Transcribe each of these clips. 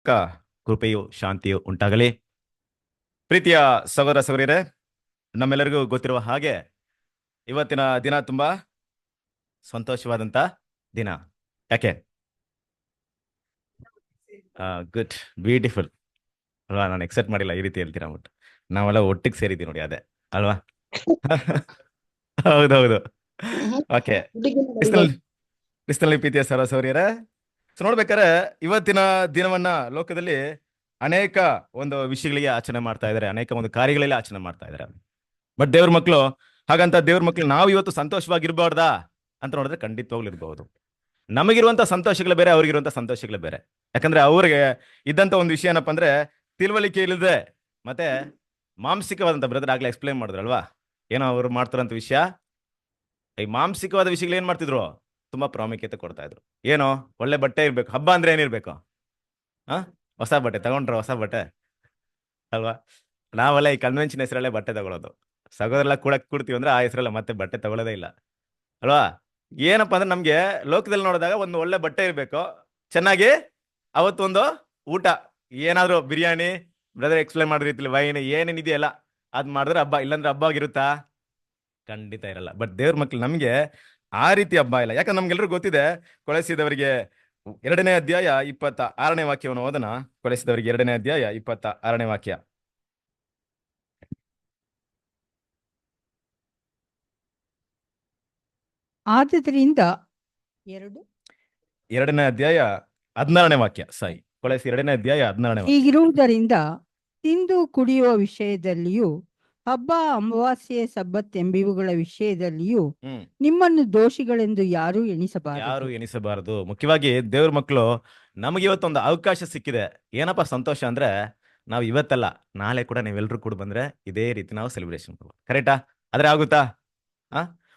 ಕೃಪೆಯು ಶಾಂತಿಯು ಉಂಟಾಗಲಿ. ಪ್ರೀತಿಯ ಸಹೋದರ ಸಹೋದರಿಯರೇ, ನಮ್ಮೆಲ್ಲರಿಗೂ ಗೊತ್ತಿರುವ ಹಾಗೆ ಇವತ್ತಿನ ದಿನ ತುಂಬಾ ಸಂತೋಷವಾದಂತ ದಿನ. ಯಾಕೆ? ಗುಡ್, ಬ್ಯೂಟಿಫುಲ್ ಅಲ್ವಾ? ನಾನು ಎಕ್ಸೆಪ್ಟ್ ಮಾಡಿಲ್ಲ ಈ ರೀತಿ ಹೇಳ್ತೀರಾ ಅಂದ್ಬಿಟ್ಟು. ನಾವೆಲ್ಲ ಒಟ್ಟಿಗೆ ಸೇರಿದ್ದೀವಿ ನೋಡಿ, ಅದೇ ಅಲ್ವಾ? ಹೌದೌದು. ಓಕೆ. ಕ್ರಿಸ್ತನಲ್ಲಿ ಪ್ರೀತಿಯ ಸಹೋದರ ಸಹೋದರಿಯರೇ, ನೋಡ್ಬೇಕಾದ್ರೆ ಇವತ್ತಿನ ದಿನವನ್ನ ಲೋಕದಲ್ಲಿ ಅನೇಕ ಒಂದು ವಿಷಯಗಳಿಗೆ ಆಚರಣೆ ಮಾಡ್ತಾ ಇದ್ದಾರೆ, ಅನೇಕ ಒಂದು ಕಾರ್ಯಗಳಲ್ಲಿ ಆಚರಣೆ ಮಾಡ್ತಾ ಇದ್ದಾರೆ. ಬಟ್ ದೇವ್ರ ಮಕ್ಕಳು ಹಾಗಂತ ದೇವ್ರ ಮಕ್ಕಳು ನಾವು ಇವತ್ತು ಸಂತೋಷವಾಗಿರ್ಬಾರ್ದಾ ಅಂತ ನೋಡಿದ್ರೆ ಖಂಡಿತವಾಗ್ಲೂ ಇರ್ಬಹುದು. ನಮಗಿರುವಂತ ಸಂತೋಷಗಳು ಬೇರೆ, ಅವ್ರಿಗಿರುವಂತ ಸಂತೋಷಗಳು ಬೇರೆ. ಯಾಕಂದ್ರೆ ಅವ್ರಿಗೆ ಇದ್ದಂತ ಒಂದು ವಿಷಯ ಏನಪ್ಪಾ ಅಂದ್ರೆ ತಿಳುವಳಿಕೆ ಇಲ್ಲದೆ ಮತ್ತೆ ಮಾನಸಿಕವಾದಂತ ಬ್ರದರ್ ಆಗ್ಲೇ ಎಕ್ಸ್ಪ್ಲೈನ್ ಮಾಡಿದ್ರಲ್ವಾ, ಏನೋ ಅವ್ರು ಮಾಡ್ತಾರಂತ ವಿಷಯ. ಈ ಮಾನಸಿಕವಾದ ವಿಷಯಗಳು ಏನ್ ಮಾಡ್ತಿದ್ರು, ತುಂಬಾ ಪ್ರಾಮುಖ್ಯತೆ ಕೊಡ್ತಾ ಇದ್ರು. ಏನೋ ಒಳ್ಳೆ ಬಟ್ಟೆ ಇರ್ಬೇಕು, ಹಬ್ಬ ಅಂದ್ರೆ ಏನಿರ್ಬೇಕು, ಹೊಸ ಬಟ್ಟೆ ತಗೊಂಡ್ರ, ಹೊಸ ಬಟ್ಟೆ ಅಲ್ವಾ? ನಾವೆಲ್ಲ ಈ ಕನ್ವೆನ್ಷನ್ ಹೆಸರಲ್ಲೇ ಬಟ್ಟೆ ತಗೊಳ್ಳೋದು. ಸಹೋದರೆಲ್ಲ ಕೂಡ್ತೀವಿ ಅಂದ್ರೆ ಆ ಹೆಸರಲ್ಲ ಮತ್ತೆ ಬಟ್ಟೆ ತಗೊಳ್ಳೋದೇ ಇಲ್ಲ ಅಲ್ವಾ? ಏನಪ್ಪಾ ಅಂದ್ರೆ ನಮ್ಗೆ ಲೋಕದಲ್ಲಿ ನೋಡಿದಾಗ ಒಂದು ಒಳ್ಳೆ ಬಟ್ಟೆ ಇರ್ಬೇಕು, ಚೆನ್ನಾಗಿ ಅವತ್ತೊಂದು ಊಟ, ಏನಾದ್ರು ಬಿರಿಯಾನಿ ಬ್ರದರ್ ಎಕ್ಸ್ಪ್ಲೈನ್ ಮಾಡಿದ ರೀತಿಲಿ ವೈನ್ ಏನೇನಿದೆಯಲ್ಲ ಅದ್ ಮಾಡಿದ್ರೆ ಹಬ್ಬ, ಇಲ್ಲಾಂದ್ರೆ ಹಬ್ಬ ಆಗಿರುತ್ತಾ? ಖಂಡಿತ ಇರಲ್ಲ. ಬಟ್ ದೇವ್ರ ಮಕ್ಳು ನಮ್ಗೆ ಆ ರೀತಿ ಹಬ್ಬ ಇಲ್ಲ. ಯಾಕಂದ್ರೆ ನಮ್ಗೆಲ್ರಿಗೂ ಗೊತ್ತಿದೆ, ಕೊಲೆಸಿದವರಿಗೆ 2ನೇ ಅಧ್ಯಾಯ 26ನೇ ವಾಕ್ಯವನ್ನು ಓದನ. ಕೊಲೆಸಿದವರಿಗೆ 2ನೇ ಅಧ್ಯಾಯ 26ನೇ ವಾಕ್ಯ. ಆದುದರಿಂದ 2ನೇ ಅಧ್ಯಾಯ 16ನೇ ವಾಕ್ಯ. ಸಾಯಿ, ಕೊಲೆಸಿ 2ನೇ ಅಧ್ಯಾಯ 16ನೇ ವಾಕ್ಯ. ಹೀಗಿರುವುದರಿಂದ ತಿಂದು ಕುಡಿಯುವ ವಿಷಯದಲ್ಲಿಯೂ ಹಬ್ಬ, ಅಮಾವಾಸ್ಯೆ, ಸಬ್ಬತ್ ಎಂಬಿವುಗಳ ವಿಷಯದಲ್ಲಿಯೂ ನಿಮ್ಮನ್ನು ದೋಷಿಗಳೆಂದು ಯಾರು ಎಣಿಸಬಾರದು. ಮುಖ್ಯವಾಗಿ ದೇವ್ರ ಮಕ್ಕಳು ನಮಗೆ ಇವತ್ತೊಂದು ಅವಕಾಶ ಸಿಕ್ಕಿದೆ. ಏನಪ್ಪಾ ಸಂತೋಷ ಅಂದ್ರೆ, ನಾವು ಇವತ್ತಲ್ಲ ನಾಳೆ ಕೂಡ ನೀವೆಲ್ಲರೂ ಕೂಡ ಬಂದ್ರೆ ಇದೇ ರೀತಿ ನಾವು ಸೆಲೆಬ್ರೇಷನ್ ಮಾಡ್ಬೋದು. ಕರೆಕ್ಟಾ? ಆದ್ರೆ ಆಗುತ್ತಾ?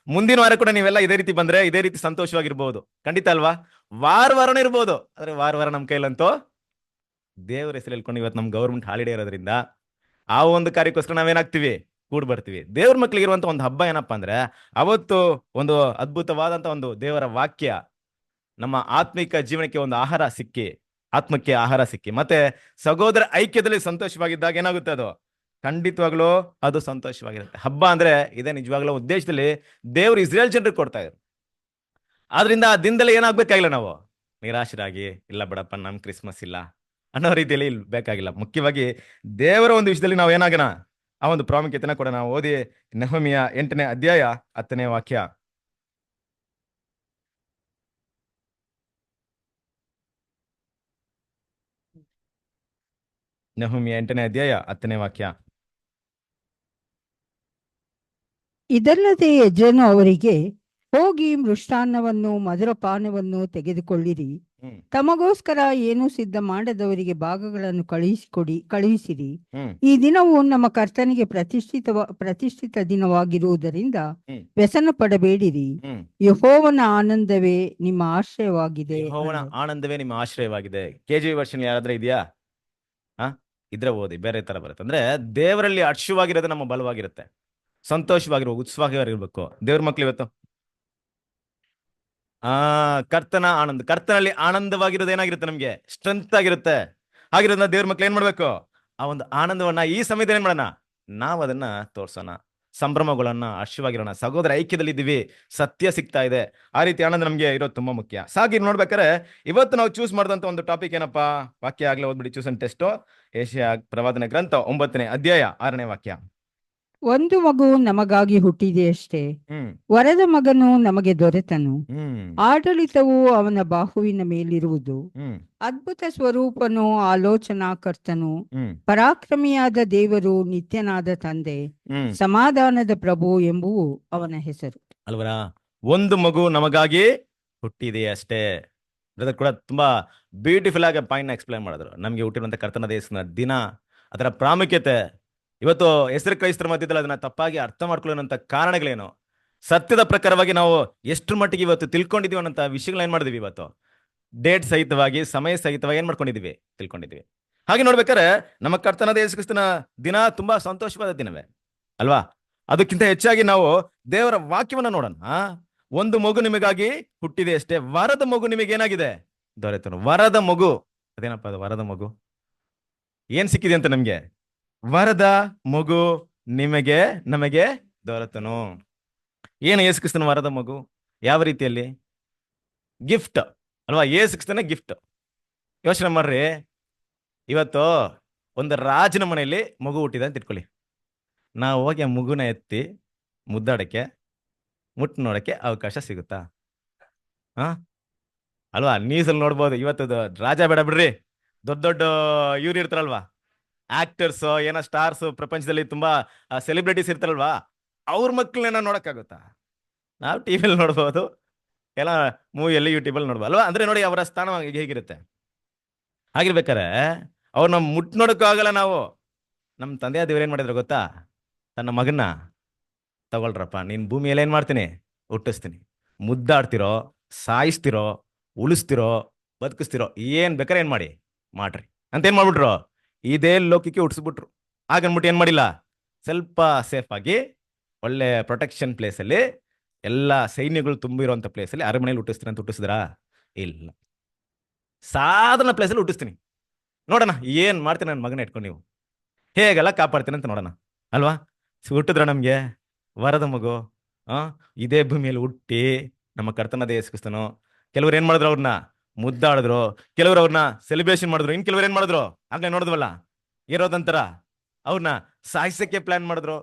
ಮುಂದಿನ ವಾರ ಕೂಡ ನೀವೆಲ್ಲ ಇದೇ ರೀತಿ ಬಂದ್ರೆ ಇದೇ ರೀತಿ ಸಂತೋಷವಾಗಿರ್ಬೋದು. ಖಂಡಿತ ಅಲ್ವಾ? ವಾರನೇ ಇರ್ಬೋದು, ಆದ್ರೆ ವಾರ ನಮ್ ಕೈಲಂತೂ ದೇವ್ರ ಹೆಸರು ಹೇಳ್ಕೊಂಡು ಇವತ್ತು ನಮ್ ಗೌರ್ಮೆಂಟ್ ಹಾಲಿಡೇ ಇರೋದ್ರಿಂದ ಆ ಒಂದು ಕಾರ್ಯಕ್ಕೋಸ್ಕರ ನಾವೇನಾಗ್ತೀವಿ, ಕೂಡ್ ಬರ್ತೀವಿ. ದೇವ್ರ ಮಕ್ಳಿಗೆ ಇರುವಂತ ಒಂದು ಹಬ್ಬ ಏನಪ್ಪಾ ಅಂದ್ರೆ, ಅವತ್ತು ಒಂದು ಅದ್ಭುತವಾದಂತ ಒಂದು ದೇವರ ವಾಕ್ಯ ನಮ್ಮ ಆತ್ಮಿಕ ಜೀವನಕ್ಕೆ ಒಂದು ಆಹಾರ ಸಿಕ್ಕಿ, ಆತ್ಮಕ್ಕೆ ಆಹಾರ ಸಿಕ್ಕಿ, ಮತ್ತೆ ಸಹೋದರ ಐಕ್ಯದಲ್ಲಿ ಸಂತೋಷವಾಗಿದ್ದಾಗ ಏನಾಗುತ್ತೆ, ಅದು ಖಂಡಿತವಾಗ್ಲೂ ಅದು ಸಂತೋಷವಾಗಿರುತ್ತೆ. ಹಬ್ಬ ಅಂದ್ರೆ ಇದೇ ನಿಜವಾಗ್ಲೂ ಉದ್ದೇಶದಲ್ಲಿ ದೇವ್ರು ಇಸ್ರೇಲ್ ಜನರಿಗೆ ಕೊಡ್ತಾ ಇದ್ರು. ಆದ್ರಿಂದ ಆ ದಿನದಲ್ಲಿ ಏನಾಗ್ಬೇಕಾಗಿಲ್ಲ, ನಾವು ನಿರಾಶರಾಗಿ ಇಲ್ಲ ಬಿಡಪ್ಪ ನಮ್ ಕ್ರಿಸ್ಮಸ್ ಇಲ್ಲ ಅನ್ನೋ ರೀತಿಯಲ್ಲಿ ಬೇಕಾಗಿಲ್ಲ. ಮುಖ್ಯವಾಗಿ ದೇವರ ಒಂದು ವಿಷಯದಲ್ಲಿ ನಾವು ಏನಾಗೋಣ, ಆ ಒಂದು ಪ್ರಾಮುಖ್ಯತೆನ ಕೂಡ ನಾವು ಓದಿ. ನೆಹೆಮೀಯ 8ನೇ ಅಧ್ಯಾಯ 10ನೇ ವಾಕ್ಯ. ನೆಹೆಮೀಯ 8ನೇ ಅಧ್ಯಾಯ 10ನೇ ವಾಕ್ಯ. ಇದಲ್ಲದೆ ಯಜ್ಞನು ಅವರಿಗೆ, ಹೋಗಿ ಮೃಷ್ಟಾನ್ನವನ್ನು ಮಧುರಪಾನವನ್ನು ತೆಗೆದುಕೊಳ್ಳಿರಿ, ತಮಗೋಸ್ಕರ ಏನು ಸಿದ್ಧ ಮಾಡದವರಿಗೆ ಭಾಗಗಳನ್ನು ಕಳುಹಿಸಿರಿ. ಈ ದಿನವು ನಮ್ಮ ಕರ್ತನಿಗೆ ಪ್ರತಿಷ್ಠಿತ ದಿನವಾಗಿರುವುದರಿಂದ ವ್ಯಸನ ಪಡಬೇಡಿರಿ. ಯೆಹೋವನ ಆನಂದವೇ ನಿಮ್ಮ ಆಶ್ರಯವಾಗಿದೆ. ಯೆಹೋವನ ಆನಂದವೇ ನಿಮ್ಮ ಆಶ್ರಯವಾಗಿದೆ. KJV ವರ್ಷನ್ ಯಾರಾದ್ರೆ ಇದೆಯಾ? ಇದ್ರೆ ಓದಿ, ಬೇರೆ ತರ ಬರುತ್ತೆ. ಅಂದ್ರೆ ದೇವರಲ್ಲಿ ಹರ್ಷವಾಗಿರೋದು ನಮ್ಮ ಬಲವಾಗಿರುತ್ತೆ, ಸಂತೋಷವಾಗಿರುವ ಉತ್ಸಾಹವಾಗಿರ್ಬೇಕು ದೇವ್ರ ಮಕ್ಳು ಇವತ್ತು. ಕರ್ತನ ಆನಂದ, ಕರ್ತನಲ್ಲಿ ಆನಂದವಾಗಿರೋದು ಏನಾಗಿರುತ್ತೆ, ನಮ್ಗೆ ಸ್ಟ್ರೆಂತ್ ಆಗಿರುತ್ತೆ. ಹಾಗಿರೋದನ್ನ ದೇವ್ರ ಮಕ್ಳು ಏನ್ ಮಾಡ್ಬೇಕು, ಆ ಒಂದು ಆನಂದವನ್ನ ಈ ಸಮಯದಲ್ಲಿ ಏನ್ ಮಾಡೋಣ, ನಾವು ಅದನ್ನ ತೋರ್ಸೋಣ, ಸಂಭ್ರಮಗಳನ್ನ, ಹರ್ಷವಾಗಿರೋಣ. ಸಹೋದರ ಐಕ್ಯದಲ್ಲಿ ಇದ್ದೀವಿ, ಸತ್ಯ ಸಿಗ್ತಾ ಇದೆ, ಆ ರೀತಿ ಆನಂದ ನಮ್ಗೆ ಇರೋದು ತುಂಬಾ ಮುಖ್ಯ. ಸಾಗಿ ನೋಡ್ಬೇಕಾದ್ರೆ ಇವತ್ತು ನಾವು ಚೂಸ್ ಮಾಡಿದಂತ ಒಂದು ಟಾಪಿಕ್ ಏನಪ್ಪಾ, ವಾಕ್ಯ ಆಗ್ಲೇ ಓದ್ಬಿಡಿ, ಚೂಸ್ ಅಂಡ್ ಟೆಸ್ಟ್. ಏಷ್ಯಾ ಪ್ರವಾದನ ಗ್ರಂಥ 9ನೇ ಅಧ್ಯಾಯ 6ನೇ ವಾಕ್ಯ. ಒಂದು ಮಗು ನಮಗಾಗಿ ಹುಟ್ಟಿದೆಯಷ್ಟೇ, ವರದ ಮಗನು ನಮಗೆ ದೊರೆತನು, ಆಡಳಿತವು ಅವನ ಬಾಹುವಿನ ಮೇಲಿರುವುದು. ಅದ್ಭುತ ಸ್ವರೂಪನು, ಆಲೋಚನಾಕರ್ತನು, ಪರಾಕ್ರಮಿಯಾದ ದೇವರು, ನಿತ್ಯನಾದ ತಂದೆ, ಸಮಾಧಾನದ ಪ್ರಭು ಎಂಬುವು ಅವನ ಹೆಸರು. ಅಲ್ವರಾ? ಒಂದು ಮಗು ನಮಗಾಗಿ ಹುಟ್ಟಿದೆ ಅಷ್ಟೇ. ಬ್ರದರ್ ಕೂಡ ತುಂಬಾ ಬ್ಯೂಟಿಫುಲ್ ಆಗಿ ಪಾಯಿಂಟ್ ನ ಎಕ್ಸ್ಪ್ಲೈನ್ ಮಾಡಿದ್ರು. ನಮ್ಗೆ ಹುಟ್ಟಿರುವಂತ ಕರ್ತನ ದೇಶದ ದಿನ, ಅದರ ಪ್ರಾಮುಖ್ಯತೆ. ಇವತ್ತು ಹೆಸರು ಕ್ರೈಸ್ತರ ಮಧ್ಯದಲ್ಲಿ ಅದನ್ನ ತಪ್ಪಾಗಿ ಅರ್ಥ ಮಾಡ್ಕೊಳ್ಳೋಂತ ಕಾರಣಗಳೇನು, ಸತ್ಯದ ಪ್ರಕಾರವಾಗಿ ನಾವು ಎಷ್ಟು ಮಟ್ಟಿಗೆ ಇವತ್ತು ತಿಳ್ಕೊಂಡಿದೀವಿ ಅನ್ನೋಂಥ ವಿಷಯಗಳನ್ನ ಏನ್ ಮಾಡಿದೀವಿ, ಇವತ್ತು ಡೇಟ್ ಸಹಿತವಾಗಿ, ಸಮಯ ಸಹಿತವಾಗಿ ಏನ್ ಮಾಡ್ಕೊಂಡಿದೀವಿ, ತಿಳ್ಕೊಂಡಿದೀವಿ. ಹಾಗೆ ನೋಡ್ಬೇಕಾದ್ರೆ ನಮ್ಮ ಕರ್ತನಾದ ಯೇಸು ಕ್ರಿಸ್ತನ ದಿನ ತುಂಬಾ ಸಂತೋಷವಾದ ದಿನವೇ ಅಲ್ವಾ? ಅದಕ್ಕಿಂತ ಹೆಚ್ಚಾಗಿ ನಾವು ದೇವರ ವಾಕ್ಯವನ್ನ ನೋಡೋಣ. ಒಂದು ಮಗು ನಿಮಗಾಗಿ ಹುಟ್ಟಿದೆ ಅಷ್ಟೇ, ವರದ ಮಗು ನಿಮಗೆ ಏನಾಗಿದೆ, ದೊರೆತನು. ವರದ ಮಗು ಅದೇನಪ್ಪ ಅದು ವರದ ಮಗು? ಏನ್ ಸಿಕ್ಕಿದೆ ಅಂತ ನಮ್ಗೆ? ವರದ ಮಗು ನಿಮಗೆ ನಮಗೆ ದೊರೆತನು. ಏನು ಯೇಸು ಕ್ರಿಸ್ತನ ವರದ ಮಗು? ಯಾವ ರೀತಿಯಲ್ಲಿ? ಗಿಫ್ಟ್ ಅಲ್ವಾ? ಯೇಸು ಕ್ರಿಸ್ತನ ಗಿಫ್ಟ್. ಯೋಚನೆ ಮಾಡ್ರಿ, ಇವತ್ತು ಒಂದು ರಾಜನ ಮನೆಯಲ್ಲಿ ಮಗು ಹುಟ್ಟಿದೆ ಅಂತ ಇಟ್ಕೊಳ್ಳಿ. ನಾವು ಹೋಗಿ ಆ ಮಗುನ ಎತ್ತಿ ಮುದ್ದಾಡಕ್ಕೆ, ಮುಟ್ಟು ನೋಡಕ್ಕೆ ಅವಕಾಶ ಸಿಗುತ್ತಾ? ಹಾ ಅಲ್ವಾ? ನ್ಯೂಸಲ್ಲಿ ನೋಡ್ಬೋದು. ಇವತ್ತು ರಾಜ ಬೇಡ ಬಿಡ್ರಿ, ದೊಡ್ಡ ದೊಡ್ಡ ಇವ್ರು ಇರ್ತಾರಲ್ವಾ, ಆಕ್ಟರ್ಸ್, ಏನೋ ಸ್ಟಾರ್ಸ್, ಪ್ರಪಂಚದಲ್ಲಿ ತುಂಬಾ ಸೆಲೆಬ್ರಿಟೀಸ್ ಇರ್ತಾರಲ್ವಾ, ಅವ್ರ ಮಕ್ಕಳನ್ನ ನೋಡಕ್ಕಾಗುತ್ತಾ? ನಾವು ಟಿವಿಯಲ್ಲಿ ನೋಡ್ಬೋದು, ಎಲ್ಲ ಮೂವಿಯಲ್ಲಿ ಯೂಟ್ಯೂಬಲ್ಲಿ ನೋಡ್ಬೋದು ಅಲ್ವಾ? ಅಂದ್ರೆ ನೋಡಿ ಅವರ ಸ್ಥಾನ ಹೇಗಿರುತ್ತೆ. ಹಾಗಿರ್ಬೇಕಾರೆ ಅವ್ರನ್ನ ಮುಟ್ ನೋಡಕ್ಕೂ ಆಗಲ್ಲ ನಾವು. ನಮ್ಮ ತಂದೆಯ ದೇವ್ರು ಏನ್ ಮಾಡಿದ್ರು ಗೊತ್ತಾ? ತನ್ನ ಮಗನ್ನ ತಗೊಳ್ರಪ್ಪ, ನೀನ್ ಭೂಮಿಯಲ್ಲಿ ಏನ್ ಮಾಡ್ತೀನಿ? ಹುಟ್ಟಿಸ್ತೀನಿ. ಮುದ್ದಾಡ್ತಿರೋ, ಸಾಯಿಸ್ತಿರೋ, ಉಳಿಸ್ತಿರೋ, ಬದುಕಿಸ್ತಿರೋ, ಏನ್ ಬೇಕಾರೆ ಏನ್ ಮಾಡ್ರಿ ಅಂತ ಏನ್ ಮಾಡ್ಬಿಟ್ರು? ಇದೇ ಲೋಕಕ್ಕೆ ಹುಟ್ಟಿಸ್ಬಿಟ್ರು. ಹಾಗನ್ಬಿಟ್ಟು ಏನ್ ಮಾಡಿಲ್ಲ, ಸ್ವಲ್ಪ ಸೇಫ್ ಆಗಿ ಒಳ್ಳೆ ಪ್ರೊಟೆಕ್ಷನ್ ಪ್ಲೇಸ್ ಅಲ್ಲಿ, ಎಲ್ಲ ಸೈನ್ಯಗಳು ತುಂಬಿರುವಂತ ಪ್ಲೇಸ್ ಅಲ್ಲಿ, ಅರಮನೆಯಲ್ಲಿ ಹುಟ್ಟಿಸ್ತೀನಿ ಅಂತ ಹುಟ್ಟಿಸಿದ್ರಾ? ಇಲ್ಲ, ಸಾಧಾರಣ ಪ್ಲೇಸಲ್ಲಿ ಹುಟ್ಟಿಸ್ತೀನಿ. ನೋಡೋಣ ಏನ್ ಮಾಡ್ತೀನಿ ನನ್ನ ಮಗನ ಇಟ್ಕೊಂಡು, ನೀವು ಹೇಗೆಲ್ಲ ಕಾಪಾಡ್ತೀನಿ ಅಂತ ನೋಡೋಣ ಅಲ್ವಾ? ಹುಟ್ಟಿದ್ರ ನಮ್ಗೆ ವರದ ಮಗು. ಇದೇ ಭೂಮಿಯಲ್ಲಿ ಹುಟ್ಟಿ ನಮ್ಮ ಕರ್ತನ ಯೇಸು ಕ್ರಿಸ್ತನು. ಕೆಲವ್ರು ಏನ್ ಮಾಡಿದ್ರು? ಅವ್ರನ್ನ ಮುದ್ದಾಡಿದ್ರು, ಕೆಲವ್ರು ಅವ್ರನ್ನ ಸೆಲೆಬ್ರೇಷನ್ ಮಾಡಿದ್ರು, ಇನ್ ಕೆಲವ್ರು ಏನ್ ಮಾಡಿದ್ರು? ಆಗ್ಲೇ ನೋಡಿದ್ವಲ್ಲ, ಇರೋದಂತರ ಅವ್ರನ್ನ ಸಾಯಿಸಕ್ಕೆ ಪ್ಲಾನ್ ಮಾಡಿದ್ರು.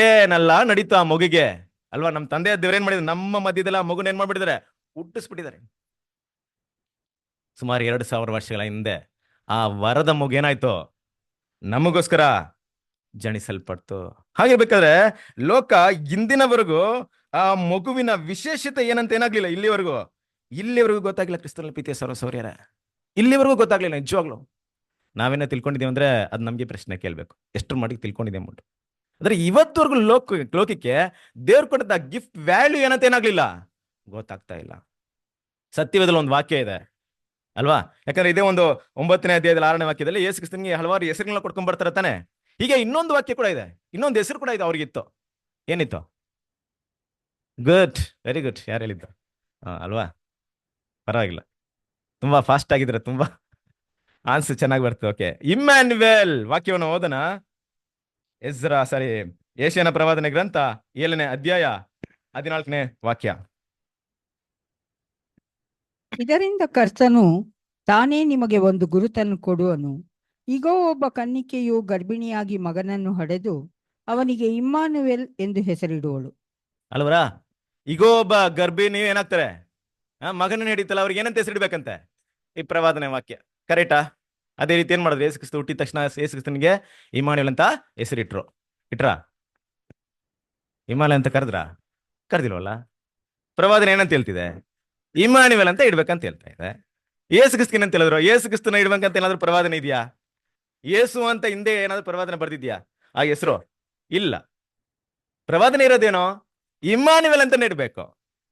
ಏನೆಲ್ಲ ನಡೀತು ಆ ಮಗುಗೆ ಅಲ್ವಾ? ನಮ್ಮ ತಂದೆ ದೇವ್ರು ಏನ್ ಮಾಡಿದ್ರು? ನಮ್ಮ ಮಧ್ಯದಲ್ಲ ಆ ಮಗುನ ಏನ್ ಮಾಡ್ಬಿಟ್ಟಿದ್ದಾರೆ? ಹುಟ್ಟಿಸ್ಬಿಟ್ಟಿದ್ದಾರೆ. ಸುಮಾರು 2000 ವರ್ಷಗಳ ಹಿಂದೆ ಆ ವರದ ಮಗು ಏನಾಯ್ತು? ನಮಗೋಸ್ಕರ ಜಣಿಸಲ್ಪಡ್ತು. ಹಾಗಿರ್ಬೇಕಾದ್ರೆ ಲೋಕ ಇಂದಿನವರೆಗೂ ಆ ಮಗುವಿನ ವಿಶೇಷತೆ ಏನಂತ ಏನಾಗ್ಲಿಲ್ಲ ಇಲ್ಲಿವರೆಗೂ ಗೊತ್ತಾಗ್ಲಿಲ್ಲ. ಕ್ರಿಸ್ತನ ಪ್ರೀತಿಯ ಸಹೋದರರೇ, ಇಲ್ಲಿವರೆಗೂ ಗೊತ್ತಾಗ್ಲಿಲ್ಲ ನಿಜವಾಗ್ಲು. ನಾವೇನೋ ತಿಳ್ಕೊಂಡಿದೀವಿ ಅಂದ್ರೆ ಅದು ನಮ್ಗೆ ಪ್ರಶ್ನೆ ಕೇಳ್ಬೇಕು, ಎಷ್ಟರ ಮಟ್ಟಿಗೆ ತಿಳ್ಕೊಂಡಿದೆ ಅಂದ್ಬಿಟ್ಟು. ಅಂದ್ರೆ ಇವತ್ತವರೆಗೂ ಲೋಕಕ್ಕೆ ದೇವ್ರು ಕೊಟ್ಟದ ಗಿಫ್ಟ್ ವ್ಯಾಲ್ಯೂ ಏನಂತ ಏನಾಗ್ಲಿಲ್ಲ, ಗೊತ್ತಾಗ್ತಾ ಇಲ್ಲ. ಸತ್ಯವೇದದಲ್ಲಿ ಒಂದು ವಾಕ್ಯ ಇದೆ ಅಲ್ವಾ? ಯಾಕಂದ್ರೆ ಇದೇ ಒಂದು 9ನೇ ಅಧ್ಯಾಯದಲ್ಲಿ 6ನೇ ವಾಕ್ಯದಲ್ಲಿ ಯೇಸು ಕ್ರಿಸ್ತನಿಗೆ ಹಲವಾರು ಹೆಸರುಗಳನ್ನ ಕೊಡ್ಕೊಂಡ್ ಬರ್ತಾರೆ ತಾನೆ. ಹೀಗೆ ಇನ್ನೊಂದು ವಾಕ್ಯ ಕೂಡ ಇದೆ, ಇನ್ನೊಂದು ಹೆಸರು ಕೂಡ ಇದೆ ಅವ್ರಿಗಿತ್ತು. ಏನಿತ್ತು? Good, very good. ಯಾರು ಹೇಳಿದ್ದು? ಅಲ್ವಾ? ಪರವಾಗಿಲ್ಲ, ತುಂಬಾ ಫಾಸ್ಟ್ ಆಗಿದ್ರೆ, ತುಂಬಾ ಆನ್ಸರ್ ಚೆನ್ನಾಗಿ ಬರ್ತದೆ. ಓಕೆ, ಇಮ್ಯಾನ್ಯುವೆಲ್ ವಾಕ್ಯವನ್ನು ಓದನ. ಏಷ್ಯನ ಪ್ರವಾದನೆ ಗ್ರಂಥ 7ನೇ ಅಧ್ಯಾಯ 14ನೇ ವಾಕ್ಯ. ಇದರಿಂದ ಕರ್ತನು ತಾನೇ ನಿಮಗೆ ಒಂದು ಗುರುತನ್ನು ಕೊಡುವನು. ಈಗೋ ಒಬ್ಬ ಕನ್ನಿಕೆಯು ಗರ್ಭಿಣಿಯಾಗಿ ಮಗನನ್ನು ಹಡೆದು ಅವನಿಗೆ ಇಮ್ಮಾನುವೆಲ್ ಎಂದು ಹೆಸರಿಡುವಳು. ಅಲ್ವರಾ? ಈಗೋ ಒಬ್ಬ ಗರ್ಭಿಣಿ ಏನಾಗ್ತಾರೆ? ಮಗನ ಹಿಡಿತಲ್ಲ, ಅವ್ರಿಗೆ ಏನಂತ ಹೆಸರಿಡ್ಬೇಕಂತೆ? ಈ ಪ್ರವಾದನೆ ವಾಕ್ಯ ಕರೆಕ್ಟಾ? ಅದೇ ರೀತಿ ಏನ್ ಮಾಡಿದ್ರು? ಯೇಸು ಕ್ರಿಸ್ತ ಹುಟ್ಟಿದ ತಕ್ಷಣ ಯೇಸು ಕ್ರಿಸ್ತನಿಗೆ ಇಮ್ಮಾನುವೇಲ್ ಅಂತ ಇಟ್ರಾ? ಇಮ್ಮಾನುವೇಲ್ ಅಂತ ಕರೆದಿಲ್ವಲ್ಲ? ಪ್ರವಾದನೆ ಏನಂತ ಹೇಳ್ತಿದೆ? ಇಮ್ಮಾನುವೇಲ್ ಅಂತ ಇಡ್ಬೇಕಂತ ಹೇಳ್ತಾ ಇದೆ. ಯೇಸು ಕ್ರಿಸ್ತನ ಅಂತ ಹೇಳಿದ್ರು. ಯೇಸು ಕ್ರಿಸ್ತನ ಇಡ್ಬೇಕಂತ ಏನಾದ್ರು ಪ್ರವಾದನೆ ಇದೆಯಾ? ಯೇಸು ಅಂತ ಹಿಂದೆ ಏನಾದ್ರು ಪ್ರವಾದನೆ ಬರ್ದಿದ್ಯಾ ಆ ಹೆಸರು? ಇಲ್ಲ. ಪ್ರವಾದನೆ ಇರೋದೇನೋ ಇಮ್ಮಾನುವೇಲ್ ಅಂತಾನೆ ಇಡ್ಬೇಕು,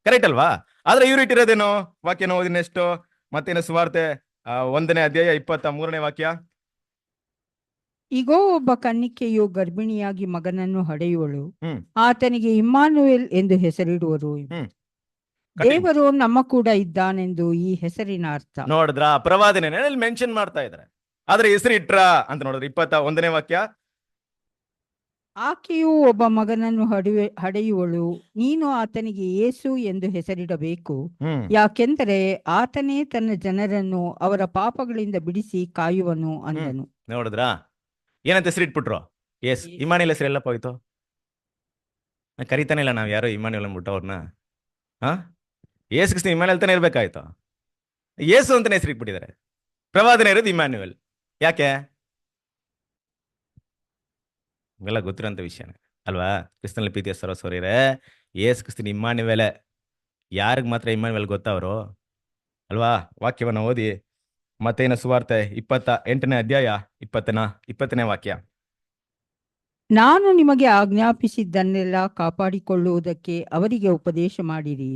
ಕರೆಕ್ಟ್ ಅಲ್ವಾ? ಆದ್ರೆ ಇವ್ರು ಇಟ್ಟಿರೋದೇನೋ? ವಾಕ್ಯನ ಓದಿ ನೆಕ್ಸ್ಟ್ ಮತ್ತೇನು? ಸುವಾರ್ತೆ 1ನೇ ಅಧ್ಯಾಯ 23ನೇ ವಾಕ್ಯ. ಈಗೋ ಒಬ್ಬ ಕನ್ನಿಕೆಯು ಗರ್ಭಿಣಿಯಾಗಿ ಮಗನನ್ನು ಹಡೆಯುವಳು, ಆತನಿಗೆ ಇಮ್ಮಾನುವೇಲ್ ಎಂದು ಹೆಸರಿಡುವರು. ದೇವರು ನಮ್ಮ ಕೂಡ ಇದ್ದಾನೆಂದು ಈ ಹೆಸರಿನ ಅರ್ಥ. ನೋಡಿದ್ರ? ಪ್ರವಾದನೆ ಮೆನ್ಷನ್ ಮಾಡ್ತಾ ಇದ್ದಾರೆ, ಆದ್ರೆ ಹೆಸರು ಇಟ್ರ ಅಂತ ನೋಡಿದ್ರೆ 21ನೇ ವಾಕ್ಯ. ಆಕೆಯು ಒಬ್ಬ ಮಗನನ್ನು ಹಡೆಯುವಳು, ನೀನು ಆತನಿಗೆ ಯೇಸು ಎಂದು ಹೆಸರಿಡಬೇಕು, ಯಾಕೆಂದರೆ ಆತನೇ ತನ್ನ ಜನರನ್ನು ಅವರ ಪಾಪಗಳಿಂದ ಬಿಡಿಸಿ ಕಾಯುವನು ಅಂದನು. ನೋಡಿದ್ರಾ? ಏನಂತ ಹೆಸರಿಟ್ಬಿಟ್ರು? ಯೇಸು. ಇಮ್ಮಾನುವೇಲ್ ಹೆಸರು ಎಲ್ಲಪ್ಪ ಹೋಯ್ತು? ಕರಿತಾನೆ ಇಲ್ಲ ನಾವ್ ಯಾರೋ ಇಮ್ಮಾನುವೇಲ್ ಅಂದ್ಬಿಟ್ಟು ಅವ್ರನ್ನ. ಯೇಸು ಕ್ರಿಸ್ತ ಇಮ್ಮಾನುವೇಲ್ ತಾನೇ ಇರ್ಬೇಕಾಯ್ತು, ಯೇಸು ಅಂತಾನೆ ಹೆಸರಿಟ್ಬಿಟ್ಟಿದ್ದಾರೆ. ಪ್ರವಾದನೆ ಇರೋದು ಇಮ್ಮಾನುವೇಲ್. ಯಾಕೆ? ಇವೆಲ್ಲ ಗೊತ್ತಿರೋಂಥ ವಿಷಯನೇ ಅಲ್ವಾ? ಕ್ರಿಸ್ತನ ಪ್ರೀತಿಯ ಸಹೋದರರೇ, ಯೇಸು ಕ್ರಿಸ್ತನ ಇಮ್ಮಾನುವೇಲ್. ಯಾರಿಗ್ ಮಾತ್ರ ಇಮ್ಮಾನುವೇಲ್ ಗೊತ್ತವರು ಅಲ್ವಾ? ವಾಕ್ಯವನ್ನು ಓದಿ ಮತ್ತೇನ ಸುವಾರ್ತೆ 28ನೇ ಅಧ್ಯಾಯ 20ನೇ ವಾಕ್ಯ. ನಾನು ನಿಮಗೆ ಆಜ್ಞಾಪಿಸಿದ್ದನ್ನೆಲ್ಲ ಕಾಪಾಡಿಕೊಳ್ಳುವುದಕ್ಕೆ ಅವರಿಗೆ ಉಪದೇಶ ಮಾಡಿರಿ.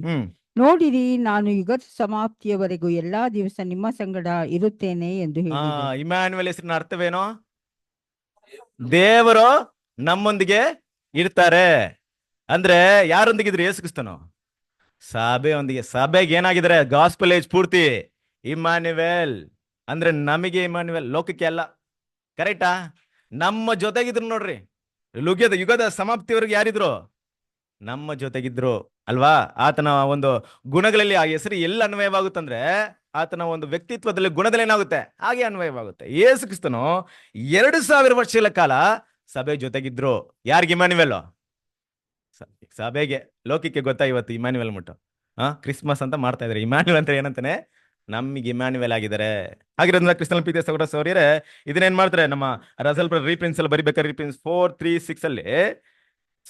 ನೋಡಿರಿ, ನಾನು ಯುಗ ಸಮಾಪ್ತಿಯವರೆಗೂ ಎಲ್ಲಾ ದಿವಸ ನಿಮ್ಮ ಸಂಗಡ ಇರುತ್ತೇನೆ ಎಂದು ಹೇಳಿದನು. ಇಮ್ಯಾನ್ಯುಯಲ್ ಹೆಸರಿನ ಅರ್ಥವೇನೋ? ದೇವರು ನಮ್ಮೊಂದಿಗೆ ಇರ್ತಾರೆ. ಅಂದ್ರೆ ಯಾರೊಂದಿಗಿದ್ರು? ಯೇಸು ಕ್ರಿಸ್ತನು ಸಭೆಯೊಂದಿಗೆ. ಸಭೆಗೆ ಏನಾಗಿದ್ದಾರೆ? ಗಾಸ್ಪಲ್ ಏಜ್ ಪೂರ್ತಿ ಇಮ್ಯಾನ್ಯುಯಲ್. ಅಂದ್ರೆ ನಮಗೆ ಇಮ್ಯಾನ್ಯುಯಲ್, ಲೋಕಕ್ಕೆ ಅಲ್ಲ. ಕರೆಕ್ಟಾ? ನಮ್ಮ ಜೊತೆಗಿದ್ರು ನೋಡ್ರಿ, ಯುಗದ ಸಮಾಪ್ತಿವರೆಗೆ ಯಾರಿದ್ರು? ನಮ್ಮ ಜೊತೆಗಿದ್ರು ಅಲ್ವಾ? ಆತನ ಒಂದು ಗುಣಗಳಲ್ಲಿ ಆ ಹೆಸರು ಎಲ್ಲಿ ಅನ್ವಯವಾಗುತ್ತಂದ್ರೆ ಆತನ ಒಂದು ವ್ಯಕ್ತಿತ್ವದಲ್ಲಿ, ಗುಣದಲ್ಲಿ ಏನಾಗುತ್ತೆ ಹಾಗೆ ಅನ್ವಯವಾಗುತ್ತೆ. ಯೇಸು ಕ್ರಿಸ್ತನು 2000 ವರ್ಷಗಳ ಕಾಲ ಸಭೆ ಜೊತೆಗಿದ್ರು. ಯಾರಿಗೆ? ಇಮ್ಯಾನ್ಯುಯಲ್. ಸಭೆಗೆ. ಲೋಕಕ್ಕೆ ಗೊತ್ತಾ ಇವತ್ತು ಇಮ್ಯಾನ್ಯುಯಲ್ ಮುಟ್ಟು? ಕ್ರಿಸ್ಮಸ್ ಅಂತ ಮಾಡ್ತಾ ಇದ್ದಾರೆ. ಇಮ್ಯಾನ್ಯುಯಲ್ ಅಂತ ಏನಂತಾನೆ? ನಮಗೆ ಇಮ್ಯಾನ್ಯುಯಲ್ ಆಗಿದ್ದಾರೆ. ಹಾಗಿರೋದ್ರಿಂದ ಕ್ರಿಸ್ತನ ಪ್ರೀತಿಯ ಸಹೋದರ ಸಹೋದರಿಯರೇ, ಇದನ್ನೇನ್ ಮಾಡ್ತಾರೆ ನಮ್ಮ ರಸಲ್ ರೀಪ್ರಿನ್ಸ್ ಅಲ್ಲಿ ಬರಿಬೇಕಾದ್ರೆ ರೀಪ್ರಿನ್ಸ್ 4:3-6 ಅಲ್ಲಿ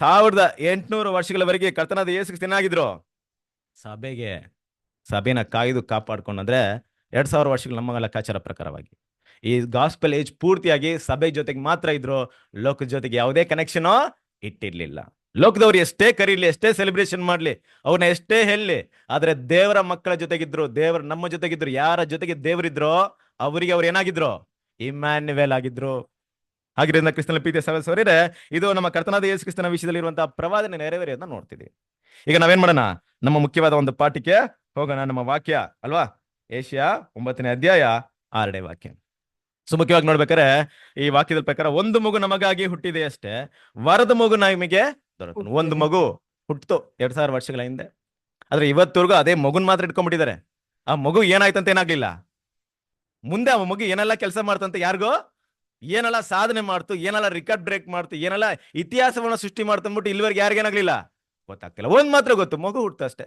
1800 ವರ್ಷಗಳವರೆಗೆ ಕರ್ತನಾದ ಯೇಸು ಕ್ರಿಸ್ತ ಏನಾಗಿದ್ರು? ಸಭೆಗೆ. ಸಭೆನ ಕಾಯ್ದು ಕಾಪಾಡ್ಕೊಂಡು, ಅಂದ್ರೆ 2000 ವರ್ಷಗಳು ನಮ್ಮ ಲೆಕ್ಕಾಚಾರ ಪ್ರಕಾರವಾಗಿ ಈ ಗಾಸ್ಪೆಲ್ ಏಜ್ ಪೂರ್ತಿಯಾಗಿ ಸಭೆ ಜೊತೆಗೆ ಮಾತ್ರ ಇದ್ರು. ಲೋಕದ ಜೊತೆಗೆ ಯಾವುದೇ ಕನೆಕ್ಷನ್ ಇಟ್ಟಿರ್ಲಿಲ್ಲ. ಲೋಕದವ್ರು ಎಷ್ಟೇ ಕರೀಲಿ, ಎಷ್ಟೇ ಸೆಲೆಬ್ರೇಷನ್ ಮಾಡ್ಲಿ, ಅವ್ರನ್ನ ಎಷ್ಟೇ ಹೇಳಲಿ, ಆದ್ರೆ ದೇವರ ಮಕ್ಕಳ ಜೊತೆಗಿದ್ರು, ದೇವರ ನಮ್ಮ ಜೊತೆಗಿದ್ರು. ಯಾರ ಜೊತೆಗೆ ದೇವರಿದ್ರು ಅವರಿಗೆ ಅವ್ರು ಏನಾಗಿದ್ರು? ಇಮ್ಯಾನ್ಯುಯಲ್ ಆಗಿದ್ರು. ಹಾಗಿರೋದ್ರಿಂದ ಕ್ರಿಸ್ತನ ಪ್ರೀತಿಯ ಸಹೋದರರೇ, ಇದು ನಮ್ಮ ಕರ್ತನಾದ ಯೇಸು ಕ್ರಿಸ್ತನ ವಿಷಯದಲ್ಲಿ ಇರುವಂತಹ ಪ್ರವಾದನೆ ನೆರವೇರಿಯೋದನ್ನ ನೋಡ್ತೀವಿ. ಈಗ ನಾವೇನ್ ಮಾಡೋಣ? ನಮ್ಮ ಮುಖ್ಯವಾದ ಒಂದು ಪಾಠಕ್ಕೆ ಹೋಗೋಣ. ನಮ್ಮ ವಾಕ್ಯ ಅಲ್ವಾ? ಏಷ್ಯಾ 9ನೇ ಅಧ್ಯಾಯ 6ನೇ ವಾಕ್ಯ. ಮುಖ್ಯವಾಗಿ ನೋಡ್ಬೇಕಾರೆ ಈ ವಾಕ್ಯದ ಪ್ರಕಾರ ಒಂದು ಮಗು ನಮಗಾಗಿ ಹುಟ್ಟಿದೆ ಅಷ್ಟೇ, ವರದ ಮಗು ನಮಗೆ ದೊರಕನು. ಒಂದು ಮಗು ಹುಟ್ಟಿತು 2000 ವರ್ಷಗಳ ಹಿಂದೆ. ಆದ್ರೆ ಇವತ್ತವರೆಗೂ ಅದೇ ಮಗುನ್ ಮಾತ್ರ ಇಟ್ಕೊಂಡ್ಬಿಟ್ಟಿದ್ದಾರೆ. ಆ ಮಗು ಏನಾಯ್ತಂತ ಏನಾಗ್ಲಿಲ್ಲ. ಮುಂದೆ ಆ ಮಗು ಏನೆಲ್ಲ ಕೆಲಸ ಮಾಡ್ತಂತ ಯಾರಿಗೋ, ಏನೆಲ್ಲ ಸಾಧನೆ ಮಾಡ್ತು, ಏನೆಲ್ಲ ರಿಕಾರ್ಡ್ ಬ್ರೇಕ್ ಮಾಡ್ತು, ಏನೆಲ್ಲ ಇತಿಹಾಸವನ್ನ ಸೃಷ್ಟಿ ಮಾಡ್ತಂದ್ಬಿಟ್ಟು ಇಲ್ಲಿವರೆಗೆ ಯಾರಿಗೇನಾಗ್ಲಿಲ್ಲ ಗೊತ್ತಾಗ್ತಿಲ್ಲ. ಒಂದ್ ಮಾತ್ರ ಗೊತ್ತು, ಮಗು ಹುಟ್ಟು ಅಷ್ಟೇ.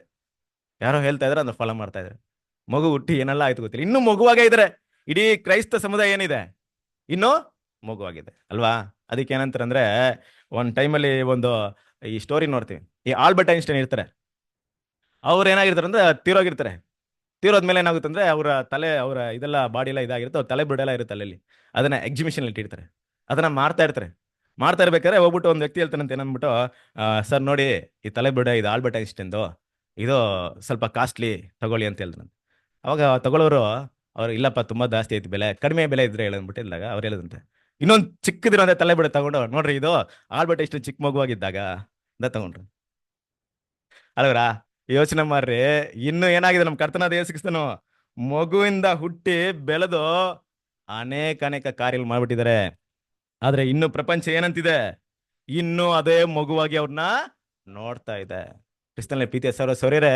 ಯಾರೋ ಹೇಳ್ತಾ ಇದ್ರೆ ಅಂದ್ರೆ ಫಾಲೋ ಮಾಡ್ತಾ ಇದ್ದಾರೆ. ಮಗು ಹುಟ್ಟಿ ಏನೆಲ್ಲ ಆಯ್ತು ಗೊತ್ತಿಲ್ಲ, ಇನ್ನು ಮಗುವಾಗೇ ಇದ್ರೆ. ಇಡೀ ಕ್ರೈಸ್ತ ಸಮುದಾಯ ಏನಿದೆ ಇನ್ನು ಮಗುವಾಗಿದೆ ಅಲ್ವಾ? ಅದಕ್ಕೆ ಏನಂತಾರೆ ಅಂದ್ರೆ, ಒಂದ್ ಟೈಮಲ್ಲಿ ಒಂದು ಈ ಸ್ಟೋರಿ ನೋಡ್ತೀವಿ. ಈ ಆಲ್ಬರ್ಟ್ ಐನ್ಸ್ಟೈನ್ ಇರ್ತಾರೆ. ಅವ್ರು ಏನಾಗಿರ್ತಾರೆ ಅಂದ್ರೆ ತೀರೋಗಿರ್ತಾರೆ. ತೀರೋದ್ಮೇಲೆ ಏನಾಗುತ್ತೆ ಅಂದ್ರೆ ಅವರ ತಲೆ, ಅವರ ಇದೆಲ್ಲ ಬಾಡಿ ಎಲ್ಲ ಇದಾಗಿರುತ್ತೆ, ಅವ್ರ ತಲೆ ಬಿಡೆಲ್ಲ ಇರುತ್ತೆ ಅಲ್ಲಿ. ಅದನ್ನ ಎಕ್ಸಿಬಿಷನ್ ಇಟ್ಟಿರ್ತಾರೆ. ಅದನ್ನ ಮಾಡ್ತಾ ಇರ್ತಾರೆ. ಮಾಡ್ತಾ ಇರ್ಬೇಕಾದ್ರೆ ಹೋಗ್ಬಿಟ್ಟು ಒಂದು ವ್ಯಕ್ತಿ ಹೇಳ್ತಾನಂತೆ, ಏನಂದ್ಬಿಟ್ಟು, ಸರ್ ನೋಡಿ ಈ ತಲೆ ಬಿಡ, ಇದು ಆಲ್ಬರ್ಟ್ ಐನ್ಸ್ಟೈನ್ದು, ಇದು ಸ್ವಲ್ಪ ಕಾಸ್ಟ್ಲಿ, ತಗೊಳ್ಳಿ ಅಂತ ಹೇಳ್ತಾನಂತೆ. ಅವಾಗ ತಗೊಳ್ಳೋರು ಅವ್ರು, ಇಲ್ಲಪ್ಪ ತುಂಬಾ ಜಾಸ್ತಿ ಐತಿ ಬೆಲೆ, ಕಡಿಮೆ ಬೆಲೆ ಇದ್ರೆ ಹೇಳಂದ್ಬಿಟ್ಟು ಇಲ್ದಾಗ ಅವ್ರು ಹೇಳಿದಂತೆ, ಇನ್ನೊಂದು ಚಿಕ್ಕದಿರೋ ತಲೆ ಬಿಡ ತಗೊಂಡು ನೋಡ್ರಿ, ಇದು ಆಲ್ಬರ್ಟ್ ಐನ್ಸ್ಟೈನ್ ಚಿಕ್ಕ ಮಗುವಾಗಿದ್ದಾಗ ಅಂತ ತಗೊಂಡ್ರು. ಅಲ್ವರಾ? ಯೋಚನೆ ಮಾಡ್ರಿ, ಇನ್ನು ಏನಾಗಿದೆ ನಮ್ಮ ಕರ್ತನಾದ ಯೇಸು ಕ್ರಿಸ್ತನು ಮಗುವಿಂದ ಹುಟ್ಟಿ ಬೆಳೆದು ಅನೇಕ ಕಾರ್ಯಗಳು ಮಾಡ್ಬಿಟ್ಟಿದ್ದಾರೆ. ಆದ್ರೆ ಇನ್ನು ಪ್ರಪಂಚ ಏನಂತಿದೆ? ಇನ್ನು ಅದೇ ಮಗುವಾಗಿ ಅವ್ರನ್ನ ನೋಡ್ತಾ ಇದೆ. ಕ್ರಿಸ್ತನ ಪ್ರೀತಿಯ ಸಹೋದರರೇ,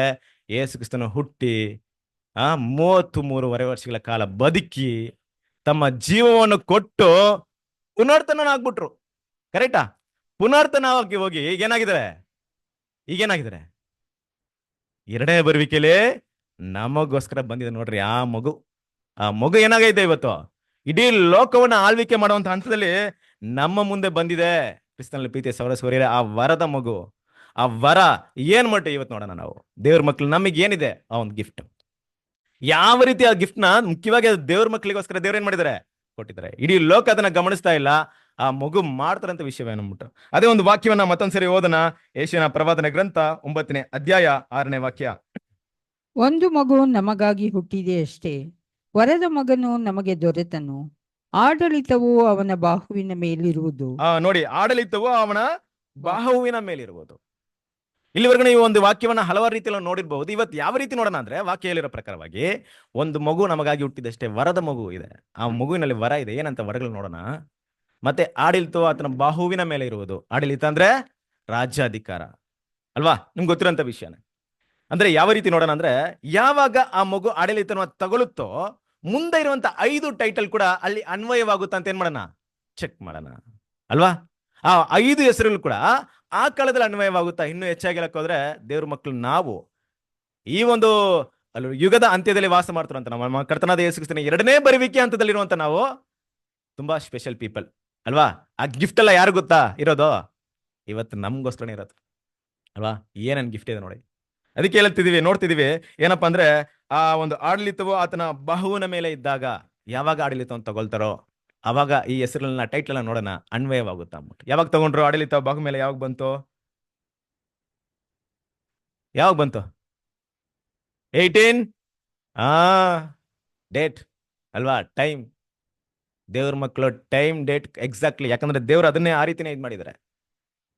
ಯೇಸು ಕ್ರಿಸ್ತನು ಹುಟ್ಟಿ 33.5 ವರ್ಷಗಳ ಕಾಲ ಬದುಕಿ ತಮ್ಮ ಜೀವವನ್ನು ಕೊಟ್ಟು ಪುನರ್ತನಾಗ್ಬಿಟ್ರು. ಕರೆಕ್ಟಾ? ಪುನರ್ತನವಾಗಿ ಹೋಗಿ ಈಗೇನಾಗಿದ್ದಾರೆ? ಎರಡನೇ ಬರುವಿಕೆಲೆ ನಮಗೋಸ್ಕರ ಬಂದಿದೆ ನೋಡ್ರಿ ಆ ಮಗು ಏನಾಗೈತೆ ಇವತ್ತು? ಇಡೀ ಲೋಕವನ್ನ ಆಳ್ವಿಕೆ ಮಾಡುವಂತ ಹಂತದಲ್ಲಿ ನಮ್ಮ ಮುಂದೆ ಬಂದಿದೆ. ಕ್ರಿಸ್ತನಲ್ಲಿ ಪ್ರೀತಿಯ ಸಹೋದರರೇ, ಆ ವರದ ಮಗು, ಆ ವರ ಏನ್ ಮಟ್ಟ ಇವತ್ತು ನೋಡೋಣ ನಾವು. ದೇವ್ರ ಮಕ್ಳು ನಮಗೆ ಏನಿದೆ ಆ ಒಂದು ಗಿಫ್ಟ್, ಯಾವ ರೀತಿ ಆ ಗಿಫ್ಟ್ ನ ಮುಖ್ಯವಾಗಿ ದೇವ್ರ ಮಕ್ಕಳಿಗೋಸ್ಕರ ದೇವ್ರ ಏನ್ ಮಾಡಿದ್ದಾರೆ? ಕೊಟ್ಟಿದ್ದಾರೆ. ಇಡೀ ಲೋಕ ಅದನ್ನ ಗಮನಿಸ್ತಾ ಇಲ್ಲ, ಆ ಮಗು ಮಾಡ್ತಾರಂತ ವಿಷಯವೇನಂದ್ಬಿಟ್ಟು. ಅದೇ ಒಂದು ವಾಕ್ಯವನ್ನ ಮತ್ತೊಂದ್ಸರಿ ಓದನ. ಏಷ್ಯನ ಪ್ರವಾದನೆ ಗ್ರಂಥ 9ನೇ ಅಧ್ಯಾಯ 6ನೇ ವಾಕ್ಯ. ಒಂದು ಮಗು ನಮಗಾಗಿ ಹುಟ್ಟಿದೆ ಅಷ್ಟೇ, ವರದ ಮಗನು ನಮಗೆ ದೊರೆತನು, ಆಡಳಿತವು ಅವನ ಬಾಹುವಿನ ಮೇಲಿರುವುದು. ನೋಡಿ, ಆಡಳಿತವು ಅವನ ಬಾಹುವಿನ ಮೇಲಿರುವುದು. ಇಲ್ಲಿವರೆಗೂ ನೀವು ಒಂದು ವಾಕ್ಯವನ್ನ ಹಲವಾರು ರೀತಿಯಲ್ಲಿ ನೋಡಿರ್ಬಹುದು. ಇವತ್ತು ಯಾವ ರೀತಿ ನೋಡೋಣ ಅಂದ್ರೆ, ವಾಕ್ಯ ಹೇಳಿರೋ ಪ್ರಕಾರವಾಗಿ ಒಂದು ಮಗು ನಮಗಾಗಿ ಹುಟ್ಟಿದಷ್ಟೇ, ವರದ ಮಗು ಇದೆ. ಆ ಮಗುವಿನಲ್ಲಿ ವರ ಇದೆ. ಏನಂತ ವರಗಳು ನೋಡೋಣ. ಮತ್ತೆ ಆಡಳಿತವು ಆತನ ಬಾಹುವಿನ ಮೇಲೆ ಇರುವುದು. ಆಡಳಿತ ಅಂದ್ರೆ ರಾಜ್ಯಾಧಿಕಾರ ಅಲ್ವಾ? ನಿಮ್ಗೆ ಗೊತ್ತಿರೋಂಥ ವಿಷಯನೇ. ಅಂದ್ರೆ ಯಾವ ರೀತಿ ನೋಡೋಣ ಅಂದ್ರೆ, ಯಾವಾಗ ಆ ಮಗು ಆಡಳಿತನ ತಗೊಳುತ್ತೋ ಮುಂದೆ ಇರುವಂತ 5 ಟೈಟಲ್ ಕೂಡ ಅಲ್ಲಿ ಅನ್ವಯವಾಗುತ್ತಾ ಅಂತ ಏನ್ ಮಾಡೋಣ? ಚೆಕ್ ಮಾಡೋಣ ಅಲ್ವಾ? ಆ 5 ಹೆಸರುಗಳು ಕೂಡ ಆ ಕಾಲದಲ್ಲಿ ಅನ್ವಯವಾಗುತ್ತಾ? ಇನ್ನೂ ಹೆಚ್ಚಾಗಿ ಹೇಳಕ್ ಹೋದ್ರೆ, ದೇವ್ರ ಮಕ್ಕಳು ನಾವು ಈ ಒಂದು ಯುಗದ ಅಂತ್ಯದಲ್ಲಿ ವಾಸ ಮಾಡ್ತಾರಂತ ನಮ್ಮ ಕರ್ತನಾದ ಯೇಸು ಕ್ರಿಸ್ತನ ಎರಡನೇ ಬರುವಿಕೆ ಹಂತದಲ್ಲಿರುವಂತ ನಾವು ತುಂಬಾ ಸ್ಪೆಷಲ್ ಪೀಪಲ್ ಅಲ್ವಾ? ಆ ಗಿಫ್ಟ್ ಎಲ್ಲ ಯಾರು ಗೊತ್ತಾ ಇರೋದು? ಇವತ್ತು ನಮ್ಗೋಸ್ಕರನೇ ಇರೋದು ಅಲ್ವಾ? ಏನೇನ್ ಗಿಫ್ಟ್ ಇದೆ ನೋಡಿ. ಅದಕ್ಕೆ ಹೇಳ್ತಿದೀವಿ, ನೋಡ್ತಿದೀವಿ ಏನಪ್ಪಾ ಅಂದ್ರೆ, ಆ ಒಂದು ಆಡಳಿತವು ಆತನ ಬಾಹುವಿನ ಮೇಲೆ ಇದ್ದಾಗ, ಯಾವಾಗ ಆಡಳಿತವನ್ನು ತಗೊಳ್ತಾರೋ ಅವಾಗ ಈ ಹೆಸರನ್ನ ಟೈಟ್ಲ್ ನೋಡೋಣ, ಅನ್ವಯವಾಗುತ್ತಾ ಅಂದ್ಬಿಟ್ಟು. ಯಾವಾಗ ತಗೊಂಡ್ರು ಆಡಳಿತ ಬಾಹು ಮೇಲೆ? ಯಾವಾಗ ಬಂತು? 18 ಡೇಟ್ ಅಲ್ವಾ? ಟೈಮ್. ದೇವ್ರ ಮಕ್ಕಳು ಟೈಮ್ ಡೇಟ್ ಎಕ್ಸಾಕ್ಟ್ಲಿ. ಯಾಕಂದ್ರೆ ದೇವ್ರು ಅದನ್ನೇ ಆ ರೀತಿನೇ ಇದು ಮಾಡಿದ್ದಾರೆ.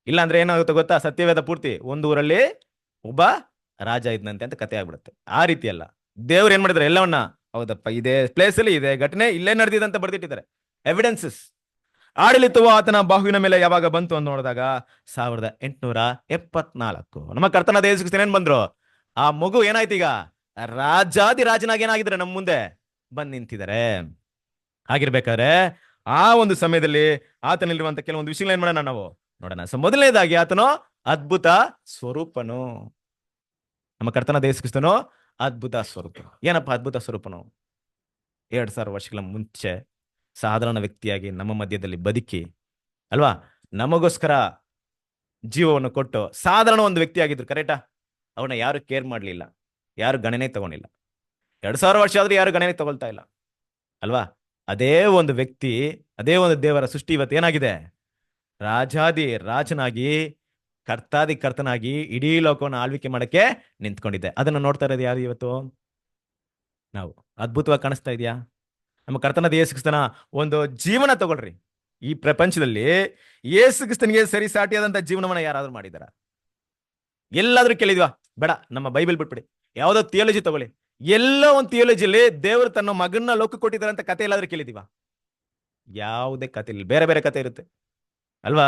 ಇಲ್ಲ ಅಂದ್ರೆ ಏನಾಗುತ್ತೆ ಗೊತ್ತಾ? ಸತ್ಯವೇದ ಪೂರ್ತಿ ಒಂದು ಊರಲ್ಲಿ ಒಬ್ಬ ರಾಜ ಇದ್ನಂತೆ ಅಂತ ಕತೆ ಆಗ್ಬಿಡುತ್ತೆ. ಆ ರೀತಿ ಅಲ್ಲ, ದೇವ್ರು ಏನ್ ಮಾಡಿದ್ರೆ ಎಲ್ಲವನ್ನ ಹೌದಪ್ಪ, ಇದೇ ಪ್ಲೇಸ್ ಅಲ್ಲಿ ಇದೆ ಘಟನೆ, ಇಲ್ಲೇ ನಡೆದಿದೆ ಅಂತ ಬರ್ದಿಟ್ಟಿದ್ದಾರೆ, ಎವಿಡೆನ್ಸಸ್. ಆಡಳಿತವು ಆತನ ಬಾಹುವಿನ ಮೇಲೆ ಯಾವಾಗ ಬಂತು ಅಂತ ನೋಡಿದಾಗ 1874 ನಮ್ಮ ಕರ್ತನಾದ ಯೇಸು ಕ್ರಿಸ್ತನು ಏನ್ ಬಂದ್ರು, ಆ ಮಗು ಏನಾಯ್ತು ಈಗ ರಾಜಾದಿ ರಾಜನಾಗಿ ಏನಾಗಿದ್ರೆ ನಮ್ಮ ಮುಂದೆ ಬಂದ್ ನಿಂತಿದ್ದಾರೆ. ಆಗಿರ್ಬೇಕಾದ್ರೆ ಆ ಒಂದು ಸಮಯದಲ್ಲಿ ಆತನಲ್ಲಿರುವಂತ ಕೆಲವೊಂದು ವಿಷಯಗಳು ಏನ್ ಮಾಡೋಣ ನಾವು ನೋಡೋಣ. ಸೊ ಮೊದಲನೇದಾಗಿ ಆತನು ಅದ್ಭುತ ಸ್ವರೂಪನು. ನಮ್ಮ ಕರ್ತನಾದ ಯೇಸು ಕ್ರಿಸ್ತನು ಅದ್ಭುತ ಸ್ವರೂಪ. ಏನಪ್ಪ ಅದ್ಭುತ ಸ್ವರೂಪನು? 2000 ವರ್ಷಗಳ ಮುಂಚೆ ಸಾಧಾರಣ ವ್ಯಕ್ತಿಯಾಗಿ ನಮ್ಮ ಮಧ್ಯದಲ್ಲಿ ಬದುಕಿ ಅಲ್ವಾ, ನಮಗೋಸ್ಕರ ಜೀವವನ್ನು ಕೊಟ್ಟು ಸಾಧಾರಣ ಒಂದು ವ್ಯಕ್ತಿ ಆಗಿದ್ರು. ಕರೆಕ್ಟಾ? ಅವನ್ನ ಯಾರು ಕೇರ್ ಮಾಡ್ಲಿಲ್ಲ, ಯಾರು ಗಣನೆ ತಗೊಂಡಿಲ್ಲ. 2000 ವರ್ಷ ಆದ್ರೂ ಯಾರು ಗಣನೆ ತಗೊಳ್ತಾ ಇಲ್ಲ ಅಲ್ವಾ. ಅದೇ ಒಂದು ವ್ಯಕ್ತಿ, ಅದೇ ಒಂದು ದೇವರ ಸೃಷ್ಟಿ ಇವತ್ತು ಏನಾಗಿದೆ, ರಾಜಾದಿ ರಾಜನಾಗಿ ಕರ್ತಾದಿ ಕರ್ತನಾಗಿ ಇಡೀ ಲೋಕವನ್ನು ಆಳ್ವಿಕೆ ಮಾಡಕ್ಕೆ ನಿಂತ್ಕೊಂಡಿದ್ದೆ. ಅದನ್ನ ನೋಡ್ತಾ ಇರೋದು ಯಾರು ಇವತ್ತು? ನಾವು. ಅದ್ಭುತವಾಗಿ ಕಾಣಿಸ್ತಾ ಇದೆಯಾ? ನಮ್ಮ ಕರ್ತನಾದ ಯೇಸು ಕ್ರಿಸ್ತನ ಒಂದು ಜೀವನ ತಗೊಳ್ರಿ. ಈ ಪ್ರಪಂಚದಲ್ಲಿ ಯೇಸು ಕ್ರಿಸ್ತನಿಗೆ ಸರಿ ಸಾಟಿಯಾದಂತ ಜೀವನವನ್ನ ಯಾರಾದ್ರೂ ಮಾಡಿದಾರ? ಎಲ್ಲಾದ್ರೂ ಕೇಳಿದ್ವಾ? ಬೇಡ, ನಮ್ಮ ಬೈಬಲ್ ಬಿಟ್ಬಿಡಿ, ಯಾವ್ದೋ ಥಿಯಾಲಜಿ ತಗೊಳ್ಳಿ. ಎಲ್ಲೋ ಒಂದು ಥಿಯಾಲಜಿಯಲ್ಲಿ ದೇವರು ತನ್ನ ಮಗನ್ನ ಲೋಕ ಕೊಟ್ಟಿದ್ದಾರೆ ಅಂತ ಕತೆ ಎಲ್ಲಾದ್ರೂ ಕೇಳಿದೀವ? ಯಾವುದೇ ಕತೆ ಇಲ್ಲ, ಬೇರೆ ಬೇರೆ ಕತೆ ಇರುತ್ತೆ ಅಲ್ವಾ.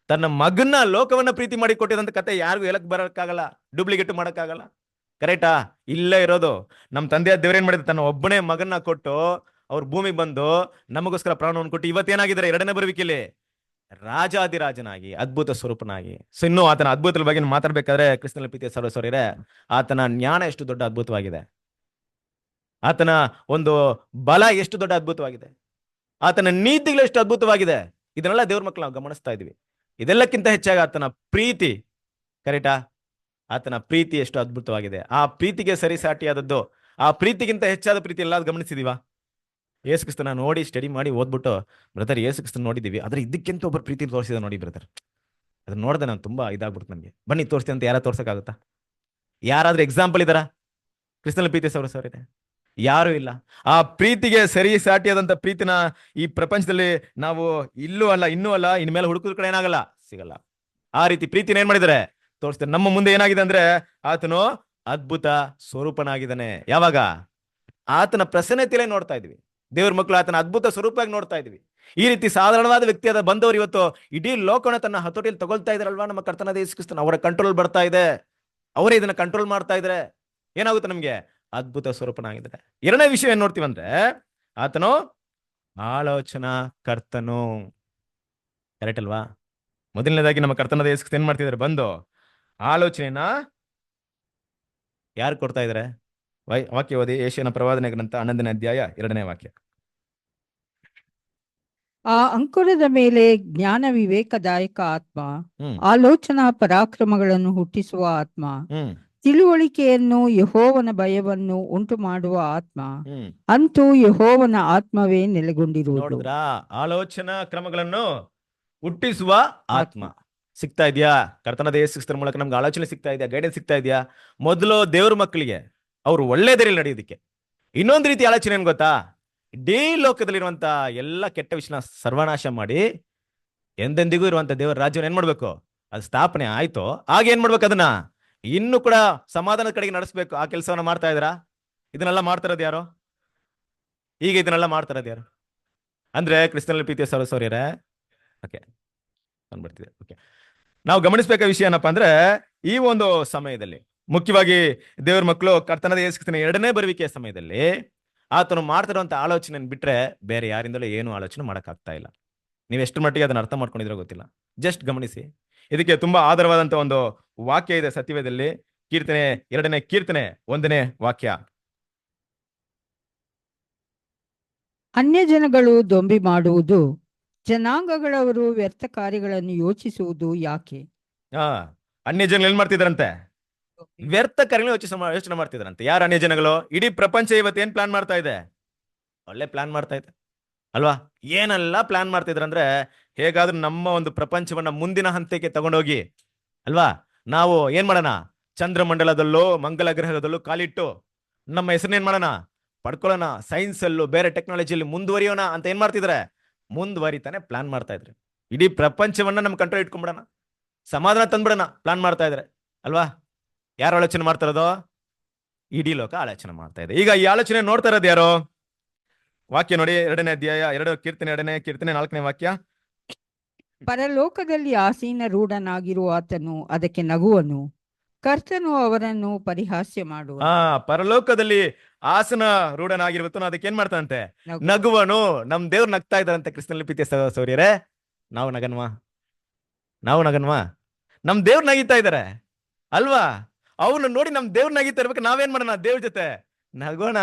ತನ್ನ ಮಗನ್ನ ಲೋಕವನ್ನ ಪ್ರೀತಿ ಮಾಡಿ ಕೊಟ್ಟಿದಂತ ಕತೆ ಯಾರಿಗೂ ಹೇಳಕ್ ಬರಕ್ಕಾಗಲ್ಲ, ಡೂಪ್ಲಿಕೇಟ್ ಮಾಡಕ್ಕಾಗಲ್ಲ. ಕರೆಕ್ಟಾ? ಇಲ್ಲೇ ಇರೋದು ನಮ್ಮ ತಂದೆಯ ದೇವ್ರೇನ್ ಮಾಡಿದ, ತನ್ನ ಒಬ್ಬನೇ ಮಗನ್ನ ಕೊಟ್ಟು ಅವ್ರ ಭೂಮಿಗೆ ಬಂದು ನಮಗೋಸ್ಕರ ಪ್ರಾಣವನ್ನು ಕೊಟ್ಟು ಇವತ್ತೇನಾಗಿದ್ದಾರೆ, ಎರಡನೇ ಬರುವಿಕೆಯಲ್ಲಿ ರಾಜಾದಿರಾಜನಾಗಿ ಅದ್ಭುತ ಸ್ವರೂಪನಾಗಿ. ಸೊ ಇನ್ನು ಆತನ ಅದ್ಭುತದ ಬಗ್ಗೆ ಮಾತಾಡ್ಬೇಕಾದ್ರೆ ಕ್ರಿಸ್ತನ ಪ್ರೀತಿಯ ಸಹೋದರರೇ, ಆತನ ಜ್ಞಾನ ಎಷ್ಟು ದೊಡ್ಡ ಅದ್ಭುತವಾಗಿದೆ, ಆತನ ಒಂದು ಬಲ ಎಷ್ಟು ದೊಡ್ಡ ಅದ್ಭುತವಾಗಿದೆ, ಆತನ ನೀತಿಗಳು ಎಷ್ಟು ಅದ್ಭುತವಾಗಿದೆ. ಇದನ್ನೆಲ್ಲ ದೇವ್ರ ಮಕ್ಕಳು ನಾವು ಗಮನಿಸ್ತಾ ಇದೀವಿ. ಇದೆಲ್ಲಕ್ಕಿಂತ ಹೆಚ್ಚಾಗಿ ಆತನ ಪ್ರೀತಿ, ಕರೆಕ್ಟಾ? ಆತನ ಪ್ರೀತಿ ಎಷ್ಟು ಅದ್ಭುತವಾಗಿದೆ. ಆ ಪ್ರೀತಿಗೆ ಸರಿ ಸಾಟಿಯಾದದ್ದು, ಆ ಪ್ರೀತಿಗಿಂತ ಹೆಚ್ಚಾದ ಪ್ರೀತಿ ಎಲ್ಲ ಗಮನಿಸಿದೀವ? ಯೇಸು ಕ್ರಿಸ್ತನ ನೋಡಿ ಸ್ಟಡಿ ಮಾಡಿ ಓದ್ಬಿಟ್ಟು, ಬ್ರದರ್ ಯೇಸು ಕ್ರಿಸ್ತನ ನೋಡಿದೀವಿ, ಆದ್ರೆ ಇದಕ್ಕಿಂತ ಒಬ್ಬರು ಪ್ರೀತಿ ತೋರಿಸಿದ ನೋಡಿ ಬ್ರದರ್, ಅದನ್ನ ನೋಡಿದೆ ನಾನು ತುಂಬಾ ಇದಾಗ್ಬಿಡ್ತು ನನಗೆ. ಬನ್ನಿ ತೋರಿಸ್ತೀನಿ ಅಂತ ಯಾರ ತೋರ್ಸಕ್ಕಾಗುತ್ತಾ? ಯಾರಾದ್ರೂ ಎಕ್ಸಾಂಪಲ್ ಇದಾರ ಕ್ರಿಸ್ತನ ಪ್ರೀತಿ ಸೌರಸೌರಿದೆ? ಯಾರು ಇಲ್ಲ. ಆ ಪ್ರೀತಿಗೆ ಸರಿ ಸಾಟಿಯಾದಂತ ಪ್ರೀತಿನ ಈ ಪ್ರಪಂಚದಲ್ಲಿ ನಾವು ಇಲ್ಲೂ ಅಲ್ಲ, ಇನ್ನೂ ಅಲ್ಲ, ಇನ್ಮೇಲೆ ಹುಡುಕಿದ ಕಡೆ ಏನಾಗಲ್ಲ, ಸಿಗಲ್ಲ. ಆ ರೀತಿ ಪ್ರೀತಿನ ಏನ್ ಮಾಡಿದ್ದಾರೆ, ತೋರಿಸ್ತಾರೆ. ನಮ್ಮ ಮುಂದೆ ಏನಾಗಿದೆ ಅಂದ್ರೆ, ಆತನು ಅದ್ಭುತ ಸ್ವರೂಪನಾಗಿದ್ದಾನೆ. ಯಾವಾಗ? ಆತನ ಪ್ರಸನ್ನತೆಯಲ್ಲೇ ನೋಡ್ತಾ ಇದ್ವಿ. ದೇವ್ರ ಮಕ್ಕಳು ಆತನ ಅದ್ಭುತ ಸ್ವರೂಪವಾಗಿ ನೋಡ್ತಾ ಇದ್ವಿ. ಈ ರೀತಿ ಸಾಧಾರಣವಾದ ವ್ಯಕ್ತಿಯಾದ ಬಂದವರು ಇವತ್ತು ಇಡೀ ಲೋಕನ ತನ್ನ ಹತೋಟಿಯಲ್ಲಿ ತಗೊಳ್ತಾ ಇದಾರಲ್ವಾ. ನಮ್ಮ ಕರ್ತನಾದ ಯೇಸು ಕ್ರಿಸ್ತನ ಅವರ ಕಂಟ್ರೋಲ್ ಬರ್ತಾ ಇದೆ, ಅವರೇ ಇದನ್ನ ಕಂಟ್ರೋಲ್ ಮಾಡ್ತಾ ಇದ್ರೆ ಏನಾಗುತ್ತೆ ನಮ್ಗೆ? ಅದ್ಭುತ ಸ್ವರೂಪನಾಗಿದ್ದಾರೆ. ಎರಡನೇ ವಿಷಯ ಏನ್ ನೋಡ್ತೀವಂದ್ರೆ, ಆತನು ಆಲೋಚನಾ ಕರ್ತನು. ಕರೆಕ್ಟ್ ಅಲ್ವಾ? ಮೊದಲನೇದಾಗಿ ನಮ್ಮ ಕರ್ತನಾದ ಯೇಸು ಕ್ರಿಸ್ತ ಏನ್ ಮಾಡ್ತಿದ್ದಾರೆ, ಬಂದು ಆಲೋಚನೆನ ಯಾರು ಕೊಡ್ತಾ ಇದಾರೆ? ವಾಕ್ಯ ಓದಿ, ಯೆಶಾಯನ ಪ್ರವಾದನೆ ಗ್ರಂಥ 11ನೇ ಅಧ್ಯಾಯ 2ನೇ ವಾಕ್ಯ. ಆ ಅಂಕುರದ ಮೇಲೆ ಜ್ಞಾನ ವಿವೇಕದಾಯಕ ಆತ್ಮ, ಆಲೋಚನಾ ಪರಾಕ್ರಮಗಳನ್ನು ಹುಟ್ಟಿಸುವ ಆತ್ಮ, ತಿಳುವಳಿಕೆಯನ್ನು ಯೆಹೋವನ ಭಯವನ್ನು ಉಂಟು ಮಾಡುವ ಆತ್ಮ, ಅಂತೂ ಯೆಹೋವನ ಆತ್ಮವೇ ನೆಲೆಗೊಂಡಿರುವುದು. ನೋಡಿದ್ರಾ? ಆಲೋಚನಾ ಕ್ರಮಗಳನ್ನು ಹುಟ್ಟಿಸುವ ಆತ್ಮ ಸಿಗ್ತಾ ಇದೆಯಾ? ಕರ್ತನಾದ ಯೇಸು ಕ್ರಿಸ್ತನ ಮೂಲಕ ನಮ್ಗೆ ಆಲೋಚನೆ ಸಿಗ್ತಾ ಇದೆಯಾ? ಗೈಡೆನ್ಸ್ ಸಿಗ್ತಾ ಇದೆಯಾ? ಮೊದಲು ದೇವ್ರ ಮಕ್ಕಳಿಗೆ ಅವ್ರು ಒಳ್ಳೆ ದಾರಿಯಲ್ಲಿ ನಡೆಯೋದಕ್ಕೆ ಇನ್ನೊಂದು ರೀತಿ ಆಲೋಚನೆ ಏನ್ ಗೊತ್ತಾ? ಇಡೀ ಲೋಕದಲ್ಲಿರುವಂತ ಎಲ್ಲ ಕೆಟ್ಟ ವಿಷಯನ ಸರ್ವನಾಶ ಮಾಡಿ ಎಂದೆಂದಿಗೂ ಇರುವಂತ ದೇವರ ರಾಜ್ಯವನ್ನು ಏನ್ ಮಾಡ್ಬೇಕು? ಅದು ಸ್ಥಾಪನೆ ಆಯ್ತು. ಆಗ ಏನ್ ಮಾಡ್ಬೇಕು? ಅದನ್ನ ಇನ್ನು ಕೂಡ ಸಮಾಧಾನದ ಕಡೆಗೆ ನಡೆಸಬೇಕು. ಆ ಕೆಲಸವನ್ನ ಮಾಡ್ತಾ ಇದ್ದೀರಾ? ಇದನ್ನೆಲ್ಲ ಮಾಡ್ತಾ ಇರೋದು ಯಾರು? ಈಗ ಇದನ್ನೆಲ್ಲ ಮಾಡ್ತಾ ಇರೋದು ಯಾರು ಅಂದ್ರೆ ಕ್ರಿಸ್ತನಲ್ಲಿ ಪ್ರೀತಿಯ ಸಹೋದರರೇ, ಓಕೆ ಬಂದ್ಬಿಡ್ತಿದೆ. ಓಕೆ, ನಾವು ಗಮನಿಸಬೇಕಾದ ವಿಷಯ ಏನಪ್ಪಾ ಅಂದ್ರೆ, ಈ ಒಂದು ಸಮಯದಲ್ಲಿ ಮುಖ್ಯವಾಗಿ ದೇವರ ಮಕ್ಕಳು ಕರ್ತನಾದ ಯೇಸು ಕ್ರಿಸ್ತನ ಎರಡನೇ ಬರುವಿಕೆಯ ಸಮಯದಲ್ಲಿ ಆತನು ಮಾಡ್ತಿರುವಂತ ಆಲೋಚನೆ ಬಿಟ್ರೆ ಬೇರೆ ಯಾರಿಂದಲೂ ಏನು ಆಲೋಚನೆ ಮಾಡಕ್ಕಾಗ್ತಾ ಇಲ್ಲ. ನೀವು ಎಷ್ಟು ಮಟ್ಟಿಗೆ ಅದನ್ನ ಅರ್ಥ ಮಾಡ್ಕೊಂಡಿದ್ರೋ ಗೊತ್ತಿಲ್ಲ. ಜಸ್ಟ್ ಗಮನಿಸಿ. ಇದಕ್ಕೆ ತುಂಬಾ ಆಧಾರವಾದಂತ ಒಂದು ವಾಕ್ಯ ಇದೆ ಸತ್ಯವೇದದಲ್ಲಿ. ಕೀರ್ತನೆ 2ನೇ ಕೀರ್ತನೆ 1ನೇ ವಾಕ್ಯ. ಅನ್ಯ ಜನಗಳು ದೊಂಬಿ ಮಾಡುವುದು, ಜನಾಂಗಗಳವರು ವ್ಯರ್ಥ ಕಾರ್ಯಗಳನ್ನು ಯೋಚಿಸುವುದು ಯಾಕೆ? ಅನ್ಯ ಜನಗಳು ಏನ್ ಮಾಡ್ತಿದ್ರಂತೆ? ವ್ಯರ್ಥ ಕಾರ್ಯಗಳು ಯೋಚನೆ ಮಾಡ್ತಿದ್ರಂತೆ. ಯಾರು ಅನ್ಯ ಜನಗಳು? ಇಡೀ ಪ್ರಪಂಚ ಇವತ್ತು ಏನ್ ಪ್ಲಾನ್ ಮಾಡ್ತಾ ಇದೆ? ಒಳ್ಳೆ ಪ್ಲಾನ್ ಮಾಡ್ತಾ ಇದೆ ಅಲ್ವಾ? ಏನೆಲ್ಲ ಪ್ಲಾನ್ ಮಾಡ್ತಿದ್ರಂದ್ರೆ, ಹೇಗಾದ್ರೂ ನಮ್ಮ ಒಂದು ಪ್ರಪಂಚವನ್ನ ಮುಂದಿನ ಹಂತಕ್ಕೆ ತಗೊಂಡೋಗಿ ಅಲ್ವಾ, ನಾವು ಏನ್ ಮಾಡೋಣ, ಚಂದ್ರಮಂಡಲದಲ್ಲೂ ಮಂಗಲ ಗ್ರಹದಲ್ಲೂ ಕಾಲಿಟ್ಟು ನಮ್ಮ ಹೆಸರನ್ನ ಏನ್ ಮಾಡೋಣ, ಪಡ್ಕೊಳ್ಳೋಣ, ಸೈನ್ಸ್ ಅಲ್ಲೂ ಬೇರೆ ಟೆಕ್ನಾಲಜಿಯಲ್ಲಿ ಮುಂದುವರಿಯೋಣ ಅಂತ ಏನ್ ಮಾಡ್ತಿದ್ರೆ, ಮುಂದುವರಿತಾನೆ ಪ್ಲಾನ್ ಮಾಡ್ತಾ ಇದ್ರೆ. ಇಡೀ ಪ್ರಪಂಚವನ್ನ ನಮ್ ಕಂಟ್ರೋಲ್ ಇಟ್ಕೊಂಡ್ಬಿಡೋಣ, ಸಮಾಧಾನ ತಂದ್ಬಿಡೋಣ ಪ್ಲಾನ್ ಮಾಡ್ತಾ ಇದ್ರೆ ಅಲ್ವಾ? ಯಾರು ಆಲೋಚನೆ ಮಾಡ್ತಾರದೋ? ಇಡೀ ಲೋಕ ಆಲೋಚನೆ ಮಾಡ್ತಾ ಇದೆ. ಈಗ ಈ ಆಲೋಚನೆ ನೋಡ್ತಾ ಇರೋದು ಯಾರು? ವಾಕ್ಯ ನೋಡಿ, 2ನೇ ಅಧ್ಯಾಯ, 2 ಕೀರ್ತನೆ, 2ನೇ ಕೀರ್ತನೆ, 4ನೇ ವಾಕ್ಯ. ಪರಲೋಕದಲ್ಲಿ ಆಸೀನ ರೂಢನಾಗಿರುವ ಆತನು ಅದಕ್ಕೆ ನಗುವನು, ಕರ್ತನು ಅವರನ್ನು ಪರಿಹಾಸ್ಯ ಮಾಡುವನು. ಪರಲೋಕದಲ್ಲಿ ಆಸನ ರೂಢನಾಗಿರುವನು ಅದಕ್ಕೆ ಏನ್ ಮಾಡ್ತಾನಂತೆ? ನಗುವನು. ನಮ್ ದೇವ್ರು ನಗ್ತಾ ಇದ್ದಾರಂತೆ. ಕ್ರಿಸ್ತನಲ್ಲಿ ಪ್ರೀತಿಯ ಸೌರ್ಯರೇ, ನಾವು ನಗನ್ವಾ? ನಾವು ನಗನ್ವಾ? ನಮ್ ದೇವ್ರು ನಗಿತಾ ಇದಾರೆ ಅಲ್ವಾ? ಅವ್ರನ್ನ ನೋಡಿ ನಮ್ ದೇವ್ರ ನಗಿತಾ ಇರ್ಬೇಕು. ನಾವೇನ್ ಮಾಡೋಣ? ದೇವ್ರ ಜೊತೆ ನಗೋಣ.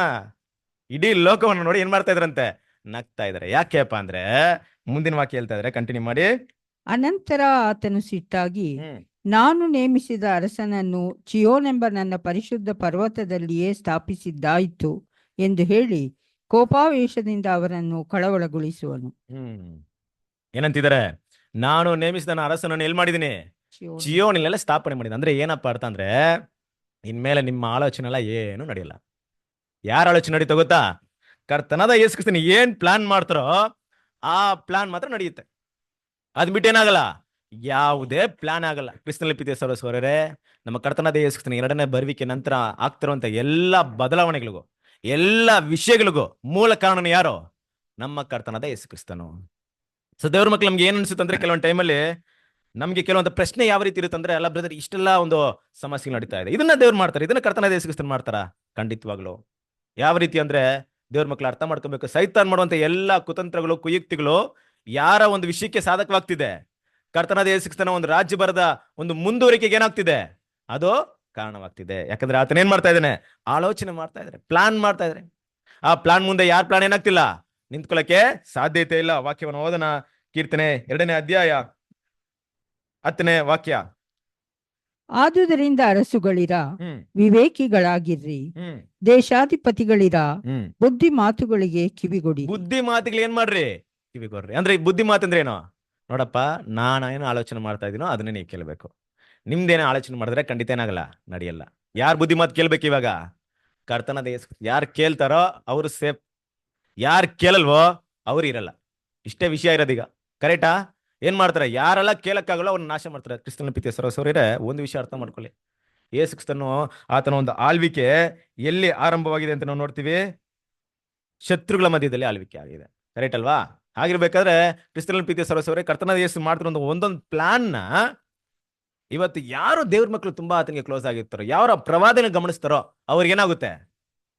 ಇಡೀ ಲೋಕವನ್ನು ನೋಡಿ ಏನ್ ಮಾಡ್ತಾ ಇದ್ರಂತೆ? ನಗ್ತಾ ಇದಾರೆ. ಯಾಕೆಪ್ಪ ಅಂದ್ರೆ ಮುಂದಿನ ವಾಕ್ಯ ಹೇಳ್ತಾ ಇದಾರೆ, ಕಂಟಿನ್ಯೂ ಮಾಡಿ. ಅನಂತರ ಆತನು ಸಿಟ್ಟಾಗಿ, ನಾನು ನೇಮಿಸಿದ ಅರಸನನ್ನು ಚಿಯೋನೆಂಬ ನನ್ನ ಪರಿಶುದ್ಧ ಪರ್ವತದಲ್ಲಿಯೇ ಸ್ಥಾಪಿಸಿದ್ದಾಯಿತು ಎಂದು ಹೇಳಿ ಕೋಪಾವೇಶದಿಂದ ಅವರನ್ನು ಕಳವಳಗೊಳಿಸುವನು. ಏನಂತಿದ್ದಾರೆ? ನಾನು ನೇಮಿಸಿದ ಅರಸನನ್ನು ಎಲ್ಲಿ ಮಾಡಿದೀನಿ? ಚಿಯೋನಿಲೆಲ್ಲ ಸ್ಥಾಪನೆ ಮಾಡಿದ. ಅಂದ್ರೆ ಏನಪ್ಪಾ ಅರ್ಥ ಅಂದ್ರೆ, ಇನ್ಮೇಲೆ ನಿಮ್ಮ ಆಲೋಚನೆ ಎಲ್ಲ ಏನು ನಡೆಯಲ್ಲ. ಯಾರ ಆಲೋಚನೆ ನಡೀತಾ ಗೊತ್ತಾ? ಕರ್ತನಾದ ಯೇಸು ಕ್ರಿಸ್ತನು ಏನ್ ಪ್ಲಾನ್ ಮಾಡ್ತಾರೋ ಆ ಪ್ಲಾನ್ ಮಾತ್ರ ನಡೆಯುತ್ತೆ. ಅದ್ ಬಿಟ್ಟೇನಾಗಲ್ಲ, ಯಾವುದೇ ಪ್ಲಾನ್ ಆಗಲ್ಲ. ಕ್ರಿಸ್ತನಲ್ಲಿ ಪ್ರೀತಿಯ ಸಹೋದರರೇ, ನಮ್ಮ ಕರ್ತನಾದ ಯೇಸು ಕ್ರಿಸ್ತನ 2ನೇ ಬರುವಿಕೆ ನಂತರ ಆಗ್ತಿರುವಂತ ಎಲ್ಲಾ ಬದಲಾವಣೆಗಳಿಗೂ, ಎಲ್ಲಾ ವಿಷಯಗಳಿಗೂ ಮೂಲ ಕಾರಣನು ಯಾರು? ನಮ್ಮ ಕರ್ತನಾದ ಯೇಸು ಕ್ರಿಸ್ತನು. ಸೊ ದೇವ್ರ ಮಕ್ಳು ನಮ್ಗೆ ಏನ್ ಅನ್ಸುತ್ತೆ ಅಂದ್ರೆ, ಕೆಲವೊಂದು ಟೈಮಲ್ಲಿ ನಮ್ಗೆ ಕೆಲವೊಂದು ಪ್ರಶ್ನೆ ಯಾವ ರೀತಿ ಇರುತ್ತೆ ಅಂದ್ರೆ, ಅಲ್ಲ ಬ್ರದರ್, ಇಷ್ಟೆಲ್ಲ ಒಂದು ಸಮಸ್ಯೆಗಳು ನಡೀತಾ ಇದೆ, ಇದನ್ನ ದೇವ್ರು ಮಾಡ್ತಾರೆ, ಇದನ್ನ ಕರ್ತನಾದ ಯೇಸು ಕ್ರಿಸ್ತನು ಮಾಡ್ತಾರ? ಖಂಡಿತವಾಗ್ಲು. ಯಾವ ರೀತಿ ಅಂದ್ರೆ, ದೇವ್ರ ಮಕ್ಳು ಅರ್ಥ ಮಾಡ್ಕೋಬೇಕು, ಸೈತಾನ್ ಮಾಡುವಂತ ಎಲ್ಲಾ ಕುತಂತ್ರಗಳು, ಕುಯುಕ್ತಿಗಳು ಯಾರ ಒಂದು ವಿಷಯಕ್ಕೆ ಸಾಧಕವಾಗ್ತಿದೆ? ಕರ್ತನಾದ ಯೇಸು ಕ್ರಿಸ್ತನ ಒಂದು ರಾಜ್ಯ ಬರದ ಒಂದು ಮುಂದುವರಿಕೆಗೆ ಏನಾಗ್ತಿದೆ? ಅದು ಕಾರಣವಾಗ್ತಿದೆ. ಯಾಕಂದ್ರೆ ಆತನ ಏನ್ ಮಾಡ್ತಾ ಇದ್ದಾನೆ? ಆಲೋಚನೆ ಮಾಡ್ತಾ ಇದ್ದಾರೆ, ಪ್ಲಾನ್ ಮಾಡ್ತಾ ಇದ್ದಾರೆ. ಆ ಪ್ಲಾನ್ ಮುಂದೆ ಯಾರ ಪ್ಲಾನ್ ಏನಾಗ್ತಿಲ್ಲ, ನಿಂತ್ಕೊಳ್ಳಕ್ಕೆ ಸಾಧ್ಯತೆ ಇಲ್ಲ. ವಾಕ್ಯವನ್ನು ಓದನ. ಕೀರ್ತನೆ 2ನೇ ಅಧ್ಯಾಯ 10ನೇ ವಾಕ್ಯ. ಆದುದರಿಂದ ಅರಸುಗಳಿರ, ವಿವೇಕಿಗಳಾಗಿರ್ರಿ, ದೇಶಾಧಿಪತಿಗಳಿರ, ಬುದ್ಧಿ ಮಾತುಗಳಿಗೆ ಕಿವಿಗೊಡಿ. ಬುದ್ಧಿ ಮಾತುಗಳು ಏನ್ ಮಾಡ್ರಿ? ಕಿವಿಗೊಡ್ರಿ. ಅಂದ್ರೆ ಬುದ್ಧಿ ಮಾತು ಅಂದ್ರೆ ಏನು? ನೋಡಪ್ಪ, ನಾನೇನು ಆಲೋಚನೆ ಮಾಡ್ತಾ ಇದೀನೋ ಅದನ್ನೇ ನೀವು ಕೇಳಬೇಕು. ನಿಮ್ದೇನೋ ಆಲೋಚನೆ ಮಾಡಿದ್ರೆ ಖಂಡಿತ ಏನಾಗಲ್ಲ, ನಡೆಯಲ್ಲ. ಯಾರು ಬುದ್ಧಿ ಮಾತು ಕೇಳ್ಬೇಕು ಇವಾಗ? ಕರ್ತನಾದ ಯೇಸು. ಯಾರು ಕೇಳ್ತಾರೋ ಅವ್ರು ಸೇಫ್, ಯಾರು ಕೇಳಲ್ವೋ ಅವ್ರು ಇರಲ್ಲ. ಇಷ್ಟೇ ವಿಷಯ ಇರೋದೀಗ. ಕರೆಕ್ಟಾ? ಏನ್ ಮಾಡ್ತಾರೆ? ಯಾರೆಲ್ಲ ಕೇಳಕ್ಕಾಗಲ್ಲ ಅವ್ರನ್ನ ನಾಶ ಮಾಡ್ತಾರೆ. ಕ್ರಿಸ್ತನ ಪ್ರೀತಿಯ ಸಹೋದರರೇ, ಒಂದು ವಿಷಯ ಅರ್ಥ ಮಾಡ್ಕೊಳ್ಳಿ. ಯೇಸು ಕ್ರಿಸ್ತನು ಆತನ ಒಂದು ಆಳ್ವಿಕೆ ಎಲ್ಲಿ ಆರಂಭವಾಗಿದೆ ಅಂತ ನಾವು ನೋಡ್ತೀವಿ. ಶತ್ರುಗಳ ಮಧ್ಯದಲ್ಲಿ ಆಳ್ವಿಕೆ ಆಗಿದೆ. ಕರೆಕ್ಟ್ ಅಲ್ವಾ? ಹಾಗಿರ್ಬೇಕಾದ್ರೆ ಕ್ರಿಸ್ತನ ಪ್ರೀತಿಯ ಸಹೋದರರೇ, ಕರ್ತನಾದ ಯೇಸು ಮಾಡ್ತಿರೋ ಒಂದೊಂದು ಪ್ಲಾನ್ ನ ಇವತ್ತು ಯಾರು ದೇವ್ರ ಮಕ್ಕಳು ತುಂಬಾ ಆತನಿಗೆ ಕ್ಲೋಸ್ ಆಗಿರ್ತಾರೋ, ಯಾರ ಪ್ರವಾದನೆ ಗಮನಿಸ್ತಾರೋ ಅವ್ರಿಗೆ ಏನಾಗುತ್ತೆ?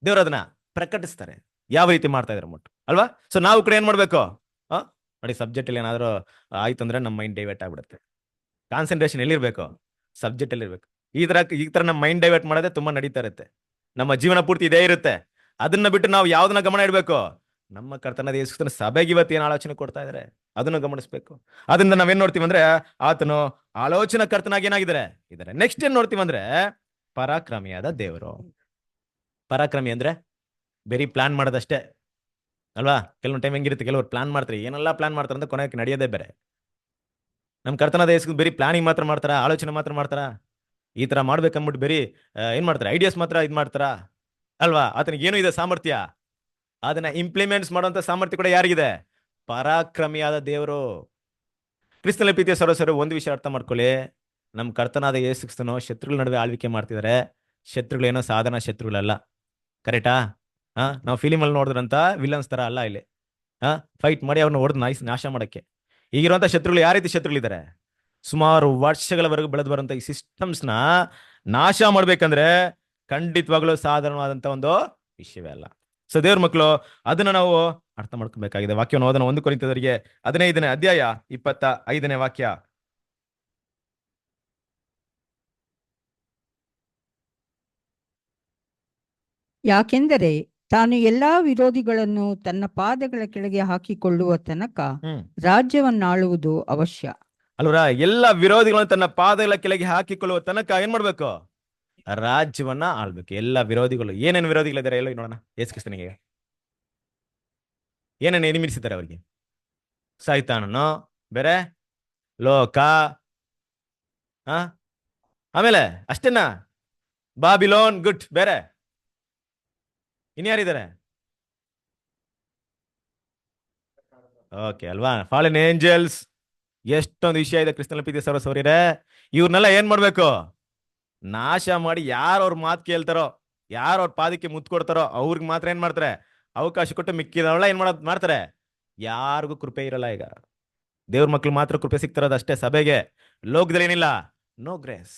ದೇವ್ರ ಅದನ್ನ ಪ್ರಕಟಿಸ್ತಾರೆ. ಯಾವ ರೀತಿ ಮಾಡ್ತಾ ಇದಾರೆ ಮುಟ್ಟು ಅಲ್ವಾ? ಸೊ ನಾವು ಕೂಡ ಏನ್ ಮಾಡ್ಬೇಕು? ನೋಡಿ, ಸಬ್ಜೆಕ್ಟ್ ಅಲ್ಲಿ ಏನಾದ್ರು ಆಯ್ತು ಅಂದ್ರೆ ನಮ್ಮ ಮೈಂಡ್ ಡೈವರ್ಟ್ ಆಗ್ಬಿಡುತ್ತೆ. ಕಾನ್ಸಂಟ್ರೇಷನ್ ಎಲ್ಲಿರ್ಬೇಕು? ಸಬ್ಜೆಕ್ಟ್ ಅಲ್ಲಿ ಇರ್ಬೇಕು. ಈ ತರ ನಮ್ಮ ಮೈಂಡ್ ಡೈವರ್ಟ್ ಮಾಡೋದೇ ತುಂಬಾ ನಡೀತಾ ಇರುತ್ತೆ. ನಮ್ಮ ಜೀವನ ಪೂರ್ತಿ ಇದೇ ಇರುತ್ತೆ. ಅದನ್ನ ಬಿಟ್ಟು ನಾವು ಯಾವ್ದನ್ನ ಗಮನ ಇಡ್ಬೇಕು? ನಮ್ಮ ಕರ್ತನಾದ ಯೇಸು ಕ್ರಿಸ್ತನ ಸಭೆಗೆ ಇವತ್ತು ಏನ್ ಆಲೋಚನೆ ಕೊಡ್ತಾ ಇದಾರೆ ಅದನ್ನು ಗಮನಿಸ್ಬೇಕು. ಅದರಿಂದ ನಾವೇನ್ ನೋಡ್ತೀವಿ ಅಂದ್ರೆ, ಆತನು ಆಲೋಚನಾ ಕರ್ತನಾಗಿ ಏನಾಗಿದ್ದಾರೆ ಇದಾರೆ. ನೆಕ್ಸ್ಟ್ ಏನ್ ನೋಡ್ತೀವಿ ಅಂದ್ರೆ, ಪರಾಕ್ರಮಿಯಾದ ದೇವರು. ಪರಾಕ್ರಮಿ ಅಂದ್ರೆ ಬರೀ ಪ್ಲಾನ್ ಮಾಡೋದಷ್ಟೇ ಅಲ್ವಾ? ಕೆಲವೊಂದು ಟೈಮ್ ಹೆಂಗಿರುತ್ತೆ, ಕೆಲವರು ಪ್ಲಾನ್ ಮಾಡ್ತಾರೆ, ಏನೆಲ್ಲ ಪ್ಲಾನ್ ಮಾಡ್ತಾರೆ ಅಂತ ಕೊನೆಗೆ ನಡೆಯೋದೇ ಬೇರೆ. ನಮ್ ಕರ್ತನಾದ ಯೇಸು ಬರೀ ಪ್ಲಾನಿಂಗ್ ಮಾತ್ರ ಮಾಡ್ತಾರ, ಆಲೋಚನೆ ಮಾತ್ರ ಮಾಡ್ತಾರ, ಈ ತರ ಮಾಡ್ಬೇಕಂದ್ಬಿಟ್ಟು ಬರೀ ಏನ್ ಮಾಡ್ತಾರೆ, ಐಡಿಯಾಸ್ ಮಾತ್ರ ಇದ್ ಮಾಡ್ತಾರ ಅಲ್ವಾ? ಆತನಿಗೆ ಏನು ಇದೆ ಸಾಮರ್ಥ್ಯ, ಅದನ್ನ ಇಂಪ್ಲಿಮೆಂಟ್ಸ್ ಮಾಡುವಂತ ಸಾಮರ್ಥ್ಯ ಕೂಡ ಯಾರಿಗಿದೆ? ಪರಾಕ್ರಮಿಯಾದ ದೇವರು. ಕ್ರಿಸ್ತನ ಪ್ರೀತಿಯ ಸಹೋದರರೇ, ಒಂದು ವಿಷಯ ಅರ್ಥ ಮಾಡ್ಕೊಳ್ಳಿ. ನಮ್ ಕರ್ತನಾದ ಯೇಸು ಕ್ರಿಸ್ತನು ಶತ್ರುಗಳ ನಡುವೆ ಆಳ್ವಿಕೆ ಮಾಡ್ತಿದ್ದಾರೆ. ಶತ್ರುಗಳೇನೋ ಸಾಧಾರಣ ಶತ್ರುಗಳಲ್ಲ. ಕರೆಕ್ಟಾ? ನಾವು ಫಿಲಿಮ್ ಅಲ್ಲಿ ನೋಡಿದ್ರಂತ ವಿಲನ್ಸ್ ತರ ಅಲ್ಲ. ಇಲ್ಲಿ ಫೈಟ್ ಮಾಡಿ ಅವ್ರನ್ನ ಹೊಡೆದು ನಾಶ ಮಾಡಕ್ಕೆ. ಈಗಿರುವಂತ ಶತ್ರುಗಳು ಯಾವ ರೀತಿ ಶತ್ರುಗಳಿದ್ದಾರೆ? ಸುಮಾರು ವರ್ಷಗಳವರೆಗೂ ಬೆಳೆದು ಬರುವಂತ ಈ ಸಿಸ್ಟಮ್ಸ್ ನ ನಾಶ ಮಾಡ್ಬೇಕಂದ್ರೆ ಖಂಡಿತವಾಗ್ಲೂ ಸಾಧಾರಣವಾದಂತ ಒಂದು ವಿಷಯವೇ ಅಲ್ಲ. ಸೊ ದೇವ್ರ ಮಕ್ಕಳು, ಅದನ್ನ ನಾವು ಅರ್ಥ ಮಾಡ್ಕೋಬೇಕಾಗಿದೆ. ವಾಕ್ಯವನ್ನು ಓದೋಣ. 1 ಕೊರಿಂಥದವರಿಗೆ 15ನೇ ಅಧ್ಯಾಯ 25ನೇ ವಾಕ್ಯ. ಯಾಕೆಂದರೆ ತಾನು ಎಲ್ಲಾ ವಿರೋಧಿಗಳನ್ನು ತನ್ನ ಪಾದಗಳ ಕೆಳಗೆ ಹಾಕಿಕೊಳ್ಳುವ ತನಕ ರಾಜ್ಯವನ್ನಾಳುವುದು ಅವಶ್ಯ. ಅಲ್ವರ, ಎಲ್ಲ ವಿರೋಧಿಗಳನ್ನು ತನ್ನ ಪಾದಗಳ ಕೆಳಗೆ ಹಾಕಿಕೊಳ್ಳುವ ತನಕ ಏನ್ ಮಾಡ್ಬೇಕು? ರಾಜ್ಯವನ್ನ ಆಳ್ಬೇಕು. ಎಲ್ಲ ವಿರೋಧಿಗಳು, ಏನೇನು ವಿರೋಧಿಗಳಿದ್ದಾರೆ ಎಲ್ಲ ನೋಡೋಣ. ಯೇಸು ಕ್ರಿಸ್ತನಿಗೆ ಏನೇನು ಎನಿಮಿಸಿದ್ದಾರೆ ಅವ್ರಿಗೆ? ಸೈತಾನನು ಬೇರೆ, ಲೋಕ, ಆಮೇಲೆ ಅಷ್ಟೇನಾ? ಬಾಬಿಲೋನ್ ಗುಡ್ ಬೇರೆ, ಇನ್ಯಾರಿದ್ದಾರೆ? ಓಕೆ ಅಲ್ವಾ? ಫಾಲೆನ್ ಏಂಜಲ್ಸ್. ಎಷ್ಟೊಂದು ವಿಷಯ ಇದೆ ಕ್ರಿಸ್ತನ ಪ್ರೀತಿಯ ಸಹೋದರರೇ. ಇವ್ರನ್ನೆಲ್ಲ ಏನ್ ಮಾಡ್ಬೇಕು? ನಾಶ ಮಾಡಿ ಯಾರು ಅವ್ರ ಮಾತು ಕೇಳ್ತಾರೋ, ಯಾರು ಅವ್ರ ಪಾದಕ್ಕೆ ಮುತ್ತು ಕೊಡ್ತಾರೋ ಅವ್ರಿಗೆ ಮಾತ್ರ ಏನ್ ಮಾಡ್ತಾರೆ, ಅವಕಾಶ ಕೊಟ್ಟು ಮಿಕ್ಕಿದವಳ ಏನ್ ಮಾಡ್ತಾರೆ. ಯಾರಿಗೂ ಕೃಪೆ ಇರಲ್ಲ. ಈಗ ದೇವ್ರ ಮಕ್ಳು ಮಾತ್ರ ಕೃಪೆ ಸಿಗ್ತಿರೋದು ಅಷ್ಟೇ ಸಭೆಗೆ. ಲೋಕದಲ್ಲಿ ಏನಿಲ್ಲ, ನೋ ಗ್ರೇಸ್.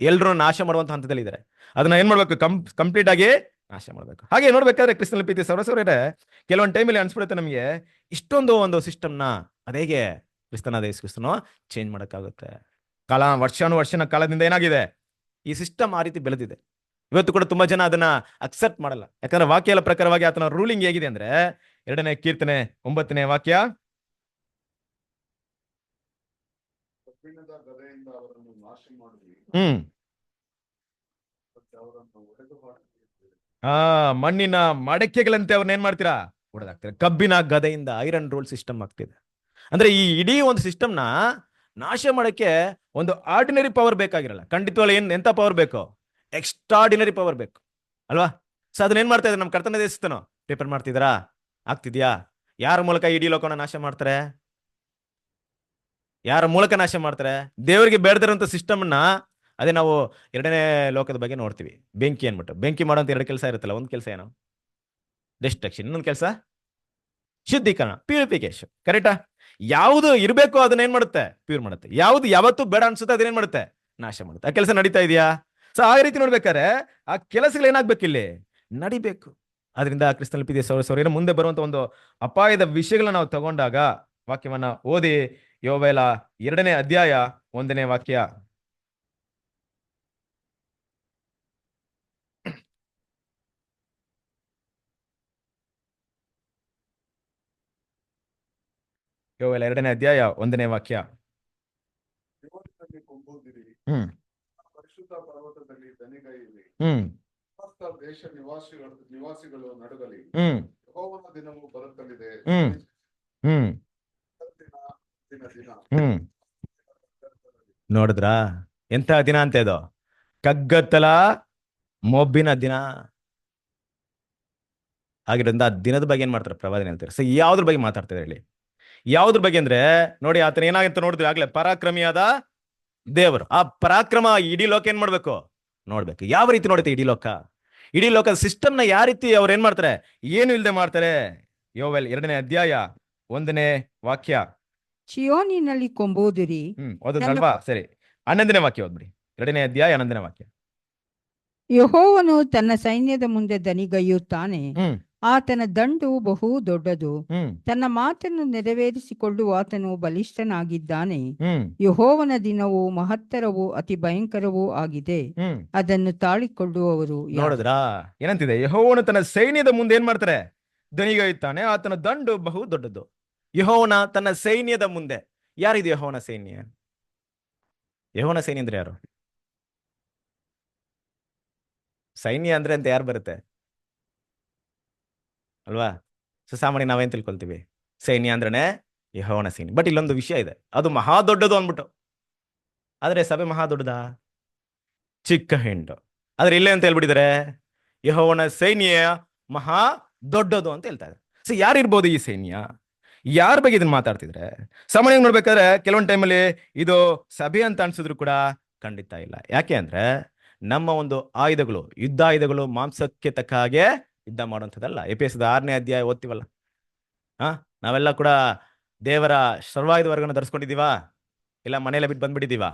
ಎಲ್ರೂ ನಾಶ ಮಾಡುವಂತ ಹಂತದಲ್ಲಿ ಇದ್ದಾರೆ. ಅದನ್ನ ಏನ್ ಮಾಡ್ಬೇಕು, ಕಂಪ್ಲೀಟ್ ಆಗಿ ನಾಶ ಮಾಡ್ಬೇಕು. ಹಾಗೆ ನೋಡ್ಬೇಕಾದ್ರೆ ಕ್ರಿಸ್ತನಲ್ಲಿ ಪ್ರೀತಿ ಸರಸವರೇ, ಕೆಲವೊಂದು ಟೈಮಲ್ಲಿ ಅನ್ಸ್ಬಿಡುತ್ತೆ ನಮಗೆ, ಇಷ್ಟೊಂದು ಒಂದು ಸಿಸ್ಟಮ್ನ ಅದೇಗೆ ಕ್ರಿಸ್ತನಾದ ಯೇಸು ಕ್ರಿಸ್ತನು ಚೇಂಜ್ ಮಾಡಕ್ಕಾಗುತ್ತೆ. ವರ್ಷನ ಕಾಲದಿಂದ ಏನಾಗಿದೆ, ಈ ಸಿಸ್ಟಮ್ ಆ ರೀತಿ ಬೆಳೆದಿದೆ. ಇವತ್ತು ಕೂಡ ತುಂಬಾ ಜನ ಅದನ್ನ ಅಕ್ಸೆಪ್ಟ್ ಮಾಡಲ್ಲ. ಯಾಕಂದ್ರೆ ವಾಕ್ಯಗಳ ಪ್ರಕಾರವಾಗಿ ಆತನ ರೂಲಿಂಗ್ ಹೇಗಿದೆ ಅಂದ್ರೆ, 2ನೇ ಕೀರ್ತನೆ 9ನೇ ವಾಕ್ಯ, ಮಣ್ಣಿನ ಮಡಕೆಗಳಂತೆ ಅವ್ರನ್ನ ಏನ್ ಮಾಡ್ತೀರಾ, ಹೊಡೆದಾಗ್ತೀರಾ. ಕಬ್ಬಿನ ಗದೆಯಿಂದ ಐರನ್ ರೂಲ್ ಸಿಸ್ಟಮ್ ಆಗ್ತಿದೆ. ಅಂದ್ರೆ ಈ ಇಡೀ ಒಂದು ಸಿಸ್ಟಮ್ನ ನಾಶ ಮಾಡಕ್ಕೆ ಒಂದು ಆರ್ಡಿನರಿ ಪವರ್ ಬೇಕಾಗಿರಲ್ಲ. ಖಂಡಿತವಾಗ್ಲೂ ಎಂತ ಪವರ್ ಬೇಕು, ಎಕ್ಸ್ಟ್ರಾರ್ಡಿನರಿ ಪವರ್ ಬೇಕು ಅಲ್ವಾ. ಸೊ ಅದನ್ನ ಏನ್ ಮಾಡ್ತಾ ಇದ್ದಾರೆ ನಮ್ಮ ಕರ್ತನ ದೇಶಸ್ಥಾನೋ ಪೇಪರ್ ಮಾಡ್ತಿದಾರಾ, ಆಗ್ತಿದ್ಯಾ? ಯಾರ ಮೂಲಕ ಇಡೀ ಲೋಕವನ್ನ ನಾಶ ಮಾಡ್ತಾರೆ? ಯಾರ ಮೂಲಕ ನಾಶ ಮಾಡ್ತಾರೆ? ದೇವರಿಗೆ ಬೇಡದಿರುವಂತ ಸಿಸ್ಟಮ್ನ. ಅದೇ ನಾವು 2ನೇ ಲೋಕದ ಬಗ್ಗೆ ನೋಡ್ತೀವಿ. ಬೆಂಕಿ ಅನ್ಬಿಟ್ಟು, ಬೆಂಕಿ ಮಾಡೋಂತ 2 ಕೆಲಸ ಇರುತ್ತಲ್ಲ. ಒಂದು ಕೆಲಸ ಏನು, ಡಿಸ್ಟ್ರಕ್ಷನ್. ಇನ್ನೊಂದು ಕೆಲಸ ಶುದ್ಧೀಕರಣ, ಪ್ಯೂರಿಫಿಕೇಶನ್. ಕರೆಕ್ಟಾ? ಯಾವುದು ಇರಬೇಕು ಅದನ್ನ ಏನ್ ಮಾಡುತ್ತೆ, ಪ್ಯೂರ್ ಮಾಡುತ್ತೆ. ಯಾವ್ದು ಯಾವತ್ತು ಬೇಡ ಅನ್ಸುತ್ತೆ ಅದನ್ನೇನ್ ಮಾಡುತ್ತೆ, ನಾಶ ಮಾಡುತ್ತೆ. ಆ ಕೆಲಸ ನಡೀತಾ ಇದೆಯಾ? ಸೊ ಆ ರೀತಿ ನೋಡ್ಬೇಕಾದ್ರೆ ಆ ಕೆಲಸಗಳು ಏನಾಗ್ಬೇಕು, ಇಲ್ಲಿ ನಡಿಬೇಕು. ಅದರಿಂದ ಕ್ರಿಸ್ತನಲ್ಲಿ ಪ್ರೀತಿಯ ಸಹೋದರರೇ, ಮುಂದೆ ಬರುವಂತ ಒಂದು ಅಪಾಯದ ವಿಷಯಗಳನ್ನ ನಾವು ತಗೊಂಡಾಗ ವಾಕ್ಯವನ್ನ ಓದಿ. ಯೋವೇಲ 2ನೇ ಅಧ್ಯಾಯ 1ನೇ ವಾಕ್ಯ. ಯೋವೇಲ 2ನೇ ಅಧ್ಯಾಯ 1ನೇ ವಾಕ್ಯ. ಪರಿಶುದ್ಧ ಪರ್ವತದಲ್ಲಿ ದಣಿಗೈಲಿ, ದೇಶ ನಿವಾಸಿಗಳು ನಡುಗಲಿ. ಯೆಹೋವನ ದಿನವು ಬರುತ್ತಲಿದೆ, ನೋಡಿದ್ರಾ ಎಂತ ದಿನ ಅಂತ ಇದು? ಕಗ್ಗತ್ತಲ ಮೊಬ್ಬಿನ ದಿನ ಆಗಿರೋದ್ರಿಂದ ಆ ದಿನದ ಬಗ್ಗೆ ಏನ್ ಮಾಡ್ತಾರೆ, ಪ್ರವಾದನೆ ಹೇಳ್ತಾರೆ. ಸೊ ಯಾವ್ದ್ರ ಬಗ್ಗೆ ಮಾತಾಡ್ತಾರೆ ಹೇಳಿ? ಯಾವ್ದ್ರ ಬಗ್ಗೆ ಅಂದ್ರೆ ನೋಡಿ, ಆತನ ಏನಾಗಂತ ನೋಡಿದ್ವಿ ಆಗ್ಲೇ, ಪರಾಕ್ರಮಿಯಾದ ದೇವರು. ಆ ಪರಾಕ್ರಮ ಇಡೀ ಲೋಕ ಏನ್ ಮಾಡ್ಬೇಕು, ನೋಡ್ಬೇಕು. ಯಾವ ರೀತಿ ನೋಡುತ್ತೆ ಇಡೀ ಲೋಕ? ಇಡೀ ಲೋಕದ ಸಿಸ್ಟಮ್ನ ಯಾವ ರೀತಿ ಅವ್ರು ಏನ್ ಮಾಡ್ತಾರೆ, ಏನು ಇಲ್ಲದೆ ಮಾಡ್ತಾರೆ. ಯೋವೇಲ್ 2ನೇ ಅಧ್ಯಾಯ 1ನೇ ವಾಕ್ಯ. ಚಿಯೋನಿನಲ್ಲಿ ಕೊಂಬೂದಿರಿ. ಓದಲ್ವಾ? ಸರಿ, 11ನೇ ವಾಕ್ಯ ಓದ್ಬಿಡಿ. 2ನೇ ಅಧ್ಯಾಯ 11ನೇ ವಾಕ್ಯ. ಯೆಹೋವನು ತನ್ನ ಸೈನ್ಯದ ಮುಂದೆ ದನಿಗೈಯುತ್ತಾನೆ, ಆತನ ದಂಡು ಬಹು ದೊಡ್ಡದು, ತನ್ನ ಮಾತನ್ನು ನೆರವೇರಿಸಿಕೊಳ್ಳುವ ಆತನು ಬಲಿಷ್ಠನಾಗಿದ್ದಾನೆ. ಯೆಹೋವನ ದಿನವು ಮಹತ್ತರವೂ ಅತಿ ಭಯಂಕರವೂ ಆಗಿದೆ, ಅದನ್ನು ತಾಳಿಕೊಳ್ಳುವವರು ನೋಡಿದ್ರಾ ಏನಂತಿದೆ? ಯೆಹೋವನು ತನ್ನ ಸೈನ್ಯದ ಮುಂದೆ ಏನ್ ಮಾಡ್ತಾರೆ, ದನಿಗೈಯುತ್ತಾನೆ, ಆತನ ದಂಡು ಬಹು ದೊಡ್ಡದು. ಯೆಹೋವನ ತನ್ನ ಸೈನ್ಯದ ಮುಂದೆ. ಯಾರಿದು ಯೆಹೋವನ ಸೈನ್ಯ? ಯೆಹೋವನ ಸೈನ್ಯ ಅಂದ್ರೆ ಯಾರು? ಸೈನ್ಯ ಅಂದ್ರೆ ಅಂತ ಯಾರು ಬರುತ್ತೆ ಅಲ್ವಾ? ಸೊ ಸಾಮಾನ್ಯ ನಾವೇನ್ ತಿಳ್ಕೊಳ್ತೀವಿ, ಸೈನ್ಯ ಅಂದ್ರೇನೆ ಯೆಹೋವನ ಸೈನ್ಯ. ಬಟ್ ಇಲ್ಲೊಂದು ವಿಷಯ ಇದೆ, ಅದು ಮಹಾ ದೊಡ್ಡದು ಅಂದ್ಬಿಟ್ಟು. ಆದ್ರೆ ಸಭೆ ಮಹಾ ದೊಡ್ಡದಾ? ಚಿಕ್ಕ ಹಿಂಡು. ಆದ್ರೆ ಇಲ್ಲೇ ಅಂತ ಹೇಳ್ಬಿಟ್ಟಿದ್ದಾರೆ, ಯೆಹೋವನ ಸೈನ್ಯ ಮಹಾ ದೊಡ್ಡದು ಅಂತ ಹೇಳ್ತಾ ಇದ್ದಾರೆ. ಸೊ ಯಾರಿರ್ಬೋದು ಈ ಸೈನ್ಯ? ಯಾರ ಬಗ್ಗೆ ಇದನ್ನ ಮಾತಾಡ್ತಿದ್ರೆ? ಸಾಮಾನ್ಯವಾಗಿ ನೋಡ್ಬೇಕಾದ್ರೆ ಕೆಲವೊಂದು ಟೈಮಲ್ಲಿ ಇದು ಸಭೆ ಅಂತ ಅನ್ಸಿದ್ರು ಕೂಡ ಖಂಡಿತ ಇಲ್ಲ. ಯಾಕೆ ಅಂದ್ರೆ ನಮ್ಮ ಒಂದು ಆಯುಧಗಳು, ಯುದ್ಧ ಆಯುಧಗಳು ಮಾಂಸಕ್ಕೆ ತಕ್ಕ ಹಾಗೆ ಯುದ್ಧ ಮಾಡುವಂಥದ್ದಲ್ಲ. ಎಫೆಸದ 6ನೇ ಅಧ್ಯಾಯ ಓದ್ತೀವಲ್ಲ, ನಾವೆಲ್ಲ ಕೂಡ ದೇವರ ಸರ್ವಾಯುಧ ವರ್ಗನ ಧರಿಸ್ಕೊಂಡಿದೀವಾ? ಇಲ್ಲ ಮನೆಯಲ್ಲ ಬಿಟ್ಟು ಬಂದ್ಬಿಟ್ಟಿದೀವಾ?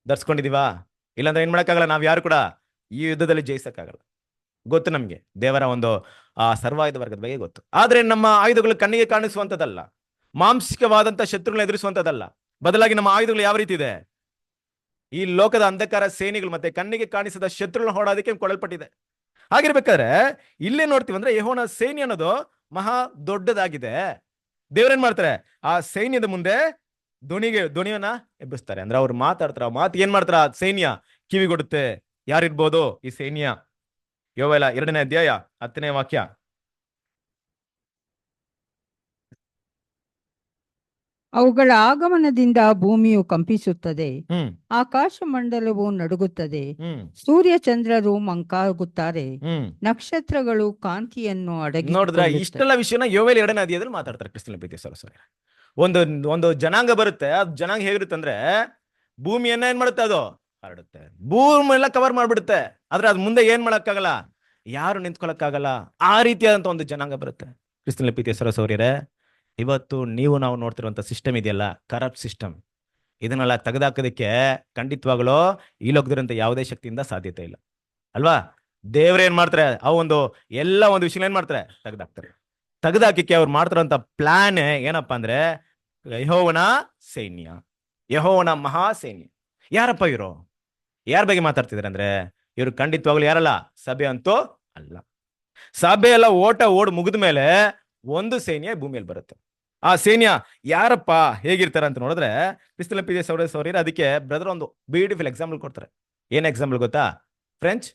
ಧರಿಸ್ಕೊಂಡಿದೀವಾ? ಇಲ್ಲಾಂದ್ರೆ ಏನ್ ಮಾಡಕ್ಕಾಗಲ್ಲ, ನಾವ್ ಯಾರು ಕೂಡ ಈ ಯುದ್ಧದಲ್ಲಿ ಜಯಿಸಕ್ಕಾಗಲ್ಲ. ಗೊತ್ತು ನಮ್ಗೆ ದೇವರ ಒಂದು ಆ ಸರ್ವಾಯುಧ ವರ್ಗದ ಬಗ್ಗೆ ಗೊತ್ತು. ಆದ್ರೆ ನಮ್ಮ ಆಯುಧಗಳು ಕಣ್ಣಿಗೆ ಕಾಣಿಸುವಂಥದ್ದಲ್ಲ, ಮಾಂಸಿಕವಾದಂತ ಶತ್ರುಗಳನ್ನ ಎದುರಿಸುವಂಥದ್ದಲ್ಲ. ಬದಲಾಗಿ ನಮ್ಮ ಆಯುಧಗಳು ಯಾವ ರೀತಿ ಇದೆ? ಈ ಲೋಕದ ಅಂಧಕಾರ ಸೇನೆಗಳು ಮತ್ತೆ ಕಣ್ಣಿಗೆ ಕಾಣಿಸದ ಶತ್ರುಗಳನ್ನ ಹೊಡೋದಕ್ಕೆ ಕೊಡಲ್ಪಟ್ಟಿದೆ. ಹಾಗಿರ್ಬೇಕಾದ್ರೆ ಇಲ್ಲೇ ನೋಡ್ತೀವಿ ಅಂದ್ರೆ ಯೆಹೋವನ ಸೈನ್ಯ ಅನ್ನೋದು ಮಹಾ ದೊಡ್ಡದಾಗಿದೆ. ದೇವ್ರೇನ್ ಮಾಡ್ತಾರೆ, ಆ ಸೈನ್ಯದ ಮುಂದೆ ಧ್ವನಿಯನ್ನ ಎಬ್ಬಿಸ್ತಾರೆ. ಅಂದ್ರೆ ಅವ್ರು ಮಾತಾಡ್ತಾರ, ಮಾತು ಏನ್ ಮಾಡ್ತಾರ, ಆ ಸೈನ್ಯ ಕಿವಿಗೊಡುತ್ತೆ. ಯಾರಿರ್ಬೋದು ಈ ಸೈನ್ಯ? ಯೋವೇಲ 2ನೇ ಅಧ್ಯಾಯ 10ನೇ ವಾಕ್ಯ. ಅವುಗಳ ಆಗಮನದಿಂದ ಭೂಮಿಯು ಕಂಪಿಸುತ್ತದೆ, ಆಕಾಶ ಮಂಡಲವು ನಡುಗುತ್ತದೆ, ಸೂರ್ಯ ಚಂದ್ರರು ಮಂಕಾಗುತ್ತಾರೆ, ನಕ್ಷತ್ರಗಳು ಕಾಂತಿಯನ್ನು ಅಡಗಿ. ನೋಡಿದ್ರ, ಇಷ್ಟೆಲ್ಲ ವಿಷಯನ ಯೋವೇಲ 2ನೇ ಅಧ್ಯಾಯದಲ್ಲಿ ಮಾತಾಡ್ತಾರೆ ಕ್ರಿಸ್ತನಲ್ಲಿ ಪ್ರೀತಿಯ ಸಹೋದರರೇ. ಒಂದು ಜನಾಂಗ ಬರುತ್ತೆ. ಆ ಜನಾಂಗ ಹೇಗಿರುತ್ತೆ ಅಂದ್ರೆ ಭೂಮಿಯನ್ನ ಏನ್ ಮಾಡುತ್ತೆ, ಅದು ಹರಡುತ್ತೆ, ಭೂಮಿ ಎಲ್ಲ ಕವರ್ ಮಾಡ್ಬಿಡುತ್ತೆ. ಆದ್ರೆ ಅದ್ ಮುಂದೆ ಏನ್ ಮಾಡಕ್ಕಾಗಲ್ಲ, ಯಾರು ನಿಂತ್ಕೊಳಕ್ಕಾಗಲ್ಲ. ಆ ರೀತಿಯಾದಂತ ಒಂದು ಜನಾಂಗ ಬರುತ್ತೆ. ಕ್ರಿಸ್ತನ ಪ್ರೀತಿಯ ಸಹೋದರರೇ, ಇವತ್ತು ನಾವು ನೋಡ್ತಿರುವಂತ ಸಿಸ್ಟಮ್ ಇದೆಯಲ್ಲ, ಕರಪ್ಟ್ ಸಿಸ್ಟಮ್, ಇದನ್ನೆಲ್ಲ ತೆಗೆದಾಕೋದಕ್ಕೆ ಖಂಡಿತವಾಗ್ಲೂ ಈ ಲೋಕದಿರಂತ ಯಾವುದೇ ಶಕ್ತಿಯಿಂದ ಸಾಧ್ಯತೆ ಇಲ್ಲ ಅಲ್ವಾ. ದೇವ್ರ ಏನ್ ಮಾಡ್ತಾರೆ, ಎಲ್ಲ ಒಂದು ವಿಷಯ ಏನ್ ಮಾಡ್ತಾರೆ, ತೆಗೆದಾಕಕ್ಕೆ ಅವ್ರು ಮಾಡ್ತಾರಂತ ಪ್ಲಾನ್ ಏನಪ್ಪಾ ಅಂದ್ರೆ ಯೆಹೋವನ ಸೈನ್ಯ, ಯೆಹೋವನ ಮಹಾ ಸೈನ್ಯ. ಯಾರಪ್ಪ ಇವರು? ಯಾರ ಬಗ್ಗೆ ಮಾತಾಡ್ತಿದಾರೆ ಅಂದ್ರೆ, ಇವರು ಖಂಡಿತವಾಗ್ಲು ಯಾರಲ್ಲ, ಸಭೆ ಅಂತೂ ಅಲ್ಲ. ಸಭೆ ಎಲ್ಲ ಓಡ್ ಮುಗಿದ ಮೇಲೆ ಒಂದು ಸೈನ್ಯ ಭೂಮಿಯಲ್ಲಿ ಬರುತ್ತೆ. ಆ ಸೈನ್ಯ ಯಾರಪ್ಪ, ಹೇಗಿರ್ತಾರೆ ಅಂತ ನೋಡಿದ್ರೆ, ಕ್ರಿಸ್ತನ ಪ್ರೀತಿಯ ಸಹೋದರರೇ, ಅದಕ್ಕೆ ಬ್ರದರ್ ಒಂದು ಬ್ಯೂಟಿಫುಲ್ ಎಕ್ಸಾಂಪಲ್ ಕೊಡ್ತಾರೆ. ಏನ್ ಎಕ್ಸಾಂಪಲ್ ಗೊತ್ತಾ? French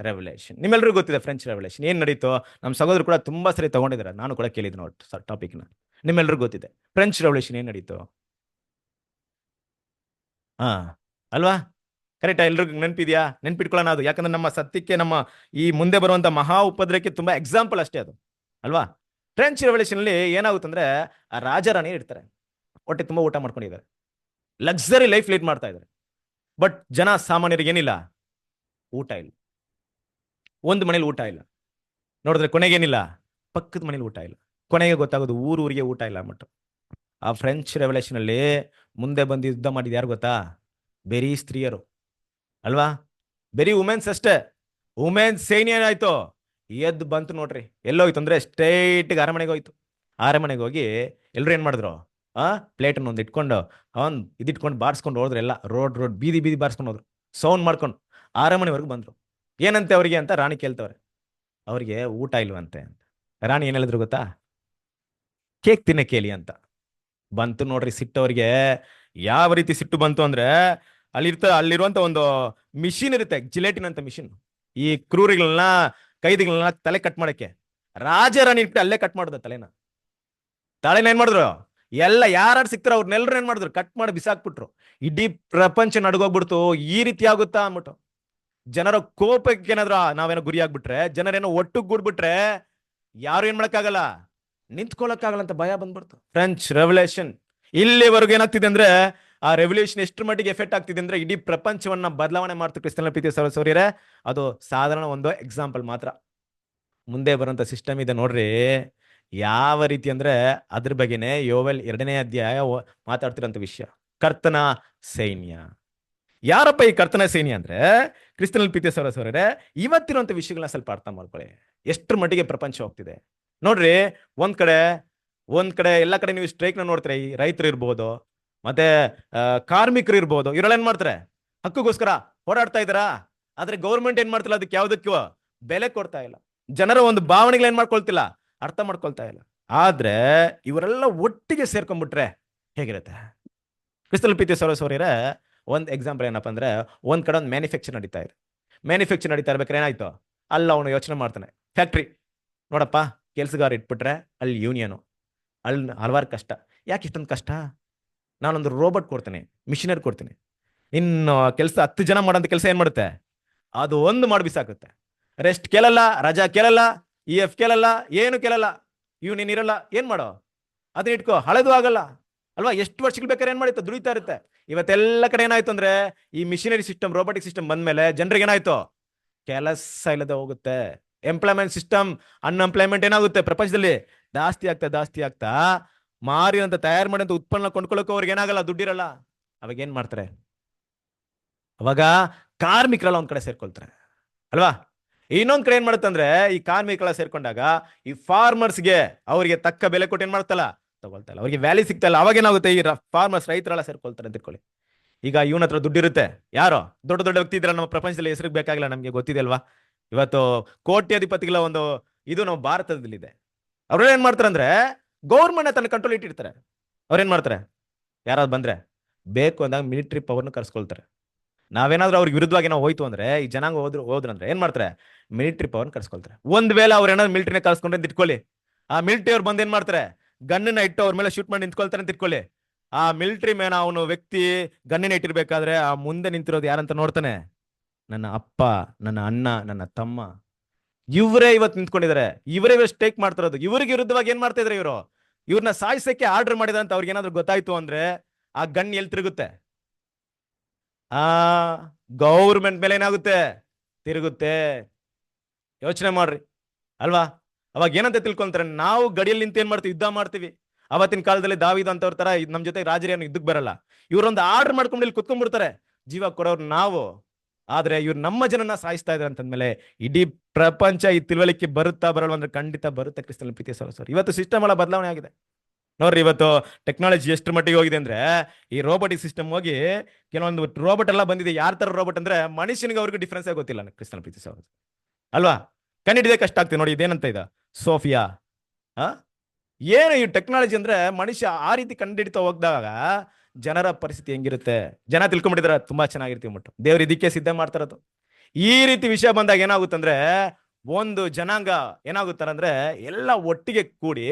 revolution. ನಿಮ್ಮೆಲ್ಲರಿಗೂ ಗೊತ್ತಿದೆ ಫ್ರೆಂಚ್ ರೆವಲ್ಯೂಷನ್ ಏನ್ ನಡೀತು. ನಮ್ಮ ಸಹೋದರರು ಕೂಡ ತುಂಬಾ ಸರಿ ತಗೊಂಡಿದ್ದಾರೆ, ನಾನು ಕೂಡ ಕೇಳಿದ್ದೆ ನೋಡಿ ಟಾಪಿಕ್ನ. ನಿಮ್ಮೆಲ್ಲರಿಗೂ ಗೊತ್ತಿದೆ ಫ್ರೆಂಚ್ ರೆವಲ್ಯೂಷನ್ ಏನ್ ನಡೀತು. ಅಲ್ವಾ? ಕರೆಕ್ಟಾ? ಎಲ್ರಿಗೂ ನೆನಪಿದ್ಯಾ? ನೆನ್ಪಿಟ್ಕೊಳ್ಳೋಣ ಅದು, ಯಾಕಂದ್ರೆ ನಮ್ಮ ಸತ್ಯಕ್ಕೆ, ನಮ್ಮ ಈ ಮುಂದೆ ಬರುವಂತ ಮಹಾ ಉಪದ್ರಕ್ಕೆ ತುಂಬಾ ಎಕ್ಸಾಂಪಲ್ ಅಷ್ಟೇ ಅದು, ಅಲ್ವಾ? ಫ್ರೆಂಚ್ ರೆವಲ್ಯೂಷನ್ ಅಲ್ಲಿ ಏನಾಗುತ್ತಂದ್ರೆ, ಆ ರಾಜರಾಣಿ ಇರ್ತಾರೆ, ಹೊಟ್ಟೆ ತುಂಬಾ ಊಟ ಮಾಡ್ಕೊಂಡಿದ್ದಾರೆ, ಲಕ್ಸರಿ ಲೈಫ್ ಲೀಡ್ ಮಾಡ್ತಾ ಇದ್ದಾರೆ. ಬಟ್ ಜನ ಸಾಮಾನ್ಯರಿಗೆ ಏನಿಲ್ಲ, ಊಟ ಇಲ್ಲ. ಒಂದು ಮನೇಲಿ ಊಟ ಇಲ್ಲ ನೋಡಿದ್ರೆ, ಕೊನೆಗೇನಿಲ್ಲ, ಪಕ್ಕದ ಮನೇಲಿ ಊಟ ಇಲ್ಲ. ಕೊನೆಗೆ ಗೊತ್ತಾಗೋದು ಊರಿಗೆ ಊಟ ಇಲ್ಲ ಅಂದ್ಬಿಟ್ಟು. ಆ ಫ್ರೆಂಚ್ ರೆವಲ್ಯೂಷನ್ ಅಲ್ಲಿ ಮುಂದೆ ಬಂದು ಯುದ್ಧ ಮಾಡಿದ ಯಾರು ಗೊತ್ತಾ? ಬರೀ ಸ್ತ್ರೀಯರು ಅಲ್ವಾ, ಬರೀ ವುಮೆನ್ಸ್ ಅಷ್ಟೇ. ವುಮೆನ್ಸ್ ಸೈನ್ಯ ಏನಾಯ್ತು, ಎದ್ದು ಬಂತು ನೋಡ್ರಿ. ಎಲ್ಲೋಯ್ತು ಅಂದ್ರೆ ಸ್ಟ್ರೈಟ್ ಅರಮನೆಗೆ ಹೋಯ್ತು. ಅರಮನೆಗೆ ಹೋಗಿ ಎಲ್ರು ಏನ್ ಮಾಡಿದ್ರು, ಪ್ಲೇಟ್ ಒಂದು ಇಟ್ಕೊಂಡು ಇದಿಟ್ಕೊಂಡು ಬಾರಿಸ್ಕೊಂಡು ಹೋದ್ರು. ಎಲ್ಲ ರೋಡ್ ಬೀದಿ ಬಾರಿಸ್ಕೊಂಡು ಹೋದ್ರು, ಸೌಂಡ್ ಮಾಡ್ಕೊಂಡು ಅರಮನೆವರೆಗೂ ಬಂದ್ರು. ಏನಂತೆ ಅವ್ರಿಗೆ ಅಂತ ರಾಣಿ ಕೇಳ್ತವ್ರೆ. ಅವ್ರಿಗೆ ಊಟ ಇಲ್ವಂತೆ ಅಂತ. ರಾಣಿ ಏನ್ ಹೇಳಿದ್ರು ಗೊತ್ತಾ? ಕೇಕ್ ತಿನ್ನ ಕೇಳಿ ಅಂತ. ಬಂತು ನೋಡ್ರಿ ಸಿಟ್ಟು ಅವ್ರಿಗೆ. ಯಾವ ರೀತಿ ಸಿಟ್ಟು ಬಂತು ಅಂದ್ರೆ, ಅಲ್ಲಿರುವಂತ ಒಂದು ಮಿಷಿನ್ ಇರುತ್ತೆ, ಜಿಲೆಟಿನ್ ಅಂತ ಮಿಷಿನ್. ಈ ಕ್ರೂರಿಗಳನ್ನ, ಕೈದಿಗಳನ್ನ ತಲೆ ಕಟ್ ಮಾಡಕ್ಕೆ ರಾಜರಾಣಿ ಇಟ್ಟು ಅಲ್ಲೇ ಕಟ್ ಮಾಡಿದ ತಲೆನ ಏನ್ ಮಾಡಿದ್ರು, ಎಲ್ಲ ಯಾರು ಸಿಕ್ತಾರ ಅವ್ರನ್ನೆಲ್ಲರೂ ಏನ್ ಮಾಡಿದ್ರು, ಕಟ್ ಮಾಡಿ ಬಿಸಾಕ್ಬಿಟ್ರು. ಇಡೀ ಪ್ರಪಂಚ ನಡ್ಗೋಗ್ಬಿಡ್ತು. ಈ ರೀತಿ ಆಗುತ್ತಾ ಅಂದ್ಬಿಟ್ಟು ಜನರ ಕೋಪಕ್ಕೆ ಏನಾದ್ರು ನಾವೇನೋ ಗುರಿ ಆಗ್ಬಿಟ್ರೆ, ಜನರೇನೋ ಒಟ್ಟುಗೂಡ್ಬಿಟ್ರೆ ಯಾರು ಏನ್ ಮಾಡಕ್ಕಾಗಲ್ಲ, ನಿಂತ್ಕೊಳ್ಳಕ್ಕಾಗಲ್ಲ ಅಂತ ಭಯ ಬಂದ್ಬಿಡ್ತು. ಫ್ರೆಂಚ್ ರೆವಲ್ಯೂಷನ್ ಇಲ್ಲಿವರೆಗೂ ಏನಾಗ್ತಿದೆ ಅಂದ್ರೆ, ಆ ರೆವಲ್ಯೂಷನ್ ಎಷ್ಟು ಮಟ್ಟಿಗೆ ಎಫೆಕ್ಟ್ ಆಗ್ತಿದೆ ಅಂದ್ರೆ, ಇಡೀ ಪ್ರಪಂಚವನ್ನ ಬದಲಾವಣೆ ಮಾಡ್ತು. ಕ್ರಿಸ್ತನ ಪ್ರೀತಿಯ ಸಹೋದರರೇ, ಅದು ಸಾಧಾರಣ ಒಂದು ಎಕ್ಸಾಂಪಲ್ ಮಾತ್ರ. ಮುಂದೆ ಬರುವಂತ ಸಿಸ್ಟಮ್ ಇದೆ ನೋಡ್ರಿ, ಯಾವ ರೀತಿ ಅಂದ್ರೆ ಅದ್ರ ಬಗ್ಗೆನೆ ಯೋವೆಲ್ 2ನೇ ಅಧ್ಯಾಯ ಮಾತಾಡ್ತಿರೋಂಥ ವಿಷಯ. ಕರ್ತನ ಸೈನ್ಯ. ಯಾರಪ್ಪ ಈ ಕರ್ತನ ಸೈನ್ಯ ಅಂದ್ರೆ, ಕ್ರಿಸ್ತನ ಪ್ರೀತಿಯ ಸಹೋದರರೇ, ಇವತ್ತಿರುವಂತ ವಿಷಯಗಳನ್ನ ಸ್ವಲ್ಪ ಅರ್ಥ ಮಾಡ್ಕೊಳ್ಳಿ. ಎಷ್ಟರ ಮಟ್ಟಿಗೆ ಪ್ರಪಂಚ ಹೋಗ್ತಿದೆ ನೋಡ್ರಿ. ಒಂದ್ ಕಡೆ ಎಲ್ಲ ಕಡೆ ನೀವು ಸ್ಟ್ರೈಕ್ ನ ನೋಡ್ತೀರಿ. ಈ ರೈತರು ಇರ್ಬೋದು, ಮತ್ತೆ ಕಾರ್ಮಿಕರು ಇರ್ಬೋದು, ಇವರೆಲ್ಲ ಏನ್ ಮಾಡ್ತಾರೆ, ಹಕ್ಕುಗೋಸ್ಕರ ಹೋರಾಡ್ತಾ ಇದಾರಾ. ಆದ್ರೆ ಗೌರ್ಮೆಂಟ್ ಏನ್ ಮಾಡ್ತಿಲ್ಲ, ಅದಕ್ಕೆ ಯಾವ್ದಕ್ಕೂ ಬೆಲೆ ಕೊಡ್ತಾ ಇಲ್ಲ. ಜನರ ಒಂದು ಭಾವನೆಗಳು ಏನ್ ಮಾಡ್ಕೊಳ್ತಿಲ್ಲ, ಅರ್ಥ ಮಾಡ್ಕೊಳ್ತಾ ಇಲ್ಲ. ಆದ್ರೆ ಇವರೆಲ್ಲ ಒಟ್ಟಿಗೆ ಸೇರ್ಕೊಂಡ್ಬಿಟ್ರೆ ಹೇಗಿರುತ್ತೆ? ಕ್ರಿಸ್ತನ ಪ್ರೀತಿಯ ಸಹೋದರರೇ, ಒಂದ್ ಎಕ್ಸಾಂಪಲ್ ಏನಪ್ಪಾ ಅಂದ್ರೆ, ಒಂದ್ ಕಡೆ ಒಂದು ಮ್ಯಾನುಫ್ಯಾಕ್ಚರ್ ನಡೀತಾ ಇರ್ಬೇಕಾದ್ರೆ ಏನಾಯ್ತು, ಅಲ್ಲ ಅವನು ಯೋಚನೆ ಮಾಡ್ತಾನೆ, ಫ್ಯಾಕ್ಟ್ರಿ ನೋಡಪ್ಪ, ಕೆಲ್ಸಗಾರ ಇಟ್ಬಿಟ್ರೆ ಅಲ್ಲಿ ಯೂನಿಯನು, ಅಲ್ಲಿ ಹಲವಾರು ಕಷ್ಟ. ಯಾಕೆ ಇಷ್ಟೊಂದು ಕಷ್ಟ? ನಾನೊಂದು ರೋಬೋಟ್ ಕೊಡ್ತೀನಿ, ಮಿಷಿನರಿ ಕೊಡ್ತೀನಿ, ಇನ್ನು ಕೆಲಸ 10 ಜನ ಮಾಡೋಂಥ ಕೆಲಸ ಏನ್ ಮಾಡುತ್ತೆ, ಅದು ಒಂದು ಮಾಡಿ ಬಿಸಾಕುತ್ತೆ. ರೆಸ್ಟ್ ಕೇಳಲ್ಲ, ರಜಾ ಕೇಳಲ್ಲ, EF ಕೇಳಲ್ಲ, ಏನು ಕೇಳಲ್ಲ, ಯೂನಿಯನ್ ಇರಲ್ಲ. ಏನ್ ಮಾಡೋ, ಅದನ್ನ ಇಟ್ಕೋ, ಹಳೆದು ಆಗಲ್ಲ ಅಲ್ವಾ? ಎಷ್ಟು ವರ್ಷಗಳು ಬೇಕಾದ್ರೆ ಏನ್ ಮಾಡಿತ್ತು, ದುಡಿತಾ ಇರುತ್ತೆ. ಇವತ್ತೆಲ್ಲ ಕಡೆ ಏನಾಯ್ತು ಅಂದ್ರೆ, ಈ ಮಿಷಿನರಿ ಸಿಸ್ಟಮ್, ರೋಬೋಟಿಕ್ ಸಿಸ್ಟಮ್ ಬಂದ್ಮೇಲೆ ಜನರಿಗೆ ಏನಾಯ್ತು, ಕೆಲಸ ಇಲ್ಲದೆ ಹೋಗುತ್ತೆ. ಎಂಪ್ಲಾಯ್ಮೆಂಟ್ ಸಿಸ್ಟಮ್, ಅನ್ಎಂಪ್ಲಾಯ್ಮೆಂಟ್ ಏನಾಗುತ್ತೆ ಪ್ರಪಂಚದಲ್ಲಿ ಜಾಸ್ತಿ ಆಗ್ತಾ ಮಾರಿದಂತ ತಯಾರು ಮಾಡಿದಂತ ಉತ್ಪನ್ನ ಕೊಂಡ್ಕೊಳ್ಳೋಕೆ ಅವ್ರಿಗೆ ಏನಾಗಲ್ಲ, ದುಡ್ಡಿರಲ್ಲ. ಅವಾಗ ಏನ್ ಮಾಡ್ತಾರೆ, ಅವಾಗ ಕಾರ್ಮಿಕರೆಲ್ಲ ಒಂದ್ ಕಡೆ ಸೇರ್ಕೊಳ್ತಾರೆ ಅಲ್ವಾ? ಇನ್ನೊಂದ್ ಕಡೆ ಏನ್ ಮಾಡುತ್ತಂದ್ರೆ, ಈ ಕಾರ್ಮಿಕರೆಲ್ಲ ಸೇರ್ಕೊಂಡಾಗ ಈ ಫಾರ್ಮರ್ಸ್ಗೆ ಅವ್ರಿಗೆ ತಕ್ಕ ಬೆಲೆ ಕೊಟ್ಟು ಏನ್ ಮಾಡ್ತಲ್ಲ, ತಗೊಳ್ತಲ್ಲ, ಅವ್ರಿಗೆ ವ್ಯಾಲ್ಯೂ ಸಿಗ್ತಲ್ಲ. ಅವಾಗ ಏನಾಗುತ್ತೆ, ಈ ಫಾರ್ಮರ್ಸ್, ರೈತರೆಲ್ಲ ಸೇರ್ಕೊಳ್ತಾರೆ ಅಂತ ತಿಳ್ಕೊಳ್ಳಿ. ಈಗ ಇವನ ಹತ್ರ ದುಡ್ಡಿರುತ್ತೆ, ಯಾರೋ ದೊಡ್ಡ ವ್ಯಕ್ತಿ ಇದ್ರೆ ನಮ್ಮ ಪ್ರಪಂಚದಲ್ಲಿ ಹೆಸರಿಗೆ ಬೇಕಾಗಿಲ್ಲ, ನಮ್ಗೆ ಗೊತ್ತಿದೆ ಅಲ್ವಾ? ಇವತ್ತು ಕೋಟ್ಯಾಧಿಪತಿಗಳ ಒಂದು ಇದು ನಮ್ಮ ಭಾರತದಲ್ಲಿದೆ. ಅವ್ರೆಲ್ಲ ಏನ್ ಮಾಡ್ತಾರೆ ಅಂದ್ರೆ, ಗೌರ್ಮೆಂಟ್ ತನ್ನ ಕಂಟ್ರೋಲ್ ಇಟ್ಟಿರ್ತಾರೆ. ಅವ್ರೇನ್ ಮಾಡ್ತಾರೆ, ಯಾರಾದ್ರು ಬಂದ್ರೆ ಬೇಕು ಅಂದಾಗ ಮಿಲಿಟರಿ ಪವರ್ನ ಕರ್ಸ್ಕೊಳ್ತಾರೆ. ನಾವೇನಾದ್ರೂ ಅವ್ರಿಗೆ ವಿರುದ್ಧವಾಗಿ ನಾವು ಹೋಯ್ತು ಅಂದ್ರೆ, ಈ ಜನಾಂಗ ಹೋದ್ರಂದ್ರೆ ಏನ್ ಮಾಡ್ತಾರೆ, ಮಿಲಿಟರಿ ಪವರ್ನ ಕರ್ಸ್ಕೊಳ್ತಾರೆ. ಒಂದ್ ವೇಳೆ ಅವ್ರು ಏನಾದ್ರು ಮಿಲಿಟರಿನ ಕರ್ಸ್ಕೊಂಡ್ರೆ ಅಂತ ಇಟ್ಕೊಳ್ಳಿ, ಆ ಮಿಲಿಟರಿ ಅವ್ರು ಬಂದ್ ಏನ್ ಮಾಡ್ತಾರೆ, ಗನ್ನನ್ನ ಇಟ್ಟು ಅವ್ರ ಮೇಲೆ ಶೂಟ್ ಮಾಡಿ ನಿಂತ್ಕೊಳ್ತಾರೆ ಅಂತ ಇಟ್ಕೊಳ್ಳಿ. ಆ ಮಿಲಿಟರಿ ಮ್ಯಾನ್, ಅವನು ವ್ಯಕ್ತಿ ಗನ್ನಿನ ಇಟ್ಟಿರ್ಬೇಕಾದ್ರೆ ಆ ಮುಂದೆ ನಿಂತಿರೋದು ಯಾರಂತ ನೋಡ್ತಾನೆ, ನನ್ನ ಅಪ್ಪ, ನನ್ನ ಅಣ್ಣ, ನನ್ನ ತಮ್ಮ. ಇವರೇ ಇವತ್ತು ನಿಂತ್ಕೊಂಡಿದ್ದಾರೆ, ಇವರೇ ಸ್ಟೇಕ್ ಮಾಡ್ತಿರೋದು. ಇವ್ರಿಗೆ ವಿರುದ್ಧವಾಗಿ ಏನ್ ಮಾಡ್ತಾ ಇದ್ರೆ, ಇವ್ರನ್ನ ಸಾಯಿಸಕ್ಕೆ ಆರ್ಡರ್ ಮಾಡಿದ ಅಂತ ಅವ್ರಿಗೆ ಏನಾದ್ರು ಗೊತ್ತಾಯ್ತು ಅಂದ್ರೆ, ಆ ಗನ್ ಎಲ್ಲಿ ತಿರುಗುತ್ತೆ, ಗೌರ್ಮೆಂಟ್ ಮೇಲೆ ಏನಾಗುತ್ತೆ, ತಿರುಗುತ್ತೆ. ಯೋಚನೆ ಮಾಡ್ರಿ ಅಲ್ವಾ? ಅವಾಗ ಏನಂತ ತಿಳ್ಕೊಂತಾರೆ, ನಾವು ಗಡಿಯಲ್ಲಿ ನಿಂತು ಏನ್ ಮಾಡ್ತೀವಿ, ಯುದ್ಧ ಮಾಡ್ತೀವಿ. ಅವತ್ತಿನ ಕಾಲದಲ್ಲಿ ದಾವೀದ್ ಅಂತವ್ರ ತರ ನಮ್ ಜೊತೆ ರಾಜರೇನು ಯುದ್ಧಕ್ಕೆ ಬರಲ್ಲ. ಇವ್ರೊಂದು ಆರ್ಡರ್ ಮಾಡ್ಕೊಂಡು ಇಲ್ಲಿ ಕುತ್ಕೊಂಡ್ಬಿಡ್ತಾರೆ, ಜೀವ ಕೊಡೋರು ನಾವು. ಆದ್ರೆ ಇವ್ರು ನಮ್ಮ ಜನನ ಸಾಯಿಸ್ತಾ ಇದಾರೆ ಅಂತಂದ್ಮೇಲೆ ಇಡೀ ಪ್ರಪಂಚ ಈ ತಿಳುವಳಿಕೆ ಬರುತ್ತಾ ಬರಲ್ಲ ಅಂದ್ರೆ ಖಂಡಿತ ಬರುತ್ತೆ. ಕ್ರಿಸ್ತನ ಪ್ರೀತಿಯ ಸಹೋದರರೇ, ಇವತ್ತು ಸಿಸ್ಟಮ್ ಎಲ್ಲ ಬದಲಾವಣೆ ಆಗಿದೆ ನೋಡ್ರಿ. ಇವತ್ತು ಟೆಕ್ನಾಲಜಿ ಎಷ್ಟು ಮಟ್ಟಿಗೆ ಹೋಗಿದೆ ಅಂದ್ರೆ, ಈ ರೋಬೋಟಿಕ್ ಸಿಸ್ಟಮ್ ಹೋಗಿ ಕೆಲವೊಂದು ರೋಬೋಟ್ ಎಲ್ಲ ಬಂದಿದೆ. ಯಾರ ತರ ರೋಬೋಟ್ ಅಂದ್ರೆ ಮನುಷ್ಯನಿಗೆ ಅವ್ರಿಗೆ ಡಿಫ್ರೆನ್ಸ್ ಗೊತ್ತಿಲ್ಲ. ಕ್ರಿಸ್ತನ ಪ್ರೀತಿ ಸಹೋದರರೇ ಅಲ್ವಾ? ಕಂಡಿಡಿದೇ ಕಷ್ಟ ಆಗ್ತದೆ ನೋಡಿ. ಇದೇನಂತ ಇದ ಸೋಫಿಯಾ, ಏನು ಈ ಟೆಕ್ನಾಲಜಿ ಅಂದ್ರೆ ಮನುಷ್ಯ ಆ ರೀತಿ ಕಂಡಿಡಿತಾ ಹೋಗ್ದಾಗ ಜನರ ಪರಿಸ್ಥಿತಿ ಹೆಂಗಿರುತ್ತೆ, ಜನ ತಿಳ್ಕೊಂಡ್ಬಿಟ್ಟಿದ್ರೆ ತುಂಬಾ ಚೆನ್ನಾಗಿರ್ತೀವಿ ಮಟ್ಟು. ದೇವ್ರ ಇದಕ್ಕೆ ಸಿದ್ಧ ಮಾಡ್ತಾರದು. ಈ ರೀತಿ ವಿಷಯ ಬಂದಾಗ ಏನಾಗುತ್ತಂದ್ರೆ, ಒಂದು ಜನಾಂಗ ಏನಾಗುತ್ತಾರಂದ್ರೆ ಎಲ್ಲ ಒಟ್ಟಿಗೆ ಕೂಡಿ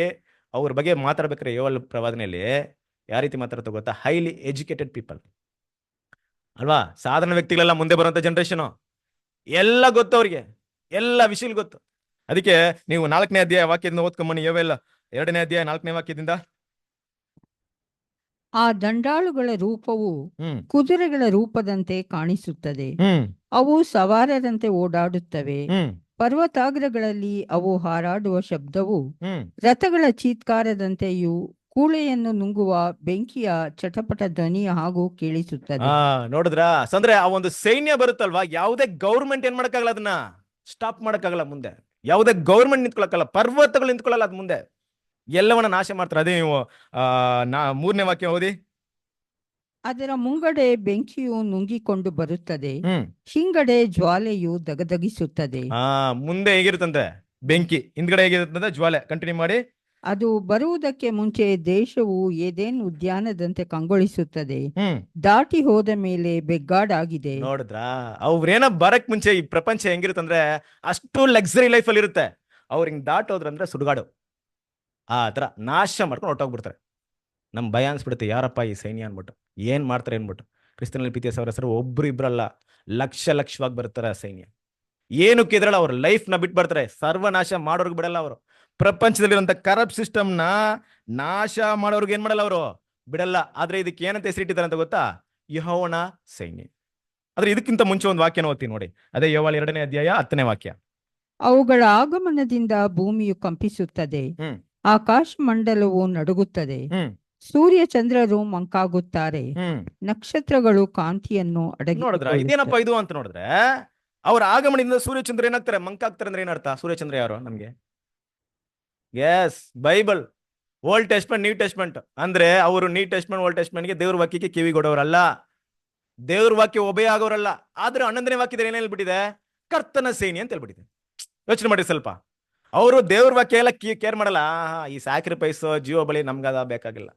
ಅವ್ರ ಬಗ್ಗೆ ಮಾತಾಡ್ಬೇಕಾರೆ ಯೋವೇಲ್ ಪ್ರವಾದನೆಯಲ್ಲಿ ಯಾವ ರೀತಿ ಮಾತಾಡ್ತಾ ಗೊತ್ತಾ, ಹೈಲಿ ಎಜುಕೇಟೆಡ್ ಪೀಪಲ್ ಅಲ್ವಾ? ಸಾಧಾರಣ ವ್ಯಕ್ತಿಗಳೆಲ್ಲ ಮುಂದೆ ಬರುವಂತ ಜನರೇಷನ್ ಎಲ್ಲ ಗೊತ್ತು ಅವ್ರಿಗೆ, ಎಲ್ಲ ವಿಷಯ ಗೊತ್ತು. ಅದಕ್ಕೆ ನೀವು 4ನೇ ಅಧ್ಯಾಯ ವಾಕ್ಯದಿಂದ ಓದ್ಕೊಂಬನ್ನಿ. ಯೋವೇಲ್ 2ನೇ ಅಧ್ಯಾಯ 4ನೇ ವಾಕ್ಯದಿಂದ. ಆ ದಂಡಾಳುಗಳ ರೂಪವು ಕುದುರೆಗಳ ರೂಪದಂತೆ ಕಾಣಿಸುತ್ತದೆ. ಅವು ಸವಾರರಂತೆ ಓಡಾಡುತ್ತವೆ. ಪರ್ವತಾಗ್ರಗಳಲ್ಲಿ ಅವು ಹಾರಾಡುವ ಶಬ್ದವು ರಥಗಳ ಚೀತ್ಕಾರದಂತೆಯೂ ಕೂಳೆಯನ್ನು ನುಂಗುವ ಬೆಂಕಿಯ ಚಟಪಟ ಧ್ವನಿಯ ಹಾಗೂ ಕೇಳಿಸುತ್ತದೆ. ನೋಡಿದ್ರ ಅಂದ್ರೆ ಆ ಒಂದು ಸೈನ್ಯ ಬರುತ್ತಲ್ವಾ, ಯಾವುದೇ ಗೌರ್ಮೆಂಟ್ ಏನ್ ಮಾಡಕ್ಕಾಗಲ್ಲ, ಅದನ್ನ ಸ್ಟಾಪ್ ಮಾಡಕ್ಕಾಗಲ್ಲ. ಮುಂದೆ ಯಾವುದೇ ಗೌರ್ಮೆಂಟ್ ನಿಂತ್ಕೊಳಕ್ಕಲ್ಲ, ಪರ್ವತಗಳು ನಿಂತ್ಕೊಳ್ಳಲ್ಲ ಅದ್ ಮುಂದೆ, ಎಲ್ಲವನ್ನ ನಾಶ ಮಾಡ್ತಾರೆ. ಅದೇ ನೀವು 3ನೇ ವಾಕ್ಯ ಓದಿ. ಅದರ ಮುಂಗಡೆ ಬೆಂಕಿಯು ನುಂಗಿಕೊಂಡು ಬರುತ್ತದೆ, ಹಿಂಗಡೆ ಜ್ವಾಲೆಯು ದಗದಗಿಸುತ್ತದೆ. ಮುಂದೆ ಹೇಗಿರುತ್ತಂತೆ ಬೆಂಕಿ, ಹಿಂದ್ಗಡೆ ಹೇಗಿರುತ್ತಂತೆ ಜ್ವಾಲೆ. ಕಂಟಿನ್ಯೂ ಮಾಡಿ. ಅದು ಬರುವುದಕ್ಕೆ ಮುಂಚೆ ದೇಶವು ಏದೇನ್ ಉದ್ಯಾನದಂತೆ ಕಂಗೊಳಿಸುತ್ತದೆ, ದಾಟಿ ಹೋದ ಮೇಲೆ ಬೆಗ್ಗಾಡಾಗಿದೆ. ನೋಡಿದ್ರ, ಅವ್ರೇನ ಬರಕ್ ಮುಂಚೆ ಈ ಪ್ರಪಂಚ ಹೆಂಗಿರುತ್ತಂದ್ರೆ ಅಷ್ಟು ಲಕ್ಸರಿ ಲೈಫ್ ಅಲ್ಲಿ ಇರುತ್ತೆ. ಅವ್ರ ಹಿಂಗ್ ದಾಟೋದ್ರಂದ್ರೆ ಸುಡುಗಾಡು, ಆ ತರ ನಾಶ ಮಾಡ್ಕೊಂಡು ಹೊಟ್ಟೋಗ್ಬಿಡ್ತಾರೆ. ನಮ್ ಭಯ ಅನ್ಸ್ಬಿಡುತ್ತೆ, ಯಾರಪ್ಪ ಈ ಸೈನ್ಯ ಅನ್ಬಿಟ್ಟು, ಏನ್ ಮಾಡ್ತಾರೆ ಅನ್ಬಿಟ್ಟು. ಕ್ರಿಸ್ತನಲ್ಲಿ ಪ್ರೀತಿಯ ಸಹೋದರರೇ, ಒಬ್ರು ಇಬ್ರಲ್ಲ, ಲಕ್ಷವಾಗಿ ಬರ್ತಾರೆ ಆ ಸೈನ್ಯ. ಏನಕ್ಕೆ ಇದ್ರಲ್ಲ, ಅವ್ರ ಲೈಫ್ ನ ಬಿಟ್ಟು ಬರ್ತಾರೆ. ಸರ್ವನಾಶ ಮಾಡೋರ್ಗೆ ಬಿಡಲ್ಲ ಅವರು. ಪ್ರಪಂಚದಲ್ಲಿರುವಂತ ಕರಪ್ಟ್ ಸಿಸ್ಟಮ್ ನ ನಾಶ ಮಾಡೋರ್ಗೆ ಏನ್ ಮಾಡಲ್ಲ ಅವರು, ಬಿಡಲ್ಲ. ಆದ್ರೆ ಇದಕ್ಕೆ ಏನಂತ ಹೆಸರಿಟ್ಟಿದ್ದಾರೆ ಅಂತ ಗೊತ್ತಾ, ಯೆಹೋವನ ಸೈನ್ಯ. ಆದ್ರೆ ಇದಕ್ಕಿಂತ ಮುಂಚೆ ಒಂದು ವಾಕ್ಯನ ಓದ್ತೀನಿ ನೋಡಿ. ಅದೇ ಯೋವೇಲ್ 2ನೇ ಅಧ್ಯಾಯ 10ನೇ ವಾಕ್ಯ. ಅವುಗಳ ಆಗಮನದಿಂದ ಭೂಮಿಯು ಕಂಪಿಸುತ್ತದೆ, ಆಕಾಶ ಮಂಡಲವು ನಡುಗುತ್ತದೆ, ಸೂರ್ಯ ಚಂದ್ರರು ಮಂಕಾಗುತ್ತಾರೆ, ನಕ್ಷತ್ರಗಳು ಕಾಂತಿಯನ್ನು ಅಡಗಿ. ನೋಡಿದ್ರ ಇದೇನಪ್ಪ ಇದು ಅಂತ ನೋಡಿದ್ರೆ, ಅವ್ರ ಆಗಮನದಿಂದ ಸೂರ್ಯಚಂದ್ರ ಏನಾಗ್ತಾರೆ, ಮಂಕಾಗ್ತಾರೆ. ಅಂದ್ರೆ ಏನರ್ಥ? ಸೂರ್ಯಚಂದ್ರ ಯಾರು ನಮ್ಗೆ? Yes, Bible, old testament, new testament. ಅಂದ್ರೆ ಅವರು ನ್ಯೂ ಟೆಸ್ಟ್ಮೆಂಟ್, ಓಲ್ಡ್ ಟೆಸ್ಟ್ಮೆಂಟ್ಗೆ ದೇವ್ರ ವಾಕ್ಯಕ್ಕೆ ಕಿವಿಗೊಡೋರಲ್ಲ, ದೇವ್ರ ವಾಕ್ಯ ಒಬೆ ಆಗೋರಲ್ಲ. ಆದ್ರೆ 11ನೇ ವಾಕ್ಯದಲ್ಲಿ ಏನ್ ಹೇಳ್ಬಿಟ್ಟಿದೆ, ಕರ್ತನ ಸೈನ್ಯ ಅಂತ ಹೇಳ್ಬಿಟ್ಟಿದೆ. ಯೋಚನೆ ಮಾಡಿ ಸ್ವಲ್ಪ. ಅವರು ದೇವ್ರ ವಾಕ್ಯ ಎಲ್ಲ ಕೇರ್ ಮಾಡಲ್ಲ. ಈ ಸ್ಯಾಕ್ರಿಫೈಸ್, ಜೀವ ಬಳಿ ನಮ್ಗದ ಬೇಕಾಗಿಲ್ಲ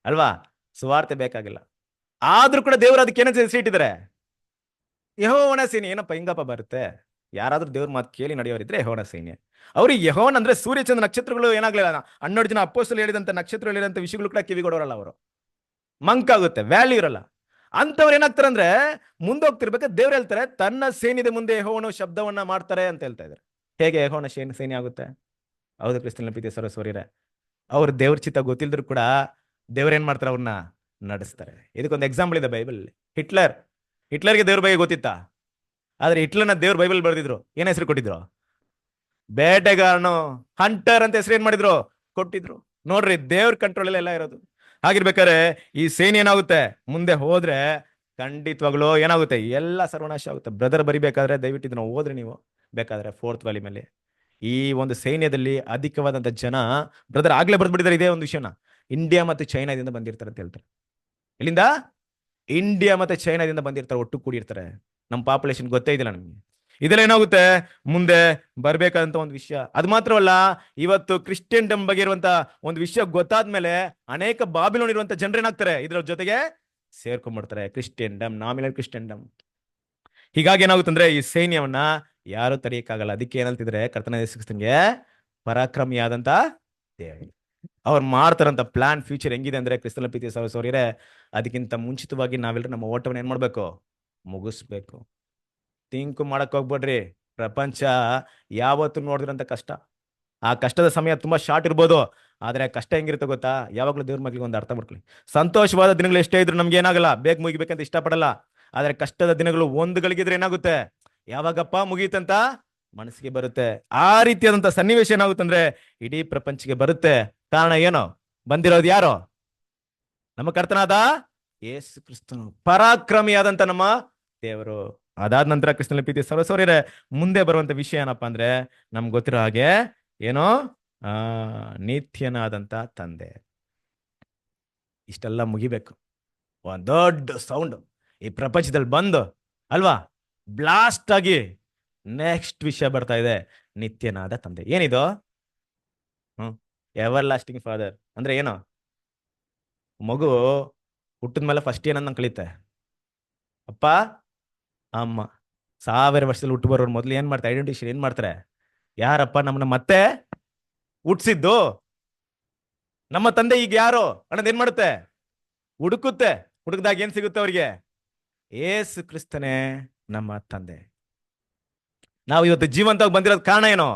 ಅಲ್ವಾ, ಸುವಾರ್ತೆ ಬೇಕಾಗಿಲ್ಲ. ಆದ್ರೂ ಕೂಡ ದೇವ್ರ ಅದಕ್ಕೆ ಏನಂತ ಹೆಸರಿಟ್ಟಿದ್ದಾರೆ, ಯೆಹೋವನ ಸೈನ್ಯ. ಏನಪ್ಪ ಹಿಂಗಪ್ಪ ಬರುತ್ತೆ? ಯಾರಾದ್ರೂ ದೇವ್ರ ಮಾತು ಕೇಳಿ ನಡೆಯೋರಿದ್ರೆ ಯೆಹೋವನ ಸೈನ್ಯ. ಅವ್ರಿಗೆ ಯೆಹೋವನ್ ಅಂದ್ರೆ ಸೂರ್ಯಚಂದ್ರ ನಕ್ಷತ್ರಗಳು ಏನಾಗ್ಲಿಲ್ಲ, 12 ಜನ ಅಪೊಸ್ತಲರು ಹೇಳಿದಂತ ನಕ್ಷತ್ರ ಹೇಳಿದಂತ ವಿಷಯಗಳು ಕೂಡ ಕಿವಿಗೊಡೋರಲ್ಲ. ಅವರು ಮಂಕಾಗುತ್ತೆ, ವ್ಯಾಲ್ಯೂ ಇರಲ್ಲ. ಅಂತವ್ರು ಏನಾಗ್ತಾರೆ ಅಂದ್ರೆ, ಮುಂದೆ ಹೋಗ್ತಿರ್ಬೇಕಾದ್ರೆ ದೇವ್ರು ಹೇಳ್ತಾರೆ, ತನ್ನ ಸೈನ್ಯದ ಮುಂದೆ ಯೆಹೋವನು ಶಬ್ದವನ್ನ ಮಾಡ್ತಾರೆ ಅಂತ ಹೇಳ್ತಾ ಇದ್ದಾರೆ. ಹೇಗೆ ಯೆಹೋವನ ಸೈನ್ಯ ಆಗುತ್ತೆ? ಹೌದು ಕ್ರಿಸ್ತನ ಪ್ರೀತಿಯ ಸಹೋದರರೇ, ಅವ್ರ ದೇವ್ರ ಚಿತ್ತ ಗೊತ್ತಿಲ್ದ್ರು ಕೂಡ ದೇವ್ರ ಏನ್ ಮಾಡ್ತಾರೆ, ಅವ್ರನ್ನ ನಡೆಸ್ತಾರೆ. ಇದಕ್ಕೊಂದು ಎಕ್ಸಾಂಪಲ್ ಇದೆ ಬೈಬಲ್. ಹಿಟ್ಲರ್ಗೆ ದೇವ್ರ ಬಗ್ಗೆ ಗೊತ್ತಿತ್ತಾ? ಆದ್ರೆ ಹಿಟ್ಲರ್ನ ದೇವ್ರ ಬೈಬಲ್ ಬರೆದಿದ್ರು. ಏನ್ ಹೆಸರು ಕೊಟ್ಟಿದ್ರು? ಬೇಟೆಗಾರನು, ಹಂಟರ್ ಅಂತ ಹೆಸರು ಏನ್ ಮಾಡಿದ್ರು, ಕೊಟ್ಟಿದ್ರು. ನೋಡ್ರಿ, ದೇವ್ರ ಕಂಟ್ರೋಲ್ ಎಲ್ಲ ಇರೋದು. ಹಾಗಿರ್ಬೇಕಾದ್ರೆ ಈ ಸೈನ್ಯ ಏನಾಗುತ್ತೆ, ಮುಂದೆ ಹೋದ್ರೆ ಖಂಡಿತವಾಗ್ಲೂ ಏನಾಗುತ್ತೆ, ಎಲ್ಲ ಸರ್ವನಾಶ ಆಗುತ್ತೆ. ಬ್ರದರ್ ಬರಿಬೇಕಾದ್ರೆ ದಯವಿಟ್ಟು ಇದನ್ನ ಓದ್ರಿ ನೀವು ಬೇಕಾದ್ರೆ 4th ವಾಲ್ಯೂಮ್ ಅಲ್ಲಿ. ಈ ಒಂದು ಸೈನ್ಯದಲ್ಲಿ ಅಧಿಕವಾದಂತ ಜನ ಬ್ರದರ್ ಆಗ್ಲೇ ಬರ್ದ್ಬಿಟ್ಟಿದ್ದಾರೆ ಇದೇ ಒಂದು ವಿಷಯನ. ಇಂಡಿಯಾ ಮತ್ತು ಚೈನಾದಿಂದ ಬಂದಿರ್ತಾರೆ ಅಂತ ಹೇಳ್ತಾರೆ. ಇಲ್ಲಿಂದ ಇಂಡಿಯಾ ಮತ್ತೆ ಚೈನಾದಿಂದ ಬಂದಿರ್ತಾರೆ, ಒಟ್ಟು ಕೂಡಿರ್ತಾರೆ. ನಮ್ಮ ಪಾಪ್ಯುಲೇಷನ್ ಗೊತ್ತೇ ಇದಿಲ್ಲ ನಮ್ಗೆ. ಇದೆಲ್ಲ ಏನಾಗುತ್ತೆ, ಮುಂದೆ ಬರ್ಬೇಕಾದಂತ ಒಂದು ವಿಷಯ. ಅದು ಮಾತ್ರವಲ್ಲ, ಇವತ್ತು ಕ್ರಿಶ್ಚಿಯನ್ಡಮ್ ಬಗ್ಗೆ ಇರುವಂತ ಒಂದು ವಿಷಯ ಗೊತ್ತಾದ್ಮೇಲೆ ಅನೇಕ ಬಾಬಿಲೋನ್ ಇರುವಂತ ಜನರೇನಾಗ್ತಾರೆ, ಇದ್ರ ಜೊತೆಗೆ ಸೇರ್ಕೊಂಡ್ಬಿಡ್ತಾರೆ. ಕ್ರಿಶ್ಚಿಯನ್ಡಮ್, ನಾಮಿನಲ್ ಕ್ರಿಶ್ಚಿಯನ್ಡಮ್. ಹೀಗಾಗಿ ಏನಾಗುತ್ತೆ ಅಂದ್ರೆ, ಈ ಸೈನ್ಯವನ್ನ ಯಾರು ತಡೆಯಕ್ಕಾಗಲ್ಲ. ಅದಕ್ಕೆ ಏನಂತಿದ್ರೆ, ಕರ್ತನ ಯೇಸು ಕ್ರಿಸ್ತನಿಗೆ ಪರಾಕ್ರಮಿಯಾದಂತ ದೇವರು. ಅವ್ರು ಮಾಡ್ತಾರಂತ ಪ್ಲಾನ್, ಫ್ಯೂಚರ್ ಹೆಂಗಿದೆ ಅಂದ್ರೆ, ಕ್ರಿಸ್ತನ ಪ್ರೀತಿಯ ಸಹೋದರರೇ, ಅದಕ್ಕಿಂತ ಮುಂಚಿತವಾಗಿ ನಾವೆಲ್ಲರೂ ನಮ್ಮ ಓಟವನ್ನು ಏನ್ ಮಾಡ್ಬೇಕು, ಮುಗಿಸ್ಬೇಕು. ಥಿಂಕ್ ಮಾಡಕ್ ಹೋಗ್ಬೇಡ್ರಿ. ಪ್ರಪಂಚ ಯಾವತ್ತು ನೋಡಿದ್ರಂತ ಕಷ್ಟ. ಆ ಕಷ್ಟದ ಸಮಯ ತುಂಬಾ ಶಾರ್ಟ್ ಇರ್ಬೋದು, ಆದ್ರೆ ಕಷ್ಟ ಹೆಂಗಿರುತ್ತೆ ಗೊತ್ತಾ? ಯಾವಾಗ್ಲೂ ದೇವ್ರ ಮಕ್ಳಿಗೆ ಒಂದು ಅರ್ಥ ಮಾಡ್ಕೊಳ್ಳಿ. ಸಂತೋಷವಾದ ದಿನಗಳು ಎಷ್ಟೇ ಇದ್ರು ನಮ್ಗೆ ಏನಾಗಲ್ಲ, ಬೇಗ ಮುಗಿಬೇಕಂತ ಇಷ್ಟಪಡಲ್ಲ. ಆದ್ರೆ ಕಷ್ಟದ ದಿನಗಳು ಒಂದು ಗಳಿಗಿದ್ರೆ ಏನಾಗುತ್ತೆ, ಯಾವಾಗಪ್ಪ ಮುಗೀತಂತ ಮನಸ್ಸಿಗೆ ಬರುತ್ತೆ. ಆ ರೀತಿಯಾದಂತ ಸನ್ನಿವೇಶ ಏನಾಗುತ್ತಂದ್ರೆ ಇಡೀ ಪ್ರಪಂಚಕ್ಕೆ ಬರುತ್ತೆ. ಕಾರಣ ಏನು? ಬಂದಿರೋದು ಯಾರು? ನಮ್ಮ ಕರ್ತನಾದ ಯೇಸು ಕ್ರಿಸ್ತನು, ಪರಾಕ್ರಮಿಯಾದಂತ ನಮ್ಮ ದೇವರು. ಅದಾದ ನಂತರ ಕ್ರಿಸ್ತನ ಪ್ರೀತಿ ಸಹೋದರರೇ, ಮುಂದೆ ಬರುವಂತ ವಿಷಯ ಏನಪ್ಪಾ ಅಂದ್ರೆ ನಮ್ಗೆ ಗೊತ್ತಿರೋ ಹಾಗೆ ಏನೋ ನಿತ್ಯನಾದಂತ ತಂದೆ. ಇಷ್ಟೆಲ್ಲ ಮುಗಿಬೇಕು, ಒಂದ್ ದೊಡ್ಡ ಸೌಂಡ್ ಈ ಪ್ರಪಂಚದಲ್ಲಿ ಬಂದು ಅಲ್ವಾ, ಬ್ಲಾಸ್ಟ್ ಆಗಿ ನೆಕ್ಸ್ಟ್ ವಿಷಯ ಬರ್ತಾ ಇದೆ, ನಿತ್ಯನಾದ ತಂದೆ. ಏನಿದು? ಎವರ್ ಲಾಸ್ಟಿಂಗ್ ಫಾದರ್ ಅಂದ್ರೆ ಏನು? ಮಗು ಹುಟ್ಟಿದ್ಮೇಲೆ ಫಸ್ಟ್ ಏನನ್ನ ಕಲಿತೆ? ಅಪ್ಪ ಅಮ್ಮ. 1000 ವರ್ಷದಲ್ಲಿ ಹುಟ್ಟು ಬರೋರು ಮೊದಲು ಏನ್ ಮಾಡ್ತಾರೆ? ಐಡೆಂಟಿಫಿಕೇಶನ್ ಏನ್ ಮಾಡ್ತಾರೆ? ಯಾರಪ್ಪ ನಮ್ಮನ್ನ ಮತ್ತೆ ಹುಟ್ಟಿಸಿದ್ದು? ನಮ್ಮ ತಂದೆ ಈಗ ಯಾರು ಅನ್ನೋದು ಏನ್ ಮಾಡುತ್ತೆ? ಹುಡುಕುತ್ತೆ. ಹುಡುಕದಾಗ ಏನ್ ಸಿಗುತ್ತೆ ಅವ್ರಿಗೆ? ಯೇಸು ಕ್ರಿಸ್ತನೇ ನಮ್ಮ ತಂದೆ. ನಾವು ಇವತ್ತು ಜೀವಂತವಾಗಿ ಬಂದಿರೋದ್ ಕಾರಣ ಏನು?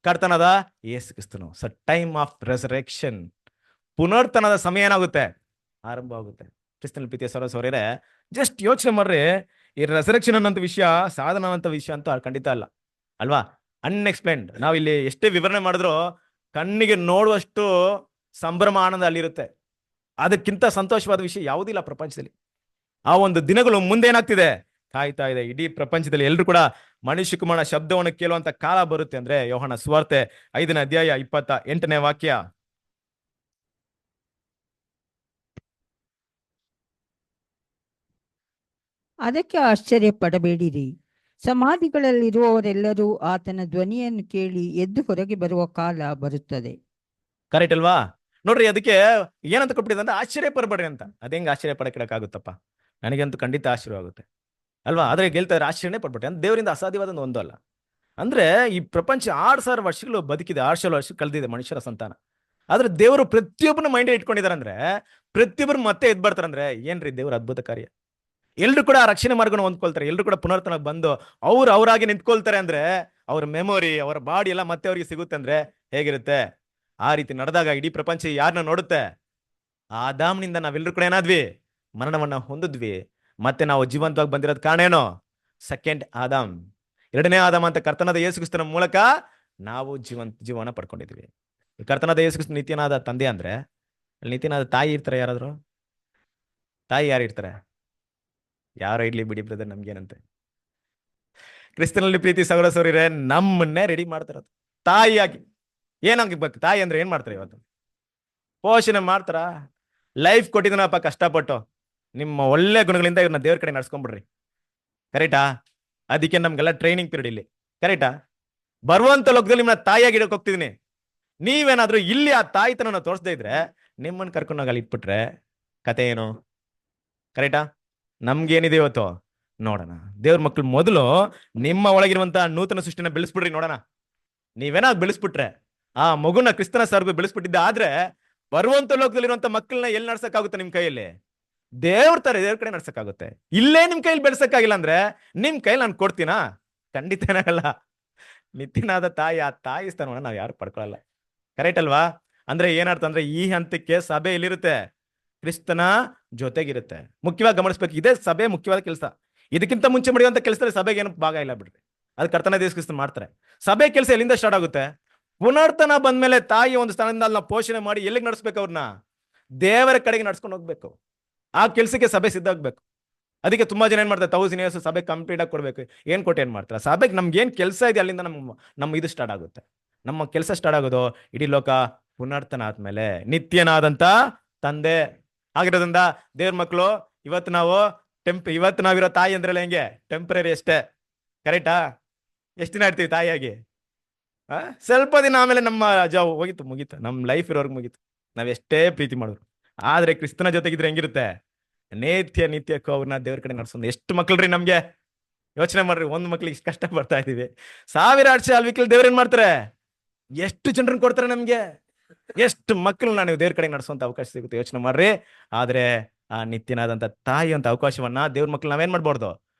ಕರ್ತನಾದ ಯೇಸು ಕ್ರಿಸ್ತನು. ಸೊ ಟೈಮ್ ಆಫ್ ರೆಸರೆಕ್ಷನ್, ಪುನರ್ತನದ ಸಮಯ ಏನಾಗುತ್ತೆ? ಆರಂಭ ಆಗುತ್ತೆ. ಕ್ರಿಸ್ತನ ಪ್ರೀತಿಯ ಸಹೋದರರೇ, ಜಸ್ಟ್ ಯೋಚನೆ ಮಾಡ್ರಿ, ಈ ರೆಸರೆಕ್ಷನ್ ಅನ್ನೋಂಥ ವಿಷಯ ಸಾಧನ ಅಂತ ವಿಷಯ ಅಂತ ಖಂಡಿತ ಅಲ್ಲ ಅಲ್ವಾ? ಅನ್ಎಕ್ಸ್ಪ್ಲೇನ್ಡ್. ನಾವು ಇಲ್ಲಿ ಎಷ್ಟೇ ವಿವರಣೆ ಮಾಡಿದ್ರು ಕಣ್ಣಿಗೆ ನೋಡುವಷ್ಟು ಸಂಭ್ರಮ ಆನಂದ ಅಲ್ಲಿರುತ್ತೆ. ಅದಕ್ಕಿಂತ ಸಂತೋಷವಾದ ವಿಷಯ ಯಾವುದಿಲ್ಲ ಪ್ರಪಂಚದಲ್ಲಿ. ಆ ಒಂದು ದಿನಗಳು ಮುಂದೆ ಏನಾಗ್ತಿದೆ? ಕಾಯ್ತಾ ಇದೆ. ಇಡೀ ಪ್ರಪಂಚದಲ್ಲಿ ಎಲ್ಲರೂ ಕೂಡ ಮನುಷ್ಯ ಕುಮಾರನ ಶಬ್ದವನ್ನು ಕೇಳುವಂತ ಕಾಲ ಬರುತ್ತೆ. ಅಂದ್ರೆ ಯೋಹಾನ ಸುವಾರ್ತೆ 5ನೇ ಅಧ್ಯಾಯ 28ನೇ ವಾಕ್ಯ. ಅದಕ್ಕೆ ಆಶ್ಚರ್ಯ ಪಡಬೇಡಿರಿ, ಸಮಾಧಿಗಳಲ್ಲಿರುವವರೆಲ್ಲರೂ ಆತನ ಧ್ವನಿಯನ್ನು ಕೇಳಿ ಎದ್ದು ಹೊರಗೆ ಬರುವ ಕಾಲ ಬರುತ್ತದೆ. ಕರೆಕ್ಟ್ ಅಲ್ವಾ? ನೋಡ್ರಿ, ಅದಕ್ಕೆ ಏನಂತ ಕೊಟ್ಬಿಟ್ಟಿದೆ ಅಂತ, ಆಶ್ಚರ್ಯ ಪಡಬೇಡ್ರಿ ಅಂತ. ಅದೇಂಗ ಆಶ್ಚರ್ಯ ಪಡಕ್ಕಾಗುತ್ತಪ್ಪ? ನನಗಂತೂ ಖಂಡಿತ ಆಶ್ಚರ್ಯ ಆಗುತ್ತೆ ಅಲ್ವಾ? ಆದ್ರೆ ಗೆಲ್ತಾರೆ, ಆಶ್ಚರ್ಯನೇ ಪಡ್ಬಿಟ್ಟೆ ಅಂತ. ದೇವರಿಂದ ಅಸಾಧ್ಯವಾದ ಒಂದು ಅಲ್ಲ. ಅಂದ್ರೆ ಈ ಪ್ರಪಂಚ 6000 ವರ್ಷಗಳು ಬದುಕಿದೆ, 6000 ವರ್ಷ ಕಳೆದಿದೆ ಮನುಷ್ಯರ ಸಂತಾನ. ಆದ್ರೆ ದೇವರು ಪ್ರತಿಯೊಬ್ಬನ ಮೈಂಡ್ ಇಟ್ಕೊಂಡಿದಾರೆ ಅಂದ್ರೆ, ಪ್ರತಿಯೊಬ್ಬರು ಮತ್ತೆ ಎದ್ ಬರ್ತಾರಂದ್ರೆ ಏನ್ರಿ ದೇವ್ರ ಅದ್ಭುತ ಕಾರ್ಯ. ಎಲ್ರು ಕೂಡ ರಕ್ಷಣೆ ಮಾರ್ಗನ ಹೊಂದ್ಕೊಳ್ತಾರೆ, ಎಲ್ರು ಕೂಡ ಪುನರ್ತನ ಬಂದು ಅವರಾಗಿ ನಿಂತ್ಕೊಳ್ತಾರೆ ಅಂದ್ರೆ, ಅವ್ರ ಮೆಮೊರಿ, ಅವರ ಬಾಡಿ ಎಲ್ಲ ಮತ್ತೆ ಅವ್ರಿಗೆ ಸಿಗುತ್ತೆ ಅಂದ್ರೆ ಹೇಗಿರುತ್ತೆ? ಆ ರೀತಿ ನಡೆದಾಗ ಇಡೀ ಪ್ರಪಂಚ ಯಾರನ್ನ ನೋಡುತ್ತೆ? ಆದಾಮ್ನಿಂದ ನಾವೆಲ್ಲರೂ ಕೂಡ ಏನಾದ್ವಿ? ಮರಣವನ್ನ ಹೊಂದಿದ್ವಿ. ಮತ್ತೆ ನಾವು ಜೀವಂತವಾಗಿ ಬಂದಿರೋದ್ ಕಾರಣ ಏನು? ಸೆಕೆಂಡ್ ಆದಾಮ್, 2ನೇ ಆದಾಮ್ ಅಂತ ಕರ್ತನಾದ ಯೇಸು ಕ್ರಿಸ್ತನ ಮೂಲಕ ನಾವು ಜೀವನ ಪಡ್ಕೊಂಡಿದ್ವಿ. ಕರ್ತನಾದ ಯೇಸು ಕ್ರಿಸ್ತ ನಿತ್ಯನಾದ ತಂದೆ ಅಂದ್ರೆ ಅಲ್ಲಿ ನಿತ್ಯನಾದ ತಾಯಿ ಇರ್ತಾರೆ? ಯಾರಾದ್ರು ತಾಯಿ ಯಾರು ಇರ್ತಾರೆ? ಯಾರೋ ಇರ್ಲಿ ಬಿಡಿ ಬ್ರದರ್, ನಮ್ಗೇನಂತೆ. ಕ್ರಿಸ್ತನಲ್ಲಿ ಪ್ರೀತಿ ಸಹೋದರರೇ, ನಮ್ಮನ್ನೇ ರೆಡಿ ಮಾಡ್ತಾರದು ತಾಯಿಯಾಗಿ. ಏನಾಗಬೇಕು? ತಾಯಿ ಅಂದ್ರೆ ಏನ್ ಮಾಡ್ತಾರೆ? ಇವತ್ತು ಪೋಷಣೆ ಮಾಡ್ತಾರ. ಲೈಫ್ ಕೊಟ್ಟಿದ್ದನಪ್ಪ ಕಷ್ಟಪಟ್ಟು, ನಿಮ್ಮ ಒಳ್ಳೆ ಗುಣಗಳಿಂದ ಇವ್ರನ್ನ ದೇವ್ರ ಕಡೆ ನಡ್ಸ್ಕೊಂಡ್ಬಿಡ್ರಿ. ಕರೆಕ್ಟಾ? ಅದಕ್ಕೆ ನಮ್ಗೆಲ್ಲ ಟ್ರೈನಿಂಗ್ ಪೀರಿಯಡ್ ಇಲ್ಲಿ. ಕರೆಕ್ಟಾ? ಬರುವಂತ ಲೋಕದಲ್ಲಿ ನಿಮ್ಮನ್ನ ತಾಯಿಯಾಗಿ ಇಡಕ್ ಹೋಗ್ತಿದೀನಿ. ನೀವೇನಾದ್ರೂ ಇಲ್ಲಿ ಆ ತಾಯಿತನ ತೋರಿಸದೇ ಇದ್ರೆ, ನಿಮ್ಮನ್ನ ಕರ್ಕೊಂಡೋಗಿ ಅಲ್ಲಿ ಇಟ್ಬಿಟ್ರೆ ಕತೆ ಏನು? ಕರೆಕ್ಟಾ? ನಮ್ಗೇನಿದೆ ಇವತ್ತು ನೋಡೋಣ. ದೇವ್ರ ಮಕ್ಳು ಮೊದಲು ನಿಮ್ಮ ಒಳಗಿರುವಂತ ನೂತನ ಸೃಷ್ಟಿನ ಬೆಳೆಸ್ಬಿಡ್ರಿ ನೋಡೋಣ. ನೀವೇನಾದ್ರು ಬೆಳೆಸ್ಬಿಟ್ರೆ, ಆ ಮಗುನ ಕ್ರಿಸ್ತನ ಸರ್ಗು ಬೆಳೆಸ್ಬಿಟ್ಟಿದ್ದ ಆದ್ರೆ ಬರುವಂತ ಲೋಕದಲ್ಲಿರುವಂತ ಮಕ್ಕಳನ್ನ ಎಲ್ಲಿ ನಡ್ಸಕ್ಕಾಗುತ್ತೆ? ನಿಮ್ ಕೈಯಲ್ಲಿ ದೇವ್ರ ಕಡೆ ನಡ್ಸಕ್ಕಾಗುತ್ತೆ. ಇಲ್ಲೇ ನಿಮ್ ಕೈಯಲ್ಲಿ ಬೆಳೆಸಕ್ಕಾಗಿಲ್ಲ ಅಂದ್ರೆ ನಿಮ್ ಕೈಯಲ್ಲಿ ನಾನು ಕೊಡ್ತೀನಾ? ಖಂಡಿತ ಏನಾಗಲ್ಲ. ನಿತ್ಯನಾದ ತಾಯಿ, ಆ ತಾಯಿ ಸ್ಥಾನವನ್ನ ನಾವ್ ಯಾರು ಪಡ್ಕೊಳ್ಳಲ್ಲ. ಕರೆಕ್ಟ್ ಅಲ್ವಾ? ಅಂದ್ರೆ ಏನರ್ಥ ಅಂದ್ರೆ, ಈ ಹಂತಕ್ಕೆ ಸಭೆ ಎಲ್ಲಿರುತ್ತೆ? ಕ್ರಿಸ್ತನ ಜೊತೆಗಿರುತ್ತೆ. ಮುಖ್ಯವಾಗಿ ಗಮನಿಸ್ಬೇಕು, ಇದೇ ಸಭೆ ಮುಖ್ಯವಾದ ಕೆಲಸ. ಇದಕ್ಕಿಂತ ಮುಂಚೆ ಮಾಡುವಂತ ಕೆಲಸದಲ್ಲಿ ಸಭೆಗೆ ಏನು ಭಾಗ ಇಲ್ಲ ಬಿಡ್ರಿ. ಅದು ಕರ್ತನಾದ ಯೇಸು ಕ್ರಿಸ್ತನು ಮಾಡ್ತಾರೆ. ಸಭೆ ಕೆಲಸ ಎಲ್ಲಿಂದ ಸ್ಟಾರ್ಟ್ ಆಗುತ್ತೆ? ಪುನರ್ತನ ಬಂದ್ಮೇಲೆ ತಾಯಿಯ ಒಂದು ಸ್ಥಾನದಿಂದ ನಾವು ಪೋಷಣೆ ಮಾಡಿ ಎಲ್ಲಿಗೆ ನಡ್ಸ್ಬೇಕು? ಅವ್ರನ್ನ ದೇವರ ಕಡೆಗೆ ನಡ್ಸ್ಕೊಂಡು ಹೋಗ್ಬೇಕು. ಆ ಕೆಲಸಕ್ಕೆ ಸಭೆ ಸಿದ್ಧ ಆಗ್ಬೇಕು. ಅದಕ್ಕೆ ತುಂಬಾ ಜನ ಏನ್ ಮಾಡ್ತಾರೆ? 1000 years ಸಭೆ ಕಂಪ್ಲೀಟ್ ಆಗಿ ಕೊಡ್ಬೇಕು. ಏನ್ ಕೊಟ್ಟು ಏನ್ ಮಾಡ್ತಾರೆ? ಸಭೆಗೆ ನಮ್ಗೆ ಏನ್ ಕೆಲಸ ಇದೆ ಅಲ್ಲಿಂದ ನಮ್ಮ ಇದು ಸ್ಟಾರ್ಟ್ ಆಗುತ್ತೆ. ನಮ್ಮ ಕೆಲಸ ಸ್ಟಾರ್ಟ್ ಆಗೋದು ಇಡೀ ಲೋಕ ಪುನರ್ತನ ಆದ್ಮೇಲೆ. ನಿತ್ಯನಾದಂತ ತಂದೆ ಆಗಿರೋದ್ರಿಂದ ದೇವ್ರ ಮಕ್ಕಳು ಇವತ್ತು ನಾವಿರೋ ತಾಯಿ ಅಂದ್ರಲ್ಲ ಹೆಂಗೆ? ಟೆಂಪರರಿ ಅಷ್ಟೇ. ಕರೆಕ್ಟಾ? ಎಷ್ಟು ದಿನ ಇರ್ತೀವಿ ತಾಯಿಯಾಗಿ? ಸ್ವಲ್ಪ ದಿನ ಆಮೇಲೆ ನಮ್ಮ ಜಾಬ್ ಮುಗೀತು, ನಮ್ಮ ಲೈಫ್ ಇರೋರ್ಗೆ ಮುಗೀತು, ನಾವ್ ಎಷ್ಟೇ ಪ್ರೀತಿ ಮಾಡಿದ್ರು. ಆದ್ರೆ ಕ್ರಿಸ್ತನ ಜೊತೆಗಿದ್ರೆ ಹೆಂಗಿರುತ್ತೆ? ನಿತ್ಯಕ್ಕೂ ಅವ್ರನ್ನ ದೇವ್ರ ಕಡೆ ನಡ್ಸೋದು. ಎಷ್ಟು ಮಕ್ಳ್ರಿ ನಮ್ಗೆ? ಯೋಚನೆ ಮಾಡ್ರಿ, ಒಂದ್ ಮಕ್ಳಿಗೆ ಇಷ್ಟು ಕಷ್ಟ ಬರ್ತಾ ಇದೀವಿ. 1000 ವರ್ಷ ಅಲ್ವಿಕಲ್ ದೇವ್ರ ಏನ್ ಮಾಡ್ತಾರೆ? ಎಷ್ಟು ಜನರನ್ನ ಕೊಡ್ತಾರೆ ನಮ್ಗೆ? ಎಷ್ಟು ಮಕ್ಕಳನ್ನ ನೀವು ದೇವ್ರ ಕಡೆ ನಡ್ಸೋಂತ ಅವಕಾಶ ಸಿಗುತ್ತೆ? ಯೋಚನೆ ಮಾಡ್ರಿ. ಆದ್ರೆ ಆ ನಿತ್ಯನಾದಂತ ತಾಯಿ ಅಂತ ಅವಕಾಶವನ್ನ ದೇವ್ರ ಮಕ್ಳು ನಾವೇನ್ ಮಾಡ್ಬಾರ್ದು?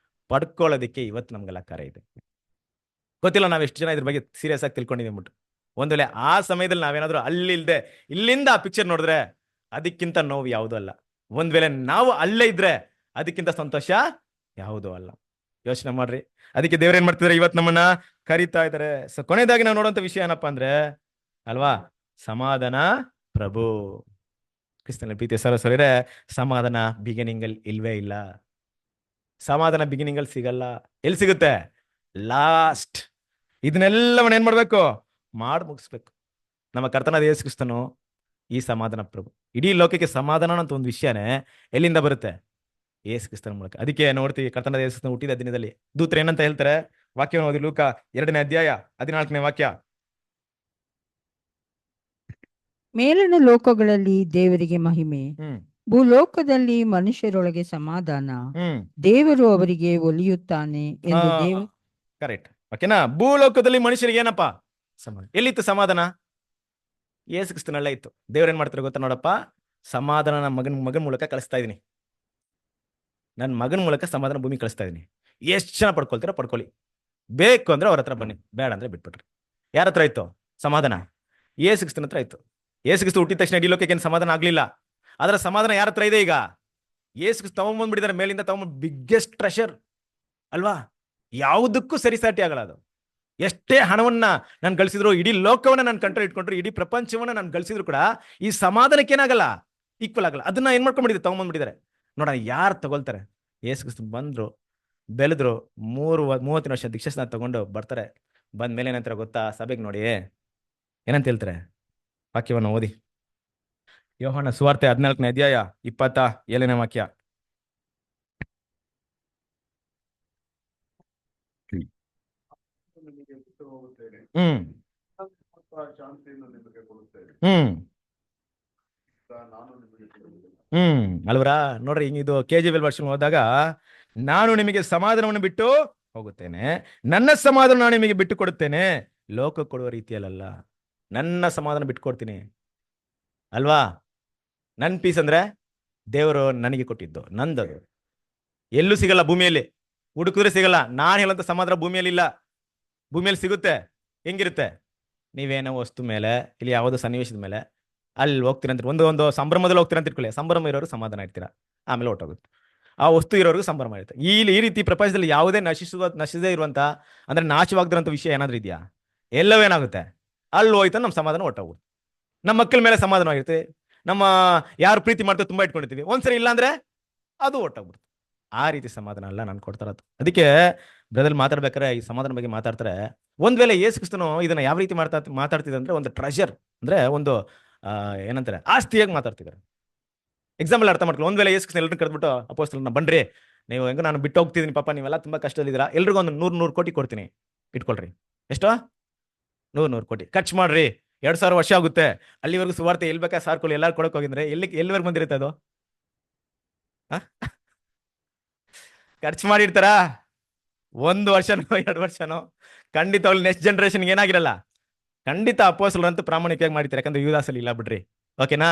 ಪಡ್ಕೊಳ್ಳೋದಿಕ್ಕೆ ಇವತ್ತು ನಮ್ಗೆಲ್ಲ ಕರೆ ಇದೆ. ಗೊತ್ತಿಲ್ಲ ನಾವ್ ಎಷ್ಟು ಜನ ಇದ್ರ ಬಗ್ಗೆ ಸೀರಿಯಸ್ ಆಗಿ ತಿಳ್ಕೊಂಡಿದ್ದೀವಿ ಬಿಟ್ಟು. ಒಂದ್ ವೇಳೆ ಆ ಸಮಯದಲ್ಲಿ ನಾವೇನಾದ್ರೂ ಅಲ್ಲಿಲ್ದೆ ಇಲ್ಲಿಂದ ಆ ಪಿಕ್ಚರ್ ನೋಡಿದ್ರೆ ಅದಕ್ಕಿಂತ ನೋವು ಯಾವುದೂ ಅಲ್ಲ. ಒಂದ್ ವೇಳೆ ನಾವು ಅಲ್ಲೇ ಇದ್ರೆ ಅದಕ್ಕಿಂತ ಸಂತೋಷ ಯಾವುದೂ ಅಲ್ಲ. ಯೋಚನೆ ಮಾಡ್ರಿ. ಅದಕ್ಕೆ ದೇವ್ರ ಏನ್ ಮಾಡ್ತಿದಾರೆ, ಇವತ್ತು ನಮ್ಮನ್ನ ಕರಿತಾ ಇದಾರೆ. ಸೊ ಕೊನೆಯದಾಗಿ ನಾವು ನೋಡುವಂತ ವಿಷಯ ಏನಪ್ಪಾ ಅಂದ್ರೆ ಅಲ್ವಾ, ಸಮಾಧಾನ ಪ್ರಭು. ಕ್ರಿಸ್ತನ ಪ್ರೀತಿಯ ಸಹೋದರರೇ, ಸಮಾಧಾನ ಬಿಗಿನಿಂಗ್ ಅಲ್ಲಿ ಇಲ್ವೇ ಇಲ್ಲ. ಸಮಾಧಾನ ಬಿಗಿನಿಂಗ್ ಅಲ್ಲಿ ಸಿಗಲ್ಲ. ಎಲ್ಲಿ ಸಿಗುತ್ತೆ? ಲಾಸ್ಟ್. ಇದನ್ನೆಲ್ಲವನ್ನ ಏನ್ ಮಾಡ್ಬೇಕು? ಮಾಡಿ ಮುಗಿಸ್ಬೇಕು. ನಮ್ಮ ಕರ್ತನಾದ ಯೇಸು ಕ್ರಿಸ್ತನು ಈ ಸಮಾಧಾನ ಪ್ರಭು. ಇಡೀ ಲೋಕಕ್ಕೆ ಸಮಾಧಾನ ಅಂತ ಒಂದು ವಿಷಯನೇ ಎಲ್ಲಿಂದ ಬರುತ್ತೆ? ಯೇಸು ಕ್ರಿಸ್ತನ ಮೂಲಕ. ಅದಕ್ಕೆ ನೋಡ್ತೀವಿ, ಕರ್ತನಾದ ಯೇಸು ಕ್ರಿಸ್ತನ ಹುಟ್ಟಿದ ದಿನದಲ್ಲಿ ದೂತರು ಏನಂತ ಹೇಳ್ತಾರೆ? ವಾಕ್ಯವನ್ನು ಓದಿ, ಲೂಕ 2ನೇ ಅಧ್ಯಾಯ 14ನೇ ವಾಕ್ಯ. ಮೇಲಿನ ಲೋಕಗಳಲ್ಲಿ ದೇವರಿಗೆ ಮಹಿಮೆ, ಹ್ಮ್ ಭೂಲೋಕದಲ್ಲಿ ಮನುಷ್ಯರೊಳಗೆ ಸಮಾಧಾನ, ಹ್ಮ್ ದೇವರು ಅವರಿಗೆ ಒಲಿಯುತ್ತಾನೆ ಎಂದು ಕರೆಕ್ಟ್. ಓಕೆನಾ? ಭೂಲೋಕದಲ್ಲಿ ಮನುಷ್ಯರಿಗೆ ಏನಪ್ಪಾ ಸಮಾಧಾನ? ಎಲ್ಲಿತ್ತು ಸಮಾಧಾನ? ಯೇಸು ಕ್ರಿಸ್ತನಲ್ಲೇ ಇತ್ತು. ದೇವ್ರ ಏನ್ ಮಾಡ್ತಾರೆ ಗೊತ್ತಾ? ನೋಡಪ್ಪ, ಸಮಾಧಾನ ನನ್ನ ಮಗನ ಮೂಲಕ ಕಳಿಸ್ತಾ ಇದೀನಿ. ನನ್ನ ಮಗನ ಮೂಲಕ ಸಮಾಧಾನ ಭೂಮಿ ಕಳಿಸ್ತಾ ಇದೀನಿ. ಎಷ್ಟು ಜನ ಪಡ್ಕೊಳ್ತೀರಾ ಪಡ್ಕೊಳ್ಳಿ. ಬೇಕು ಅಂದ್ರೆ ಅವ್ರ ಹತ್ರ ಬನ್ನಿ, ಬೇಡ ಅಂದ್ರೆ ಬಿಟ್ಬಿಟ್ರಿ. ಯಾರ ಹತ್ರ ಇತ್ತು ಸಮಾಧಾನ? ಯೇಸು ಕ್ರಿಸ್ತನ ಹತ್ರ ಇತ್ತು. ಯೇಸು ಕ್ರಿಸ್ತ ಹುಟ್ಟಿದ ತಕ್ಷಣ ಇಡೀ ಲೋಕಕ್ಕೆ ಏನು ಸಮಾಧಾನ ಆಗ್ಲಿಲ್ಲ. ಅದರ ಸಮಾಧಾನ ಯಾರ ಹತ್ರ ಇದೆ ಈಗ? ಯೇಸು ಕ್ರಿಸ್ತ ತಗೊಂಡ್ಬಂದ್ಬಿಟ್ಟಿದ್ದಾರೆ ಮೇಲಿಂದ. ತಗೊಂಡ್ ಬಿಗ್ಗೆಸ್ಟ್ ಟ್ರೆಷರ್ ಅಲ್ವಾ? ಯಾವುದಕ್ಕೂ ಸರಿಸಾಟಿ ಆಗಲ್ಲ ಅದು. ಎಷ್ಟೇ ಹಣವನ್ನ ನಾನು ಗಳಿಸಿದ್ರು, ಇಡೀ ಲೋಕವನ್ನ ನಾನು ಕಂಟ್ರೋಲ್ ಇಟ್ಕೊಂಡ್ರು, ಇಡೀ ಪ್ರಪಂಚವನ್ನ ನಾನು ಗಳಿಸಿದ್ರು ಕೂಡ ಈ ಸಮಾಧಾನಕ್ಕೆ ಏನಾಗಲ್ಲ, ಈಕ್ವಲ್ ಆಗಲ್ಲ. ಅದನ್ನ ಏನ್ ಮಾಡ್ಕೊಂಡ್ಬಿಟ್ಟಿದ್ದಾರೆ? ತಗೊಂಡ್ಬಂದ್ಬಿಟ್ಟಿದ್ದಾರೆ. ನೋಡೋಣ ಯಾರು ತಗೊಳ್ತಾರೆ. ಯೇಸು ಕ್ರಿಸ್ತ ಬಂದ್ರು, ಬೆಳೆದ್ರು, 30 ವರ್ಷ ದೀಕ್ಷಾಸ್ನಾನ ತಗೊಂಡು ಬರ್ತಾರೆ. ಬಂದ ಮೇಲೆ ಏನಂತಾರೆ ಗೊತ್ತಾ? ಸಭೆಗೆ ನೋಡಿ ಏನಂತ ಹೇಳ್ತಾರೆ? ವಾಕ್ಯವನ್ನು ಓದಿ, ಯೋಹಾನ ಸುವಾರ್ತೆ 14ನೇ ಅಧ್ಯಾಯ 27ನೇ ವಾಕ್ಯ. ನಿಮಗೆ ಬಿಟ್ಟು ಹೋಗುತ್ತೇನೆ, ಹ್ಮ್ ಶಾಂತಿಯನ್ನು ನಿಮಗೆ ಕೊಡುತ್ತೇನೆ, ಹ್ಮ್ ನಾನು ನಿಮಗೆ ಕೊಡುವುದಿಲ್ಲ. ಅಲ್ವರಾ? ನೋಡ್ರಿ, ಇದು KJV ವರ್ಷನ್ ಹೋದಾಗ, ನಾನು ನಿಮಗೆ ಸಮಾಧಾನವನ್ನು ಬಿಟ್ಟು ಹೋಗುತ್ತೇನೆ, ನನ್ನ ಸಮಾಧಾನ ನಾನು ನಿಮಗೆ ಬಿಟ್ಟು ಕೊಡುತ್ತೇನೆ, ಲೋಕ ಕೊಡುವ ರೀತಿಯಲ್ಲ, ನನ್ನ ಸಮಾಧಾನ ಬಿಟ್ಟು ಕೊಡ್ತೀನಿ ಅಲ್ವಾ? ನನ್ನ ಪೀಸ್ ಅಂದ್ರೆ ದೇವರು ನನಗೆ ಕೊಟ್ಟಿದ್ದು, ನಂದದು. ಎಲ್ಲೂ ಸಿಗಲ್ಲ ಭೂಮಿಯಲ್ಲಿ, ಹುಡುಕಿದ್ರೆ ಸಿಗಲ್ಲ. ನಾನು ಹೇಳಂತ ಸಮಾಧಾನ ಭೂಮಿಯಲ್ಲಿ ಇಲ್ಲ. ಭೂಮಿಯಲ್ಲಿ ಸಿಗುತ್ತೆ. ಹೆಂಗಿರುತ್ತೆ? ನೀವೇನೋ ವಸ್ತು ಮೇಲೆ, ಇಲ್ಲಿ ಯಾವುದೋ ಸನ್ನಿವೇಶದ ಮೇಲೆ ಅಲ್ಲಿ ಹೋಗ್ತೀರಂತ, ಒಂದು ಸಂಭ್ರಮದಲ್ಲಿ ಹೋಗ್ತೀರಂತ ಇಟ್ಕೊಳ್ಳಿ. ಸಂಭ್ರಮ ಇರೋರು ಸಮಾಧಾನ ಇರ್ತೀರ, ಆಮೇಲೆ ಹೊಟ್ಟೋಗುತ್ತೆ. ಆ ವಸ್ತು ಇರೋರ್ಗು ಸಂಭ್ರಮ ಇರುತ್ತೆ. ಈ ರೀತಿ ಪ್ರಪಂಚದಲ್ಲಿ ಯಾವುದೇ ನಶಿಸದೇ ಇರುವಂತ, ಅಂದ್ರೆ ನಾಶವಾಗದಿರೋಂಥ ವಿಷಯ ಏನಾದ್ರೂ ಇದೆಯಾ? ಎಲ್ಲವೇನಾಗುತ್ತೆ? ಅಲ್ಲಿ ಹೋಯ್ತು ನಮ್ಮ ಸಮಾಧಾನ ಹೊಟ್ಟೋಗುತ್ತೆ. ನಮ್ಮ ಮಕ್ಕಳ ಮೇಲೆ ಸಮಾಧಾನವಾಗಿರುತ್ತೆ. ನಮ್ಮ ಯಾರು ಪ್ರೀತಿ ಮಾಡ್ತೀವಿ ತುಂಬಾ ಇಟ್ಕೊಂಡಿರ್ತೀವಿ, ಒಂದ್ಸರಿ ಇಲ್ಲ ಅಂದ್ರೆ ಅದು ಹೊಟ್ಟೋಗ್ಬಿಡುತ್ತೆ. ಆ ರೀತಿ ಸಮಾಧಾನ ಅಲ್ಲ ನಾನು ಕೊಡ್ತಾ ಇರೋದು. ಅದಕ್ಕೆ ಬ್ರದರ್ ಮಾತಾಡ್ಬೇಕಾರೆ ಈ ಸಮಾಧಾನ ಬಗ್ಗೆ ಮಾತಾಡ್ತಾರೆ. ಒಂದ್ ವೇಳೆ ಯೇಸು ಕ್ರಿಸ್ತನು ಇದನ್ನ ಯಾವ ರೀತಿ ಮಾತಾಡ್ತಿದ್ರೆ ಅಂದ್ರೆ, ಒಂದು ಟ್ರೆಷರ್ ಅಂದ್ರೆ ಒಂದು ಏನಂತಾರೆ, ಆಸ್ತಿಯಾಗಿ ಮಾತಾಡ್ತಿದ್ದಾರೆ. ಎಕ್ಸಾಂಪಲ್ ಅರ್ಥ ಮಾಡ್ಕೊಳ್ಳಿ. ಒಂದ್ ವೇಳೆ ಯೇಸು ಕ್ರಿಸ್ತನ ಎಲ್ಲರೂ ಕರೆದ್ಬಿಟ್ಟು, ಅಪೊಸ್ತಲರನ್ನ ಬನ್ರಿ, ನೀವು ಹೆಂಗ ನಾನು ಬಿಟ್ಟು ಹೋಗ್ತಿದ್ದೀನಿ ಪಾಪ, ನೀವೆಲ್ಲ ತುಂಬಾ ಕಷ್ಟದಲ್ಲಿದ್ದೀರಾ, ಎಲ್ರಿಗೂ ಒಂದು 100 ಕೋಟಿ ಕೊಡ್ತೀನಿ, ಇಟ್ಕೊಳ್ರಿ. ಎಷ್ಟೋ? 100 ಕೋಟಿ ಖರ್ಚು ಮಾಡ್ರಿ, 2000 ವರ್ಷ ಆಗುತ್ತೆ, ಅಲ್ಲಿವರೆಗೂ ಸುವಾರ್ತೆ ಎಲ್ಲಿ ಬೇಕಾ ಸಾರ್ಕೊಳ್ಳಿ, ಎಲ್ಲಾರು ಕೊಡಕ್ ಹೋಗಿದ್ರೆ ಎಲ್ಲಿವರೆಗೂ ಬಂದಿರುತ್ತೆ ಅದು? ಖರ್ಚು ಮಾಡಿರ್ತಾರ 1 ವರ್ಷನೋ 2 ವರ್ಷನೋ, ಖಂಡಿತ ಅವ್ರು ನೆಕ್ಸ್ಟ್ ಜನರೇಷನ್ ಏನಾಗಿರಲ್ಲ. ಖಂಡಿತ ಅಪೊಸ್ತಲರಂತೂ ಪ್ರಾಮಾಣಿಕವಾಗಿ ಮಾಡಿರ್ತಾರೆ, ಯಾಕಂದ್ರೆ ಯುದಾಸಲ್ಲಿ ಇಲ್ಲ ಬಿಡ್ರಿ. ಓಕೆನಾ?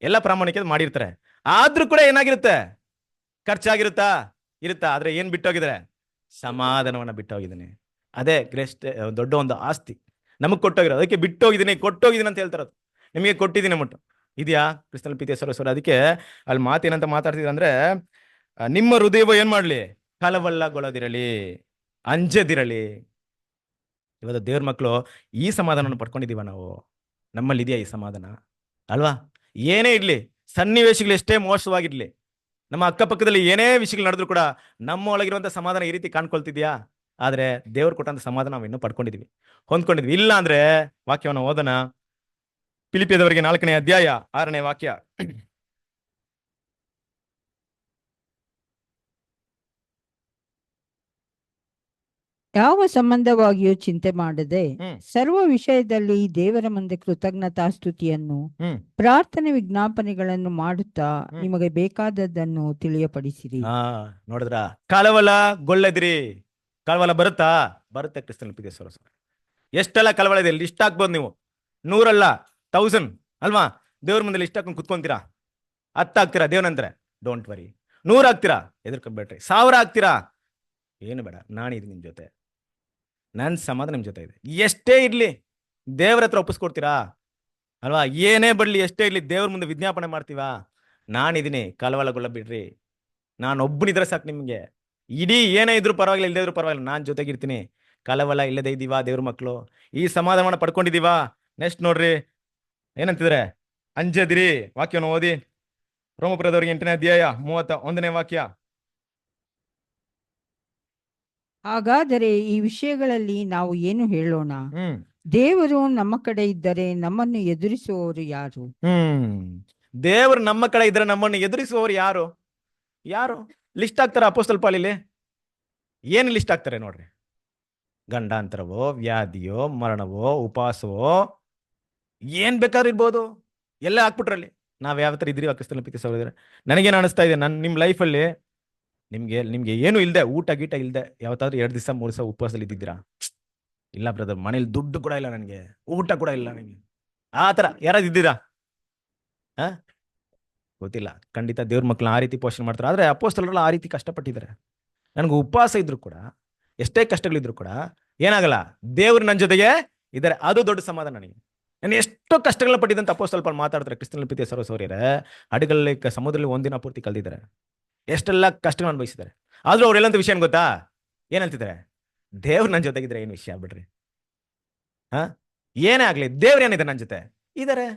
ಎಲ್ಲ ಪ್ರಾಮಾಣಿಕ ಮಾಡಿರ್ತಾರೆ. ಆದ್ರೂ ಕೂಡ ಏನಾಗಿರುತ್ತೆ? ಖರ್ಚಾಗಿರುತ್ತಾ? ಇರುತ್ತಾ? ಆದ್ರೆ ಏನ್ ಬಿಟ್ಟೋಗಿದ್ದಾರೆ? ಸಮಾಧಾನವನ್ನ ಬಿಟ್ಟೋಗಿದ್ದೀನಿ. ಅದೇ ಗ್ರೇಸ್ಟ್, ದೊಡ್ಡ ಒಂದು ಆಸ್ತಿ ನಮಗ್ ಕೊಟ್ಟೋಗಿರೋದು. ಅದಕ್ಕೆ ಬಿಟ್ಟೋಗಿದ್ದೀನಿ, ಕೊಟ್ಟೋಗಿದ್ದೀನಿ ಅಂತ ಹೇಳ್ತಾರದು. ನಿಮಗೆ ಕೊಟ್ಟಿದ್ದೀನಿ ಮಟ್ಟು ಇದೆಯಾ ಕ್ರಿಸ್ತನ ಪ್ರೀತಿಯ ಸಹೋದರ? ಅದಕ್ಕೆ ಅಲ್ಲಿ ಮಾತೇನಂತ ಮಾತಾಡ್ತಿದ್ರು ಅಂದ್ರೆ, ನಿಮ್ಮ ಹೃದಯವ ಏನ್ ಮಾಡ್ಲಿ? ಕಳವಳಗೊಳ್ಳದಿರಲಿ, ಅಂಜದಿರಲಿ. ಇವತ್ತು ದೇವ್ರ ಮಕ್ಕಳು ಈ ಸಮಾಧಾನವನ್ನು ಪಡ್ಕೊಂಡಿದೀವ ನಾವು? ನಮ್ಮಲ್ಲಿ ಇದೆಯಾ ಈ ಸಮಾಧಾನ? ಅಲ್ವಾ? ಏನೇ ಇರ್ಲಿ, ಸನ್ನಿವೇಶಗಳು ಎಷ್ಟೇ ಮೋಸವಾಗಿರ್ಲಿ, ನಮ್ಮ ಅಕ್ಕಪಕ್ಕದಲ್ಲಿ ಏನೇ ವಿಷಯಗಳು ನಡೆದ್ರು ಕೂಡ ನಮ್ಮ ಒಳಗಿರುವಂತ ಸಮಾಧಾನ ಈ ರೀತಿ ಕಾಣ್ಕೊಳ್ತಿದ್ಯಾ? ಆದ್ರೆ ದೇವ್ರು ಕೊಟ್ಟಂತ ಸಮಾಧಾನ ನಾವು ಇನ್ನೂ ಪಡ್ಕೊಂಡಿದೀವಿ, ಹೊಂದ್ಕೊಂಡಿದ್ವಿ. ಇಲ್ಲ ಅಂದ್ರೆ ವಾಕ್ಯವನ್ನು ಓದೋಣ. ಫಿಲಿಪಿಯದವರಿಗೆ 4ನೇ ಅಧ್ಯಾಯ 6ನೇ ವಾಕ್ಯ. ಯಾವ ಸಂಬಂಧವಾಗಿಯೂ ಚಿಂತೆ ಮಾಡದೆ ಸರ್ವ ವಿಷಯದಲ್ಲಿ ದೇವರ ಮುಂದೆ ಕೃತಜ್ಞತಾಸ್ತುತಿಯನ್ನು ಪ್ರಾರ್ಥನೆ ವಿಜ್ಞಾಪನೆಗಳನ್ನು ಮಾಡುತ್ತಾ ನಿಮಗೆ ಬೇಕಾದದ್ದನ್ನು ತಿಳಿಯಪಡಿಸಿರಿ. ನೋಡಿದ್ರ? ಕಳವಳಗೊಳ್ಳದಿರಿ. ಕಳವಳ ಬರುತ್ತಾ? ಬರುತ್ತೆ. ಕ್ರಿಸ್ತನ ಪ್ರೀತಿಯ ಸಹೋದರ, ಎಷ್ಟೆಲ್ಲ ಕಳವಳ ಇದೆ, ಲಿಸ್ಟ್ ಹಾಕ್ಬೋದು ನೀವು. 100 ಅಲ್ಲ 1000 ಅಲ್ವಾ? ದೇವ್ರ ಮುಂದೆ ಲಿಸ್ಟ್ ಹಾಕೊಂಡು ಕುತ್ಕೊಂತೀರಾ. 10 ಆಗ್ತೀರಾ ದೇವ್ರಂದ್ರೆ ಡೋಂಟ್ ವರಿ. 100 ಆಗ್ತೀರಾ, ಎದುರ್ಕೊಂಡ್ಬೇಡ್ರಿ. 1000 ಆಗ್ತೀರಾ, ಏನು ಬೇಡ, ನಾನಿದ್ದೀನಿ ನಿಮ್ ಜೊತೆ, ನನ್ನ ಸಮಾಧಾನ ನಿಮ್ ಜೊತೆ ಇದೆ. ಎಷ್ಟೇ ಇರ್ಲಿ ದೇವ್ರ ಹತ್ರ ಒಪ್ಪಿಸ್ಕೊಡ್ತೀರಾ ಅಲ್ವಾ? ಏನೇ ಬರ್ಲಿ, ಎಷ್ಟೇ ಇರ್ಲಿ ದೇವ್ರ ಮುಂದೆ ವಿಜ್ಞಾಪನೆ ಮಾಡ್ತೀವಾ? ನಾನಿದ್ದೀನಿ, ಕಳವಳಗೊಳ್ಳ ಬಿಡ್ರಿ, ನಾನು ಒಬ್ಬನಿದ್ರೆ ಸಾಕು ನಿಮ್ಗೆ. ಇಡೀ ಏನೇ ಇದ್ರು ಪರವಾಗಿಲ್ಲ, ಇಲ್ಲದೇ ಇದ್ರು ಪರವಾಗಿಲ್ಲ, ನಾನ್ ಜೊತೆಗಿರ್ತೀನಿ. ಕಲವಲ ಇಲ್ಲದೆ ಇದ್ದೀವಾ ದೇವ್ರ ಮಕ್ಕಳು? ಈ ಸಮಾಧಾನವನ್ನ ಪಡ್ಕೊಂಡಿದೀವಾ? ನೆಕ್ಸ್ಟ್ ನೋಡ್ರಿ ಏನಂತಿದ್ರೆ, ಅಂಜದಿರಿ. ವಾಕ್ಯವನ್ನು ಓದಿ, ರೋಮಪುರದವರಿಗೆ 8ನೇ ಅಧ್ಯಾಯ 31ನೇ ವಾಕ್ಯ. ಹಾಗಾದರೆ ಈ ವಿಷಯಗಳಲ್ಲಿ ನಾವು ಏನು ಹೇಳೋಣ? ದೇವರು ನಮ್ಮ ಕಡೆ ಇದ್ದರೆ ನಮ್ಮನ್ನು ಎದುರಿಸುವವರು ಯಾರು? ದೇವರು ನಮ್ಮ ಕಡೆ ಇದ್ರೆ ನಮ್ಮನ್ನು ಎದುರಿಸುವವರು ಯಾರು? ಯಾರು ಲಿಸ್ಟ್ ಆಗ್ತಾರ ಅಪೊಸ್ತಲ ಪಾಳಿಲಿ? ಏನು ಲಿಸ್ಟ್ ಆಗ್ತಾರೆ ನೋಡ್ರಿ? ಗಂಡಾಂತರವೋ, ವ್ಯಾಧಿಯೋ, ಮರಣವೋ, ಉಪವಾಸವೋ, ಏನ್ ಬೇಕಾದ್ರೂ ಇರ್ಬೋದು, ಎಲ್ಲ ಹಾಕ್ಬಿಟ್ರಲ್ಲಿ. ನಾವ್ ಯಾವ ತರ ಇದ್ರಿ ಕ್ರಿಸ್ತನ ಪ್ರೀತಿ ಸಹೋದರ? ನನಗೇನು ಅನಿಸ್ತಾ ಇದೆ, ನಿಮ್ ಲೈಫಲ್ಲಿ ನಿಮ್ಗೆ ಏನು ಇಲ್ದೆ, ಊಟ ಗೀಟ ಇಲ್ದೆ ಯಾವತ್ತಾದ್ರೂ 2 ದಿವಸ 3 ದಿವಸ ಉಪವಾಸದಲ್ಲಿ ಇದ್ದಿದ್ದೀರಾ? ಇಲ್ಲ ಬ್ರದರ್, ಮನೇಲಿ ದುಡ್ಡು ಕೂಡ ಇಲ್ಲ ನನಗೆ, ಊಟ ಕೂಡ ಇಲ್ಲ ನನಗೆ, ಆ ತರ ಯಾರಾದ್ರು ಇದ್ದೀರಾ? ಗೊತ್ತಿಲ್ಲ. ಖಂಡಿತ ದೇವ್ರ ಮಕ್ಕಳನ್ನ ಆ ರೀತಿ ಪೋಷಣೆ ಮಾಡ್ತಾರೆ. ಆದ್ರೆ ಅಪೊಸ್ತಲರೆಲ್ಲ ಆ ರೀತಿ ಕಷ್ಟಪಟ್ಟಿದ್ದಾರೆ. ನನಗೆ ಉಪವಾಸ ಇದ್ರು ಕೂಡ, ಎಷ್ಟೇ ಕಷ್ಟಗಳಿದ್ರು ಕೂಡ ಏನಾಗಲ್ಲ, ದೇವ್ರು ನನ್ನ ಜೊತೆಗೆ ಇದ್ದಾರೆ, ಅದು ದೊಡ್ಡ ಸಮಾಧಾನ ನನಗೆ. ನಾನು ಎಷ್ಟೋ ಕಷ್ಟಗಳನ್ನ ಪಟ್ಟಿದ್ದಂತ ಅಪೊಸ್ತಲ ಪಾಲ್ ಮಾತಾಡ್ತಾರೆ. ಕ್ರಿಸ್ತನ ಪ್ರೀತಿಯ ಸಹೋದರರೇ, ಹಡಗಲ್ಲಿ ಸಮುದ್ರದಲ್ಲಿ ಒಂದಿನ ಪೂರ್ತಿ ಕಳೆದಿದ್ದಾರೆ, ಎಷ್ಟೆಲ್ಲ ಕಷ್ಟಗಳನ್ನ ಅನುಭವಿಸಿದ್ದಾರೆ. ಆದ್ರೂ ಅವ್ರು ಎಲ್ಲಂತ ವಿಷಯ ಗೊತ್ತಾ? ಏನಂತಿದ್ದಾರೆ? ದೇವ್ರು ನನ್ನ ಜೊತೆಗಿದ್ರೆ ಏನು ವಿಷಯ ಬಿಡ್ರಿ, ಏನೇ ಆಗ್ಲಿ, ದೇವ್ರ ಏನಿದೆ ನನ್ನ ಜೊತೆ ಇದಾರೆ.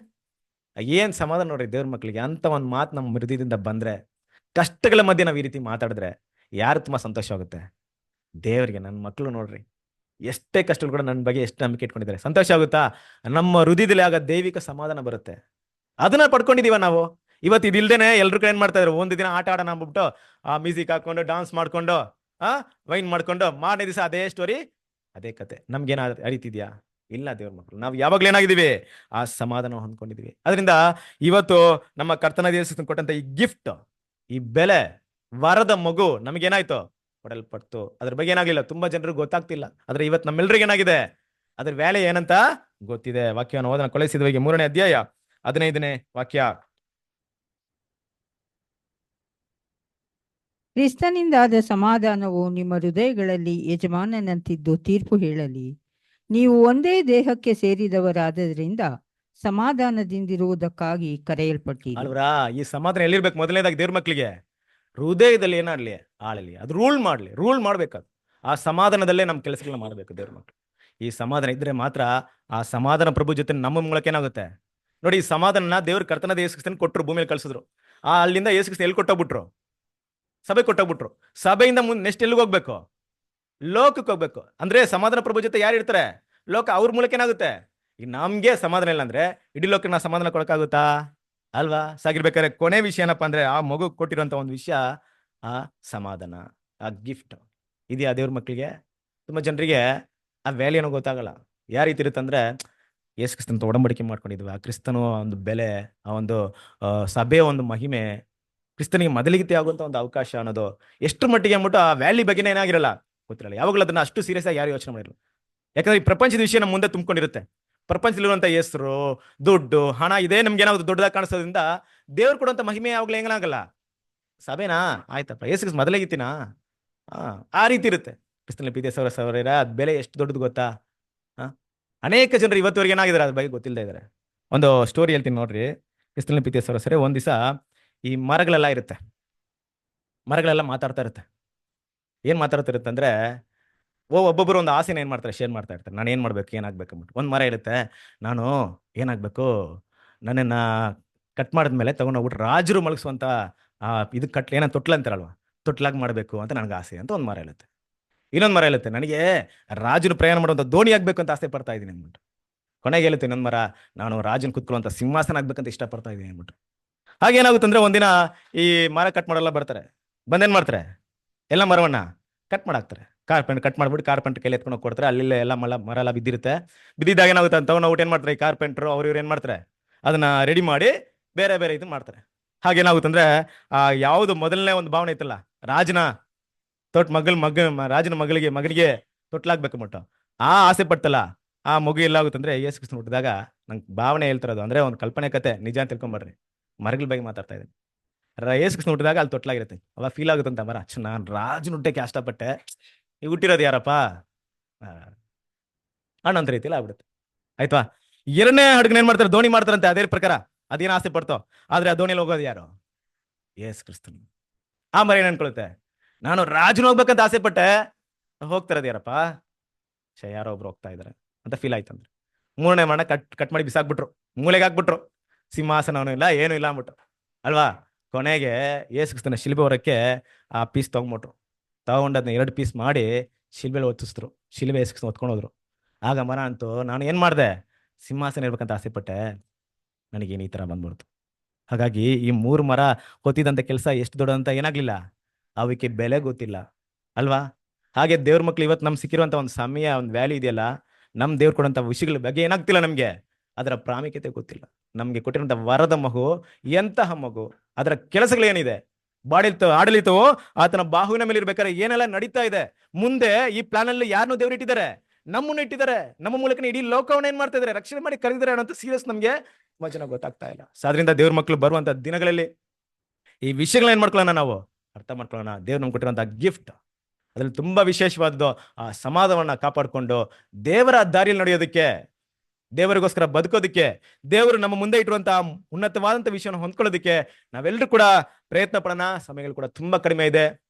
ಏನ್ ಸಮಾಧಾನ ನೋಡ್ರಿ ದೇವ್ರ ಮಕ್ಕಳಿಗೆ. ಅಂತ ಒಂದು ಮಾತು ನಮ್ಮ ಹೃದಯದಿಂದ ಬಂದ್ರೆ, ಕಷ್ಟಗಳ ಮಧ್ಯೆ ನಾವು ಈ ರೀತಿ ಮಾತಾಡಿದ್ರೆ ಯಾರು ತುಂಬಾ ಸಂತೋಷವಾಗುತ್ತೆ? ದೇವರಿಗೆ ನನ್ನ ಮಕ್ಕಳು ನೋಡ್ರಿ, ಎಷ್ಟೇ ಕಷ್ಟಗಳು ಕೂಡ ನನ್ನ ಬಗ್ಗೆ ಎಷ್ಟು ನಂಬಿಕೆ ಇಟ್ಕೊಂಡಿದ್ದಾರೆ. ಸಂತೋಷ ಆಗುತ್ತಾ? ನಮ್ಮ ಹೃದಯದಲ್ಲಿ ಆಗ ದೈವಿಕ ಸಮಾಧಾನ ಬರುತ್ತೆ. ಅದನ್ನ ಪಡ್ಕೊಂಡಿದೀವ ನಾವು. ಇವತ್ತು ಇದಿಲ್ದೇನೆ ಎಲ್ರು ಕಡೆ ಏನ್ ಮಾಡ್ತಾ ಇದ್ರು, ಒಂದು ದಿನ ಆಟ ಆಡೋಣ ಅಂದ್ಬಿಟ್ಟು ಆ ಮ್ಯೂಸಿಕ್ ಹಾಕೊಂಡು, ಡಾನ್ಸ್ ಮಾಡ್ಕೊಂಡು, ವೈನ್ ಮಾಡ್ಕೊಂಡು, ಮಾರನೇ ದಿವಸ ಅದೇ ಸ್ಟೋರಿ, ಅದೇ ಕತೆ. ನಮ್ಗೇನ ಅರಿತಿದ್ಯಾ? ಇಲ್ಲ ದೇವ್ರ ಮಕ್ಕಳು, ನಾವು ಯಾವಾಗ್ಲೂ ಏನಾಗಿದ್ದೀವಿ? ಆ ಸಮಾಧಾನ ಹೊಂದ್ಕೊಂಡಿದೀವಿ. ಅದರಿಂದ ಇವತ್ತು ನಮ್ಮ ಕರ್ತನ ಯೇಸು ಕೊಟ್ಟಂತ ಈ ಗಿಫ್ಟ್, ಈ ಬೆಲೆ, ವರದ ಮಗು ನಮಗೇನಾಯ್ತು? ಕೊಡಲ್ಪಡ್ತು. ಅದ್ರ ಬಗ್ಗೆ ಏನಾಗಿಲ್ಲ, ತುಂಬಾ ಜನರಿಗೆ ಗೊತ್ತಾಗ್ತಿಲ್ಲ. ಆದ್ರೆ ಇವತ್ತು ನಮ್ಮೆಲ್ರಿಗೆ ಏನಾಗಿದೆ? ಅದ್ರ ವ್ಯಾಲ್ಯೂ ಏನಂತ ಗೊತ್ತಿದೆ. ವಾಕ್ಯವನ್ನು ಓದನ ಕೊಲೆಸಿದವರಿಗೆ 3ನೇ ಅಧ್ಯಾಯ 15ನೇ ವಾಕ್ಯ. ಕ್ರಿಸ್ತನಿಂದಾದ ಸಮಾಧಾನವು ನಿಮ್ಮ ಹೃದಯಗಳಲ್ಲಿ ಯಜಮಾನನಂತಿದ್ದು ತೀರ್ಪು ಹೇಳಲಿ. ನೀವು ಒಂದೇ ದೇಹಕ್ಕೆ ಸೇರಿದವರಾದ್ದರಿಂದ ಸಮಾಧಾನದಿಂದಿರುವುದಕ್ಕಾಗಿ ಕರೆಯಲ್ಪಟ್ಟಿರಿ. ಅಲ್ವರಾ? ಈ ಸಮಾಧಾನ ಎಲ್ಲಿರ್ಬೇಕು? ಮೊದಲನೇದಾಗಿ ದೇವ್ರ ಮಕ್ಕಳಿಗೆ ಹೃದಯದಲ್ಲಿ ಏನಾಗ್ಲಿ, ಆಳಲಿ, ಅದು ರೂಲ್ ಮಾಡ್ಬೇಕು. ಆ ಸಮಾಧಾನದಲ್ಲೇ ನಮ್ಮ ಕೆಲಸಗಳನ್ನ ಮಾಡ್ಬೇಕು ದೇವ್ರ ಮಕ್ಕಳು. ಈ ಸಮಾಧಾನ ಇದ್ರೆ ಮಾತ್ರ ಆ ಸಮಾಧಾನ ಪ್ರಭು ಜೊತೆ ನಮ್ಮ ಮೂಲಕ ಏನಾಗುತ್ತೆ ನೋಡಿ. ಈ ಸಮಾಧಾನ ದೇವ್ರ ಕರ್ತನದ ಯೇಸು ಕ್ರಿಸ್ತನ ಕೊಟ್ಟರು, ಭೂಮಿಯಲ್ಲಿ ಕಳ್ಸಿದ್ರು. ಅಲ್ಲಿಂದ ಯೇಸು ಕ್ರಿಸ್ತ ಎಲ್ಲಿ ಕೊಟ್ಟೋಗ್ಬಿಟ್ರು? ಸಭೆ ಕೊಟ್ಟೋಗ್ಬಿಟ್ರು. ಸಭೆಯಿಂದ ಮುಂದೆ ನೆಕ್ಸ್ಟ್ ಎಲ್ಲಿಗೆ ಹೋಗ್ಬೇಕು? ಲೋಕಕ್ಕೆ ಹೋಗ್ಬೇಕು. ಅಂದ್ರೆ ಸಮಾಧಾನ ಪ್ರಭು ಜೊತೆ ಯಾರು ಇರ್ತಾರೆ? ಲೋಕ. ಅವ್ರ ಮೂಲಕ ಏನಾಗುತ್ತೆ? ಈಗ ನಮ್ಗೆ ಸಮಾಧಾನ ಇಲ್ಲ ಅಂದ್ರೆ ಇಡೀ ಲೋಕಕ್ಕೆ ನಾ ಸಮಾಧಾನ ಕೊಡಕ್ಕಾಗುತ್ತಾ? ಅಲ್ವಾ? ಸಾಗಿರ್ಬೇಕಾದ್ರೆ ಕೊನೆ ವಿಷಯ ಏನಪ್ಪಾ ಅಂದ್ರೆ, ಆ ಮಗು ಕೊಟ್ಟಿರೋಂಥ ಒಂದು ವಿಷಯ, ಆ ಸಮಾಧಾನ, ಆ ಗಿಫ್ಟ್ ಇದೆಯಾ ದೇವ್ರ ಮಕ್ಕಳಿಗೆ? ತುಂಬಾ ಜನರಿಗೆ ಆ ವ್ಯಾಲ್ಯೂನೂ ಗೊತ್ತಾಗಲ್ಲ. ಯಾವ ರೀತಿ ಇರುತ್ತಂದ್ರೆ, ಯೇಸು ಕ್ರಿಸ್ತನ ಒಡಂಬಡಿಕೆ ಮಾಡ್ಕೊಂಡಿದ್ವಿ, ಆ ಕ್ರಿಸ್ತನ ಒಂದು ಬೆಲೆ, ಆ ಒಂದು ಸಭೆಯ ಒಂದು ಮಹಿಮೆ, ಕ್ರಿಸ್ತನಿಗೆ ಮೊದಲಿಗೆ ಆಗುವಂತ ಒಂದು ಅವಕಾಶ ಅನ್ನೋದು ಎಷ್ಟು ಮಟ್ಟಿಗೆ ಅಂದ್ಬಿಟ್ಟು ಆ ವ್ಯಾಲ್ಯೂ ಬಗ್ಗೆನೇ ಏನಾಗಿರಲ್ಲ, ಗೊತ್ತಿರಲ್ಲ. ಯಾವಾಗಲೂ ಅದನ್ನ ಅಷ್ಟು ಸೀರಿಯಸ್ ಆಗಿ ಯಾರು ಯೋಚನೆ ಮಾಡಿರಲ್ಲ. ಯಾಕಂದ್ರೆ ಈ ಪ್ರಪಂಚದ ವಿಷಯ ನಮ್ಮ ಮುಂದೆ ತುಂಬಿಕೊಂಡಿರುತ್ತೆ. ಪ್ರಪಂಚದಲ್ಲಿರುವಂತ ಹೆಸರು, ದುಡ್ಡು, ಹಣ ಇದೇ ನಮ್ಗೆ ಏನಾದ್ರು ದೊಡ್ಡದಾಗಿ ಕಾಣಿಸೋದ್ರಿಂದ ದೇವ್ರು ಕೊಡುವಂತ ಮಹಿಮೆ ಯಾವಾಗಲೂ ಹೆಂಗನಾಗಲ್ಲ. ಸಭೆನಾ ಆಯ್ತಪ್ಪ, ಯೇಸು ಕ್ರಿಸ್ತ ಮೊದಲಾಗಿತ್ತಿನ ಆ ರೀತಿ ಇರುತ್ತೆ. ಕ್ರಿಸ್ತನ ಪ್ರೀತಿಯ ಸಹೋದರರೇ, ಅದ್ ಬೆಲೆ ಎಷ್ಟು ದೊಡ್ಡದು ಗೊತ್ತಾ? ಅನೇಕ ಜನರು ಇವತ್ತುವರೆಗೆ ಏನಾಗಿದ್ದಾರೆ ಅದ್ರ ಬಗ್ಗೆ ಗೊತ್ತಿಲ್ಲದೆ ಇದ್ದಾರೆ. ಒಂದು ಸ್ಟೋರಿ ಹೇಳ್ತೀನಿ ನೋಡ್ರಿ. ಕ್ರಿಸ್ತನ ಪ್ರೀತಿಯ ಸಹೋದರರೇ, ಒಂದ್ ದಿವಸ ಈ ಮರಗಳೆಲ್ಲ ಇರುತ್ತೆ, ಮರಗಳೆಲ್ಲ ಮಾತಾಡ್ತಾ ಇರುತ್ತೆ. ಏನ್ ಮಾತಾಡ್ತಾ ಇರುತ್ತೆ ಅಂದ್ರೆ, ಒಬ್ಬೊಬ್ಬರು ಒಂದು ಆಸೆನ ಏನ್ ಮಾಡ್ತಾರೆ, ಶೇರ್ ಮಾಡ್ತಾ ಇರ್ತಾರೆ. ನಾನು ಏನ್ ಮಾಡ್ಬೇಕು, ಏನಾಗ್ಬೇಕು ಅಂದ್ಬಿಟ್ಟು. ಒಂದ್ ಮರ ಇರುತ್ತೆ, ನಾನು ಏನಾಗ್ಬೇಕು, ನನ್ನನ್ನ ಕಟ್ ಮಾಡಿದ್ಮೇಲೆ ತಗೊಂಡೋಗ್ಬಿಟ್ಟು ರಾಜರು ಮಲಗಿಸುವಂತ ಇದು ಕಟ್ಲಿ, ಏನೋ ತೊಟ್ಲ ಅಂತಾರಲ್ವಾ, ತೊಟ್ಲಾಗಿ ಮಾಡ್ಬೇಕು ಅಂತ ನನಗೆ ಆಸೆ ಅಂತ ಒಂದ್ ಮರ ಹೇಳುತ್ತೆ. ಇನ್ನೊಂದ್ ಮರ ಹೇಳುತ್ತೆ, ನನಗೆ ರಾಜನು ಪ್ರಯಾಣ ಮಾಡುವಂತ ದೋಣಿ ಆಗ್ಬೇಕು ಅಂತ ಆಸೆ ಪಡ್ತಾ ಇದ್ದೀನಿ ಅಂದ್ಬಿಟ್ಟು. ಕೊನೆಗೆ ಹೇಳುತ್ತೆ ಇನ್ನೊಂದ್ ಮರ, ನಾನು ರಾಜನ್ ಕುತ್ಕೊಳ್ಳುವಂತ ಸಿಂಹಾಸನ ಆಗ್ಬೇಕಂತ ಇಷ್ಟಪಡ್ತಾ ಇದ್ದೀನಿ ಅಂದ್ಬಿಟ್ಟು. ಹಾಗೇನಾಗುತ್ತೆ ಅಂದ್ರೆ, ಒಂದಿನ ಈ ಮರ ಕಟ್ ಮಾಡಲ್ಲ ಬರ್ತಾರೆ. ಬಂದೇನ್ ಮಾಡ್ತಾರೆ, ಎಲ್ಲ ಮರವನ್ನ ಕಟ್ ಮಾಡಾಕ್ತಾರೆ. ಕಾರ್ಪೆಂಟ್ ಕಟ್ ಮಾಡ್ಬಿಟ್ಟು ಕಾರ್ಪೆಂಟ್ ಕೈಲಿ ಎತ್ಕೊಂಡು ಕೊಡ್ತಾರೆ. ಅಲ್ಲಿ ಎಲ್ಲ ಮರ ಎಲ್ಲ ಬಿದ್ದಿರುತ್ತೆ. ಬಿದ್ದಿದ್ದಾಗ ಏನಾಗುತ್ತೆ ಅಂತ ತಗೊಂಡು ಏನ್ ಮಾಡ್ತಾರೆ, ಈ ಕಾರ್ಪೆಂಟ್ರು ಅವ್ರು ಏನ್ ಮಾಡ್ತಾರೆ, ಅದನ್ನ ರೆಡಿ ಮಾಡಿ ಬೇರೆ ಬೇರೆ ಇದು ಮಾಡ್ತಾರೆ. ಹಾಗೇನಾಗುತ್ತೆ ಅಂದ್ರೆ, ಯಾವುದು ಮೊದಲನೇ ಒಂದು ಭಾವನೆ ಇತ್ತಲ್ಲ, ರಾಜನ ರಾಜನ ಮಗನಿಗೆ ತೊಟ್ಲಾಗ್ಬೇಕು ಮಟ್ಟು ಆ ಆಸೆ ಪಡ್ತಲ್ಲ, ಆ ಮಗು ಎಲ್ಲಾಗುತ್ತಂದ್ರೆ ಯೇಸು ಕ್ರಿಸ್ತನ ಹುಟ್ಟಿದಾಗ ನಂಗೆ ಭಾವನೆ ಹೇಳ್ತಿರೋದು ಅಂದ್ರೆ ಒಂದು ಕಲ್ಪನೆ ಕತೆ, ನಿಜ ಅಂತ ತಿಳ್ಕೊಂಬರ್ರಿ. ಮರಗಳ ಬಗ್ಗೆ ಮಾತಾಡ್ತಾ ಇದ್ದೀನಿ. ಯೇಸು ಕ್ರಿಸ್ತನ ಹುಟ್ಟಿದಾಗ ಅಲ್ಲಿ ತೊಟ್ಲಾಗಿರುತ್ತೆ. ಅವಾಗ ಫೀಲ್ ಆಗುತ್ತಂತ ಮರ, ನಾನು ರಾಜನ ಹುಟ್ಟಕ್ಕೆ ಕಷ್ಟಪಟ್ಟೆ, ಈಗ ಹುಟ್ಟಿರೋದು ಯಾರಪ್ಪ ಅಣ್ಣಂತ ರೀತಿಯಲ್ಲಿ ಆಗ್ಬಿಡುತ್ತೆ. ಆಯ್ತಾ? ಎರಡನೇ ಹಡಗನ ಏನ್ ಮಾಡ್ತಾರೆ, ದೋಣಿ ಮಾಡ್ತಾರಂತೆ. ಅದೇ ಪ್ರಕಾರ ಅದೇನು ಆಸೆ ಪಡ್ತೋ, ಆದ್ರೆ ಆ ದೋಣಿಯಲ್ಲಿ ಹೋಗೋದು ಯಾರು? ಯೇಸು ಕ್ರಿಸ್ತನು. ಆ ಮರ ಏನ್ ಅನ್ಕೊಳುತ್ತೆ, ನಾನು ರಾಜನ ಹೋಗ್ಬೇಕಂತ ಆಸೆ ಪಟ್ಟೆ, ಹೋಗ್ತಾರದು ಯಾರಪ್ಪ, ಯಾರೋ ಒಬ್ರು ಹೋಗ್ತಾ ಇದಾರೆ ಅಂತ ಫೀಲ್ ಆಯ್ತಂದ್ರೆ 3ನೇ ಮರಣ ಕಟ್ ಮಾಡಿ ಬಿಸಾಕ್ಬಿಟ್ರು, ಮೂಲೆಗೆ ಹಾಕ್ಬಿಟ್ರು. ಸಿಂಹಾಸನವೂ ಇಲ್ಲ, ಏನೂ ಇಲ್ಲ ಅಂದ್ಬಿಟ್ಟು ಅಲ್ವಾ. ಕೊನೆಗೆ ಯೇಸು ಕ್ರಿಸ್ತನ ಶಿಲ್ಬೆ ಹೊರಕ್ಕೆ ಆ ಪೀಸ್ ತಗೊಂಡ್ಬಿಟ್ರು. ತಗೊಂಡದ್ನ 2 ಪೀಸ್ ಮಾಡಿ ಶಿಲ್ಬೆಲಿ ಒತ್ತಿಸಿದ್ರು. ಶಿಲ್ಬೆ ಯೇಸು ಕ್ರಿಸ್ತನ ಹೊತ್ಕೊಂಡು ಹೋದ್ರು. ಆಗ ಮರ ಅಂತೂ, ನಾನು ಏನ್ ಮಾಡ್ದೆ, ಸಿಂಹಾಸನ ಇರ್ಬೇಕಂತ ಆಸೆ ಪಟ್ಟೆ, ನನಗೇನು ಈ ತರ ಬಂದ್ಬಿಡ್ತು. ಹಾಗಾಗಿ ಈ 3 ಮರ ಹೊತ್ತಿದಂತ ಕೆಲಸ ಎಷ್ಟು ದೊಡ್ಡದಂತ ಏನಾಗ್ಲಿಲ್ಲ, ಅವಕ್ಕೆ ಬೆಲೆ ಗೊತ್ತಿಲ್ಲ ಅಲ್ವಾ. ಹಾಗೆ ದೇವ್ರ ಮಕ್ಳು ಇವತ್ತು ನಮ್ಗೆ ಸಿಕ್ಕಿರುವಂತ ಒಂದು ಸಮಯ, ಒಂದು ವ್ಯಾಲ್ಯೂ ಇದೆಯಲ್ಲ, ನಮ್ ದೇವ್ರು ಕೊಡುವಂತ ವಿಷಯಗಳ ಬಗ್ಗೆ ಏನಾಗ್ತಿಲ್ಲ ನಮ್ಗೆ, ಅದರ ಪ್ರಾಮುಖ್ಯತೆ ಗೊತ್ತಿಲ್ಲ. ನಮ್ಗೆ ಕೊಟ್ಟಿರುವಂತ ವರದ ಮಗು ಎಂತಹ ಮಗು, ಅದರ ಕೆಲಸಗಳೇನಿದೆ, ಆಡಳಿತವು ಆತನ ಬಾಹುವಿನ ಮೇಲೆ ಇರ್ಬೇಕಾದ್ರೆ ಏನೆಲ್ಲ ನಡೀತಾ ಇದೆ, ಮುಂದೆ ಈ ಪ್ಲಾನ್ ಅಲ್ಲಿ ಯಾರನ್ನು ದೇವ್ರು ಇಟ್ಟಿದ್ದಾರೆ, ನಮ್ಮನ್ನ ಇಟ್ಟಿದ್ದಾರೆ. ನಮ್ಮ ಮೂಲಕ ಇಡೀ ಲೋಕವನ್ನ ಏನ್ ಮಾಡ್ತಾ ಇದಾರೆ, ರಕ್ಷಣೆ ಮಾಡಿ ಕರೆದಿದ್ದಾರೆ ಅನ್ನೋ ಸೀರಿಯಸ್ ನಮ್ಗೆ ತುಂಬಾ ಜನ ಗೊತ್ತಾಗ್ತಾ ಇಲ್ಲ. ಸೊ ಅದರಿಂದ ದೇವ್ರ ಮಕ್ಳು ಬರುವಂತ ದಿನಗಳಲ್ಲಿ ಈ ವಿಷಯಗಳನ್ನ ಏನ್ ಮಾಡ್ಕೊಳ್ಳೋಣ, ನಾವು ಅರ್ಥ ಮಾಡ್ಕೊಳ್ಳೋಣ. ದೇವ್ರು ನಮ್ಗೆ ಕೊಟ್ಟಿರುವಂತ ಗಿಫ್ಟ್, ಅದ್ರಲ್ಲಿ ತುಂಬಾ ವಿಶೇಷವಾದದ್ದು ಆ ಸಮಾಧಾನವನ್ನ ಕಾಪಾಡಿಕೊಂಡು ದೇವರ ದಾರಿಯಲ್ಲಿ ನಡೆಯೋದಕ್ಕೆ, ದೇವರಿಗೋಸ್ಕರ ಬದುಕೋದಕ್ಕೆ, ದೇವರು ನಮ್ಮ ಮುಂದೆ ಇಟ್ಟಿರುವಂತಹ ಉನ್ನತವಾದಂತ ವಿಷಯವನ್ನು ಹೊಂದ್ಕೊಳ್ಳೋದಕ್ಕೆ ನಾವೆಲ್ಲರೂ ಕೂಡ ಪ್ರಯತ್ನ ಪಡೋಣ. ಸಮಯಗಳು ಕೂಡ ತುಂಬಾ ಕಡಿಮೆ ಇದೆ.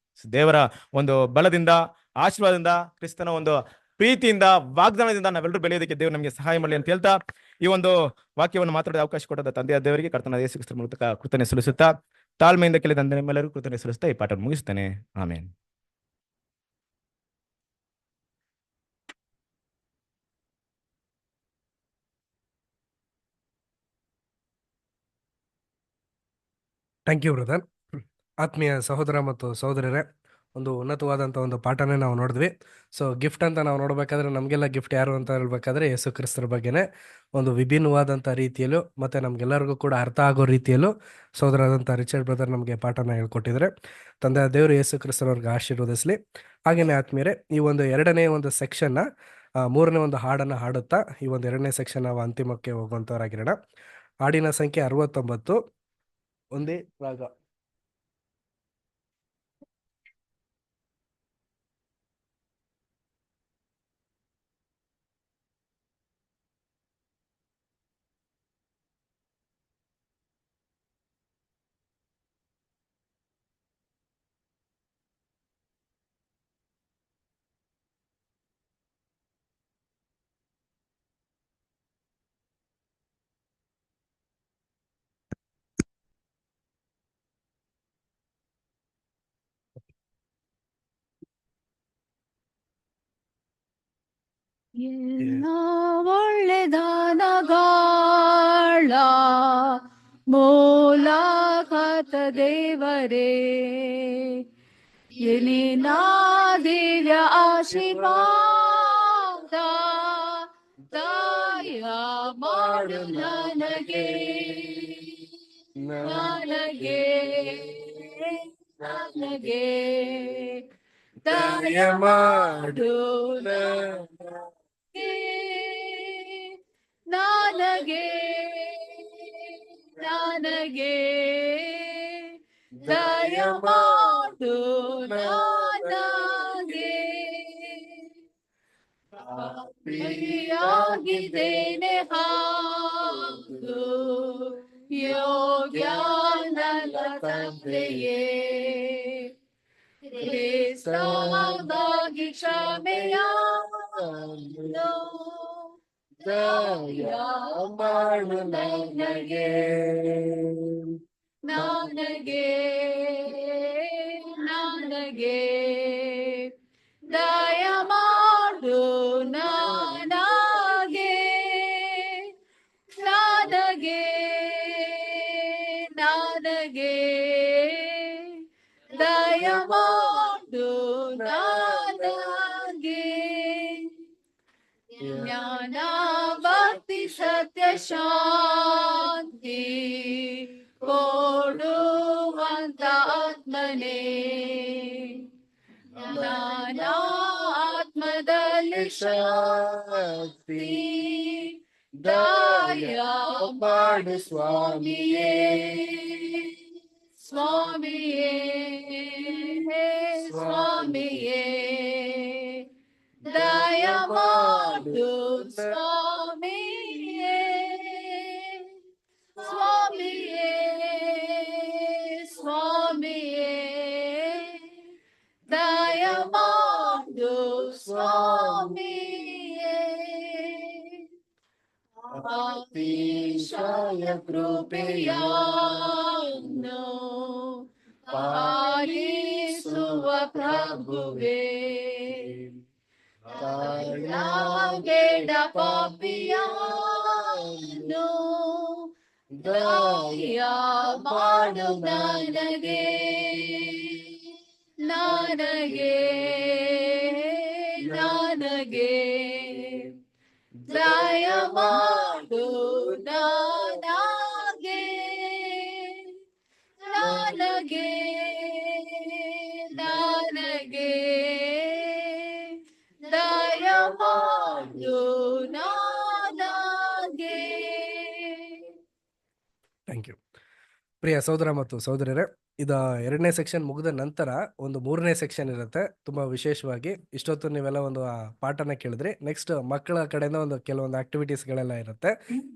ದೇವರ ಒಂದು ಬಲದಿಂದ, ಆಶೀರ್ವಾದದಿಂದ, ಕ್ರಿಸ್ತನ ಒಂದು ಪ್ರೀತಿಯಿಂದ, ವಾಗ್ದಾನದಿಂದ ನಾವೆಲ್ಲರೂ ಬೆಳೆಯೋದಕ್ಕೆ ದೇವರು ನಮಗೆ ಸಹಾಯ ಮಾಡಲಿ ಅಂತ ಹೇಳ್ತಾ, ಈ ಒಂದು ವಾಕ್ಯವನ್ನು ಮಾತಾಡೋದು ಅವಕಾಶ ಕೊಟ್ಟದ ತಂದೆಯ ದೇವರಿಗೆ ಕರ್ತನಾದ ಯೇಸು ಕ್ರಿಸ್ತನ ಮೂಲಕ ಕೃತಜ್ಞತೆ ಸಲ್ಲಿಸುತ್ತಾ, ತಾಳ್ಮೆಯಿಂದ ಕೇಳಿದ ನಿಮ್ಮೆಲ್ಲರಿಗೂ ಕೃತಜ್ಞತೆ ಸಲ್ಲಿಸ್ತಾ ಈ ಪಾಠ ಮುಗಿಸ್ತೇನೆ. ಆಮೇನ್. Thank you brother. ಆತ್ಮೀಯ ಸಹೋದರ ಮತ್ತು ಸಹೋದರರೇ, ಒಂದು ಉನ್ನತವಾದಂಥ ಒಂದು ಪಾಠನೇ ನಾವು ನೋಡಿದ್ವಿ. ಸೊ ಗಿಫ್ಟ್ ಅಂತ ನಾವು ನೋಡಬೇಕಾದ್ರೆ, ನಮಗೆಲ್ಲ ಗಿಫ್ಟ್ ಯಾರು ಅಂತ ಹೇಳ್ಬೇಕಾದ್ರೆ ಯೇಸು ಕ್ರಿಸ್ತರ ಬಗ್ಗೆನೇ ಒಂದು ವಿಭಿನ್ನವಾದಂಥ ರೀತಿಯಲ್ಲೂ ಮತ್ತು ನಮಗೆಲ್ಲರಿಗೂ ಕೂಡ ಅರ್ಥ ಆಗೋ ರೀತಿಯಲ್ಲೂ ಸಹೋದರಾದಂಥ ರಿಚರ್ಡ್ ಬ್ರದರ್ ನಮಗೆ ಪಾಠನ ಹೇಳ್ಕೊಟ್ಟಿದ್ದಾರೆ. ತಂದೆ ದೇವರು ಯೇಸು ಕ್ರಿಸ್ತನವ್ರಿಗೆ ಆಶೀರ್ವದಿಸಲಿ. ಹಾಗೆಯೇ ಆತ್ಮೀಯರೇ, ಈ ಒಂದು 2ನೇ ಒಂದು ಸೆಕ್ಷನ್ನ 3ನೇ ಒಂದು ಹಾಡನ್ನು ಹಾಡುತ್ತಾ ಈ ಒಂದು 2ನೇ ಸೆಕ್ಷನ್ ನಾವು ಅಂತಿಮಕ್ಕೆ ಹೋಗುವಂಥವರಾಗಿರೋಣ. ಹಾಡಿನ ಸಂಖ್ಯೆ 69, ಒಂದೇ ರಾಗ. ಎಲ್ಲ ಒಳ್ಳೆದಾನಗಾಳ ಮೂಲಕತ ದೇವರೇ, ಎನಿನ ದಿವ್ಯ ಆಶೀರ್ವಾದ ದಯ ಮಾಡು ನನಗೆ, ನನಗೆ ನನಗೆ ದಯ ಮಾಡು ನನಗೆ, ನನಗೆ ದಯ ಮಾಡು ನನಗೆ. ಪಾಪಿಯಾಗಿದ್ದೇನೆ ಹಾಗೂ ಯೋಗ್ಯನಲ್ಲ ತಂದೆಯೇ, ಕ್ರಿಸ್ತವಾಗಿ ಕ್ಷಮೆಯಾಗಲು ದಯ ಮಾಡು ನನಗೆ, ನನಗೆ ನನಗೆ ದಯ ಮಾಡು ನನಗೆ, ನನಗೆ ನನಗೆ ದಯ ಮಾಡು ನನಗೆ. ಜ್ಞಾನ ಭಕ್ತಿ ಸತ್ಯ ಶಾಂತಿ ಕೊಡುವಂತ ಆತ್ಮನೇ, ಜ್ಞಾನ ಆತ್ಮದಲ್ಲಿ ಶಕ್ತಿ ದಯ ಮಾಡು ಸ್ವಾಮಿಯೇ, ಸ್ವಾಮಿಯೇ ಸ್ವಾಮಿಯೇ ದಯ ಮಾಡು ಸ್ವಾಮಿಯೇ, ಸ್ವಾಮಿಯೇ ಸ್ವಾಮಿಯೇ ಕೃಪೆಯನ್ನು ಪಾಲಿಸುವ ಪ್ರಭುವೇ ಬೇಡ ಪಾಪಿಯನ್ನು ದಯ ಮಾಡು ನನಗೆ ನನಗೆ ನನಗೆ ದಯ ಮಾಡು ನನಗೆ ನನಗೆ ನನಗೆ ದಯ ಮಾಡು ನನಗೆ. Thank you. ಪ್ರಿಯ ಸಹೋದರ ಮತ್ತು ಸಹೋದರರೇ, ಇದು 2ನೇ ಸೆಕ್ಷನ್ ಮುಗಿದ ನಂತರ ಒಂದು 3ನೇ ಸೆಕ್ಷನ್ ಇರುತ್ತೆ. ತುಂಬಾ ವಿಶೇಷವಾಗಿ ಇಷ್ಟೊತ್ತು ನೀವೆಲ್ಲ ಒಂದು ಆ ಪಾಠನ ಕೇಳಿದ್ರಿ. ನೆಕ್ಸ್ಟ್ ಮಕ್ಕಳ ಕಡೆಯಿಂದ ಒಂದು ಕೆಲವೊಂದು ಆಕ್ಟಿವಿಟೀಸ್ಗಳೆಲ್ಲ ಇರುತ್ತೆ.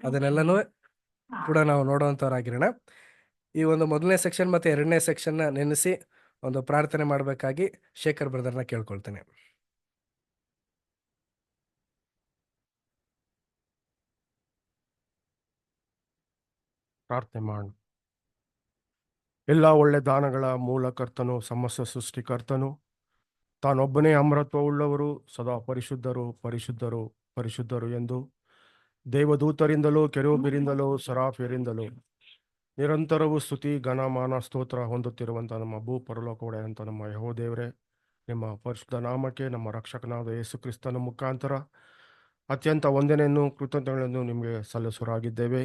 ಅದನ್ನೆಲ್ಲನೂ ಕೂಡ ನಾವು ನೋಡುವಂಥವ್ರಾಗಿರೋಣ. ಈ ಒಂದು 1ನೇ ಸೆಕ್ಷನ್ ಮತ್ತೆ 2ನೇ ಸೆಕ್ಷನ್ನ ನೆನೆಸಿ ಒಂದು ಪ್ರಾರ್ಥನೆ ಮಾಡಬೇಕಾಗಿ ಶೇಖರ್ ಬ್ರದರ್ನ ಕೇಳ್ಕೊಳ್ತೇನೆ. ಪ್ರಾರ್ಥನೆ ಮಾಡು. ಎಲ್ಲ ಒಳ್ಳೆ ದಾನಗಳ ಮೂಲಕರ್ತನು, ಸಮಸ್ತ ಸೃಷ್ಟಿಕರ್ತನು, ತಾನೊಬ್ಬನೇ ಅಮರತ್ವವುಳ್ಳವರು, ಸದಾ ಪರಿಶುದ್ಧರು ಪರಿಶುದ್ಧರು ಪರಿಶುದ್ಧರು ಎಂದು ದೇವದೂತರಿಂದಲೂ ಕೆರೂಬಿರಿಂದಲೂ ಸರಾಫಿಯರಿಂದಲೂ ನಿರಂತರವೂ ಸ್ತುತಿ ಘನಮಾನ ಸ್ತೋತ್ರ ಹೊಂದುತ್ತಿರುವಂಥ ನಮ್ಮ ಭೂ ಪರಲೋಕ ಒಡೆಯಂಥ ನಮ್ಮ ಯೆಹೋವದೇವರೇ, ನಿಮ್ಮ ಪರಿಶುದ್ಧ ನಾಮಕ್ಕೆ ನಮ್ಮ ರಕ್ಷಕನಾದ ಯೇಸು ಕ್ರಿಸ್ತನ ಮುಖಾಂತರ ಅತ್ಯಂತ ವಂದನೆಯನ್ನು ಕೃತಜ್ಞತೆಗಳನ್ನು ನಿಮಗೆ ಸಲ್ಲಿಸುವರಾಗಿದ್ದೇವೆ.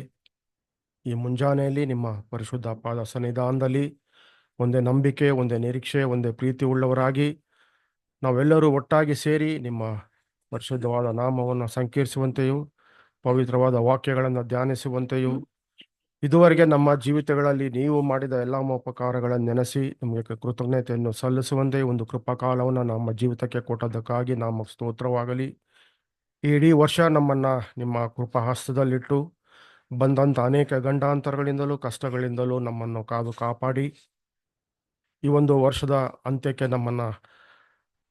ಈ ಮುಂಜಾನೆಯಲ್ಲಿ ನಿಮ್ಮ ಪರಿಶುದ್ಧ ಪಾದ ಸನ್ನಿಧಾನದಲ್ಲಿ ಒಂದೇ ನಂಬಿಕೆ, ಒಂದೇ ನಿರೀಕ್ಷೆ, ಒಂದೇ ಪ್ರೀತಿ ಉಳ್ಳವರಾಗಿ ನಾವೆಲ್ಲರೂ ಒಟ್ಟಾಗಿ ಸೇರಿ ನಿಮ್ಮ ಪರಿಶುದ್ಧವಾದ ನಾಮವನ್ನು ಸಂಕೀರ್ಸುವಂತೆಯೂ ಪವಿತ್ರವಾದ ವಾಕ್ಯಗಳನ್ನು ಧ್ಯಾನಿಸುವಂತೆಯೂ ಇದುವರೆಗೆ ನಮ್ಮ ಜೀವಿತಗಳಲ್ಲಿ ನೀವು ಮಾಡಿದ ಎಲ್ಲ ಉಪಕಾರಗಳನ್ನು ನೆನೆಸಿ ನಿಮಗೆ ಕೃತಜ್ಞತೆಯನ್ನು ಸಲ್ಲಿಸುವಂತೆ ಒಂದು ಕೃಪಾಕಾಲವನ್ನು ನಮ್ಮ ಜೀವಿತಕ್ಕೆ ಕೊಟ್ಟದ್ದಕ್ಕಾಗಿ ನಮ್ಮ ಸ್ತೋತ್ರವಾಗಲಿ. ಈ ಇಡೀ ವರ್ಷ ನಮ್ಮನ್ನು ನಿಮ್ಮ ಕೃಪಾಹಸ್ತದಲ್ಲಿಟ್ಟು ಬಂದಂಥ ಅನೇಕ ಗಂಡಾಂತರಗಳಿಂದಲೂ ಕಷ್ಟಗಳಿಂದಲೂ ನಮ್ಮನ್ನು ಕಾದು ಕಾಪಾಡಿ ಈ ಒಂದು ವರ್ಷದ ಅಂತ್ಯಕ್ಕೆ ನಮ್ಮನ್ನು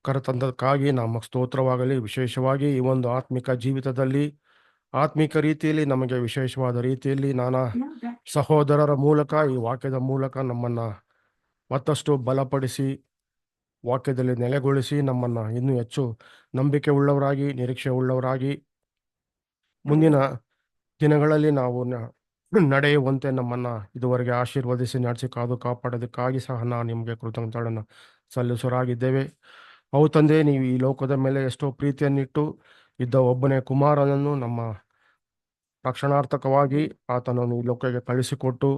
ಕರೆತಂದಕ್ಕಾಗಿ ನಮ್ಮ ಸ್ತೋತ್ರವಾಗಲಿ. ವಿಶೇಷವಾಗಿ ಈ ಒಂದು ಆತ್ಮಿಕ ಜೀವಿತದಲ್ಲಿ ಆತ್ಮಿಕ ರೀತಿಯಲ್ಲಿ ನಮಗೆ ವಿಶೇಷವಾದ ರೀತಿಯಲ್ಲಿ ನಾನಾ ಸಹೋದರರ ಮೂಲಕ ಈ ವಾಕ್ಯದ ಮೂಲಕ ನಮ್ಮನ್ನು ಮತ್ತಷ್ಟು ಬಲಪಡಿಸಿ ವಾಕ್ಯದಲ್ಲಿ ನೆಲೆಗೊಳಿಸಿ ನಮ್ಮನ್ನು ಇನ್ನೂ ಹೆಚ್ಚು ನಂಬಿಕೆ ಉಳ್ಳವರಾಗಿ ನಿರೀಕ್ಷೆ ಉಳ್ಳವರಾಗಿ ಮುಂದಿನ ದಿನಗಳಲ್ಲಿ ನಾವು ನಡೆಯುವಂತೆ ನಮ್ಮನ್ನು ಇದುವರೆಗೆ ಆಶೀರ್ವದಿಸಿ ನಡೆಸಿ ಕಾದು ಕಾಪಾಡೋದಕ್ಕಾಗಿ ಸಹ ನಾವು ನಿಮಗೆ ಕೃತಜ್ಞತೆಗಳನ್ನು ಸಲ್ಲಿಸುವರಾಗಿದ್ದೇವೆ. ಅವು ತಂದೆ, ನೀವು ಈ ಲೋಕದ ಮೇಲೆ ಎಷ್ಟೋ ಪ್ರೀತಿಯನ್ನಿಟ್ಟು ಇದ್ದ ಒಬ್ಬನೇ ಕುಮಾರನನ್ನು ನಮ್ಮ ರಕ್ಷಣಾರ್ಥಕವಾಗಿ ಆತನನ್ನು ಈ ಲೋಕಕ್ಕೆ ಕಳಿಸಿಕೊಟ್ಟು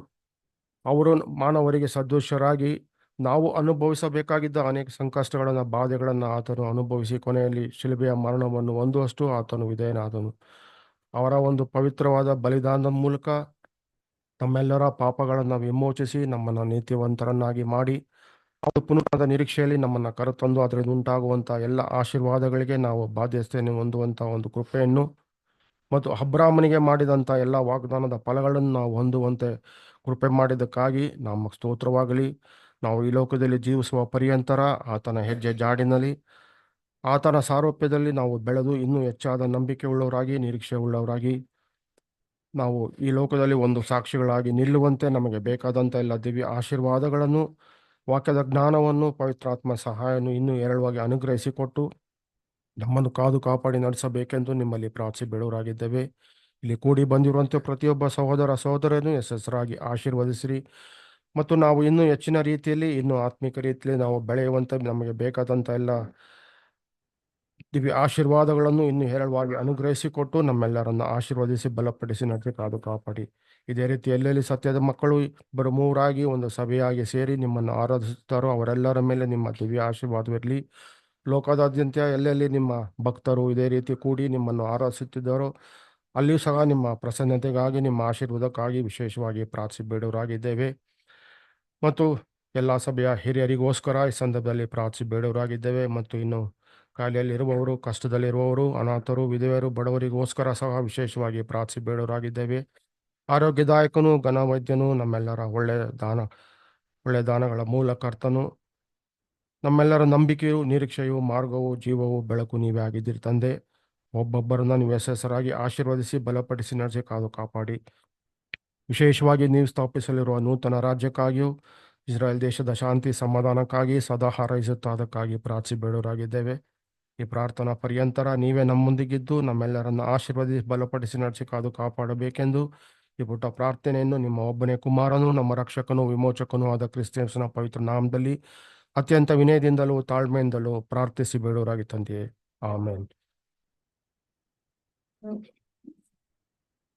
ಅವರು ಮಾನವರಿಗೆ ಸದೃಶ್ಯರಾಗಿ ನಾವು ಅನುಭವಿಸಬೇಕಾಗಿದ್ದ ಅನೇಕ ಸಂಕಷ್ಟಗಳನ್ನು ಬಾಧೆಗಳನ್ನು ಆತನು ಅನುಭವಿಸಿ ಕೊನೆಯಲ್ಲಿ ಶಿಲುಬೆಯ ಮರಣವನ್ನು ಹೊಂದುವಷ್ಟು ಆತನು ವಿಧೇಯನಾದನು. ಅವರ ಒಂದು ಪವಿತ್ರವಾದ ಬಲಿದಾನದ ಮೂಲಕ ತಮ್ಮೆಲ್ಲರ ಪಾಪಗಳನ್ನು ವಿಮೋಚಿಸಿ ನಮ್ಮನ್ನು ನೀತಿವಂತರನ್ನಾಗಿ ಮಾಡಿ ಅವರು ಪುನಃ ನಿರೀಕ್ಷೆಯಲ್ಲಿ ನಮ್ಮನ್ನು ಕರೆತಂದು ಅದರಿಂದ ಉಂಟಾಗುವಂಥ ಎಲ್ಲ ಆಶೀರ್ವಾದಗಳಿಗೆ ನಾವು ಬಾಧ್ಯತೆಯನ್ನು ಹೊಂದುವಂಥ ಒಂದು ಕೃಪೆಯನ್ನು ಮತ್ತು ಅಬ್ರಾಮನಿಗೆ ಮಾಡಿದಂಥ ಎಲ್ಲ ವಾಗ್ದಾನದ ಫಲಗಳನ್ನು ನಾವು ಹೊಂದುವಂತೆ ಕೃಪೆ ಮಾಡಿದ್ದಕ್ಕಾಗಿ ನಮ್ಮ ಸ್ತೋತ್ರವಾಗಲಿ. ನಾವು ಈ ಲೋಕದಲ್ಲಿ ಜೀವಿಸುವ ಪರ್ಯಂತರ ಆತನ ಹೆಜ್ಜೆ ಜಾಡಿನಲ್ಲಿ ಆತನ ಸಾರೂಪ್ಯದಲ್ಲಿ ನಾವು ಬೆಳೆದು ಇನ್ನೂ ಹೆಚ್ಚಾದ ನಂಬಿಕೆ ಉಳ್ಳವರಾಗಿ ನಿರೀಕ್ಷೆ ಉಳ್ಳವರಾಗಿ ನಾವು ಈ ಲೋಕದಲ್ಲಿ ಒಂದು ಸಾಕ್ಷಿಗಳಾಗಿ ನಿಲ್ಲುವಂತೆ ನಮಗೆ ಬೇಕಾದಂಥ ಎಲ್ಲ ದಿವ್ಯ ಆಶೀರ್ವಾದಗಳನ್ನು, ವಾಕ್ಯದ ಜ್ಞಾನವನ್ನು, ಪವಿತ್ರಾತ್ಮ ಸಹಾಯವನ್ನು ಇನ್ನೂ ಹೇರಳವಾಗಿ ಅನುಗ್ರಹಿಸಿಕೊಟ್ಟು ನಮ್ಮನ್ನು ಕಾದು ಕಾಪಾಡಿ ನಡೆಸಬೇಕೆಂದು ನಿಮ್ಮಲ್ಲಿ ಪ್ರಾರ್ಥಿಸಿ ಬೇಡವರಾಗಿದ್ದೇವೆ. ಇಲ್ಲಿ ಕೂಡಿ ಬಂದಿರುವಂತೆ ಪ್ರತಿಯೊಬ್ಬ ಸಹೋದರ ಸಹೋದರನು ಹೆಸರಾಗಿ ಆಶೀರ್ವದಿಸಿರಿ ಮತ್ತು ನಾವು ಇನ್ನೂ ಹೆಚ್ಚಿನ ರೀತಿಯಲ್ಲಿ ಇನ್ನೂ ಆತ್ಮಿಕ ರೀತಿಯಲ್ಲಿ ನಾವು ಬೆಳೆಯುವಂತೆ ನಮಗೆ ಬೇಕಾದಂಥ ಎಲ್ಲ ದಿವ್ಯ ಆಶೀರ್ವಾದಗಳನ್ನು ಇನ್ನೂ ಹೇರಳವಾಗಿ ಅನುಗ್ರಹಿಸಿಕೊಟ್ಟು ನಮ್ಮೆಲ್ಲರನ್ನು ಆಶೀರ್ವದಿಸಿ ಬಲಪಡಿಸಿ ನಡೆಸಿ ಕಾದು ಕಾಪಾಡಿ. ಇದೇ ರೀತಿ ಎಲ್ಲೆಲ್ಲಿ ಸತ್ಯದ ಮಕ್ಕಳು ಇಬ್ಬರು ಮೂರಾಗಿ ಒಂದು ಸಭೆಯಾಗಿ ಸೇರಿ ನಿಮ್ಮನ್ನು ಆರಾಧಿಸುತ್ತಾರೋ ಅವರೆಲ್ಲರ ಮೇಲೆ ನಿಮ್ಮ ದಿವ್ಯ ಆಶೀರ್ವಾದವಿರಲಿ. ಲೋಕದಾದ್ಯಂತ ಎಲ್ಲೆಲ್ಲಿ ನಿಮ್ಮ ಭಕ್ತರು ಇದೇ ರೀತಿ ಕೂಡಿ ನಿಮ್ಮನ್ನು ಆರಾಧಿಸುತ್ತಿದ್ದಾರೋ ಅಲ್ಲಿಯೂ ಸಹ ನಿಮ್ಮ ಪ್ರಸನ್ನತೆಗಾಗಿ ನಿಮ್ಮ ಆಶೀರ್ವಾದಕ್ಕಾಗಿ ವಿಶೇಷವಾಗಿ ಪ್ರಾರ್ಥಿಸಿ ಬೇಡವರಾಗಿದ್ದೇವೆ. ಮತ್ತು ಎಲ್ಲ ಸಭೆಯ ಹಿರಿಯರಿಗೋಸ್ಕರ ಈ ಸಂದರ್ಭದಲ್ಲಿ ಪ್ರಾರ್ಥಿಸಿ ಬೇಡವರಾಗಿದ್ದೇವೆ. ಮತ್ತು ಇನ್ನು ಕಾಯಿಲೆಯಲ್ಲಿರುವವರು, ಕಷ್ಟದಲ್ಲಿರುವವರು, ಅನಾಥರು, ವಿಧವೆಯರು, ಬಡವರಿಗೋಸ್ಕರ ಸಹ ವಿಶೇಷವಾಗಿ ಪ್ರಾರ್ಥಿಸಿ ಬೇಡವರಾಗಿದ್ದೇವೆ. ಆರೋಗ್ಯದಾಯಕನು, ಘನವೈದ್ಯನು, ನಮ್ಮೆಲ್ಲರ ಒಳ್ಳೆಯ ದಾನಗಳ ಮೂಲಕರ್ತನು, ನಮ್ಮೆಲ್ಲರ ನಂಬಿಕೆಯು, ನಿರೀಕ್ಷೆಯು, ಮಾರ್ಗವು, ಜೀವವು, ಬೆಳಕು ನೀವೇ ಆಗಿದ್ದೀರಿ ತಂದೆ. ಒಬ್ಬೊಬ್ಬರನ್ನ ನೀವು ಹೆಸರಾಗಿ ಆಶೀರ್ವದಿಸಿ ಬಲಪಡಿಸಿ ನಡೆಸಿ ಕಾದು ಕಾಪಾಡಿ ವಿಶೇಷವಾಗಿ ನೀವು ಸ್ಥಾಪಿಸಲಿರುವ ನೂತನ ರಾಜ್ಯಕ್ಕಾಗಿಯೂ ಇಸ್ರಾಯೇಲ್ ದೇಶದ ಶಾಂತಿ ಸಮಾಧಾನಕ್ಕಾಗಿ ಸದಾ ಹಾರೈಸುತ್ತಾ ಅದಕ್ಕಾಗಿ ಪ್ರಾರ್ಥಿ ಬೇಡೋರಾಗಿದ್ದೇವೆ. ಈ ಪ್ರಾರ್ಥನಾ ಪರ್ಯಂತರ ನೀವೇ ನಮ್ಮೊಂದಿಗಿದ್ದು ನಮ್ಮೆಲ್ಲರನ್ನು ಆಶೀರ್ವದಿಸಿ ಬಲಪಡಿಸಿ ನಡೆಸಿ ಕಾದು ಕಾಪಾಡಬೇಕೆಂದು ಈ ಪುಟ್ಟ ಪ್ರಾರ್ಥನೆಯನ್ನು ನಿಮ್ಮ ಒಬ್ಬನೇ ಕುಮಾರನು ನಮ್ಮ ರಕ್ಷಕನೂ ವಿಮೋಚಕನೂ ಆದ ಕ್ರಿಸ್ತೇಸನ ಪವಿತ್ರ ನಾಮದಲ್ಲಿ ಅತ್ಯಂತ ವಿನಯದಿಂದಲೂ ತಾಳ್ಮೆಯಿಂದಲೂ ಪ್ರಾರ್ಥಿಸಿ ಬೇಡೋರಾಗಿ ತಂದೆಯೇ. ಆಮೇನ್.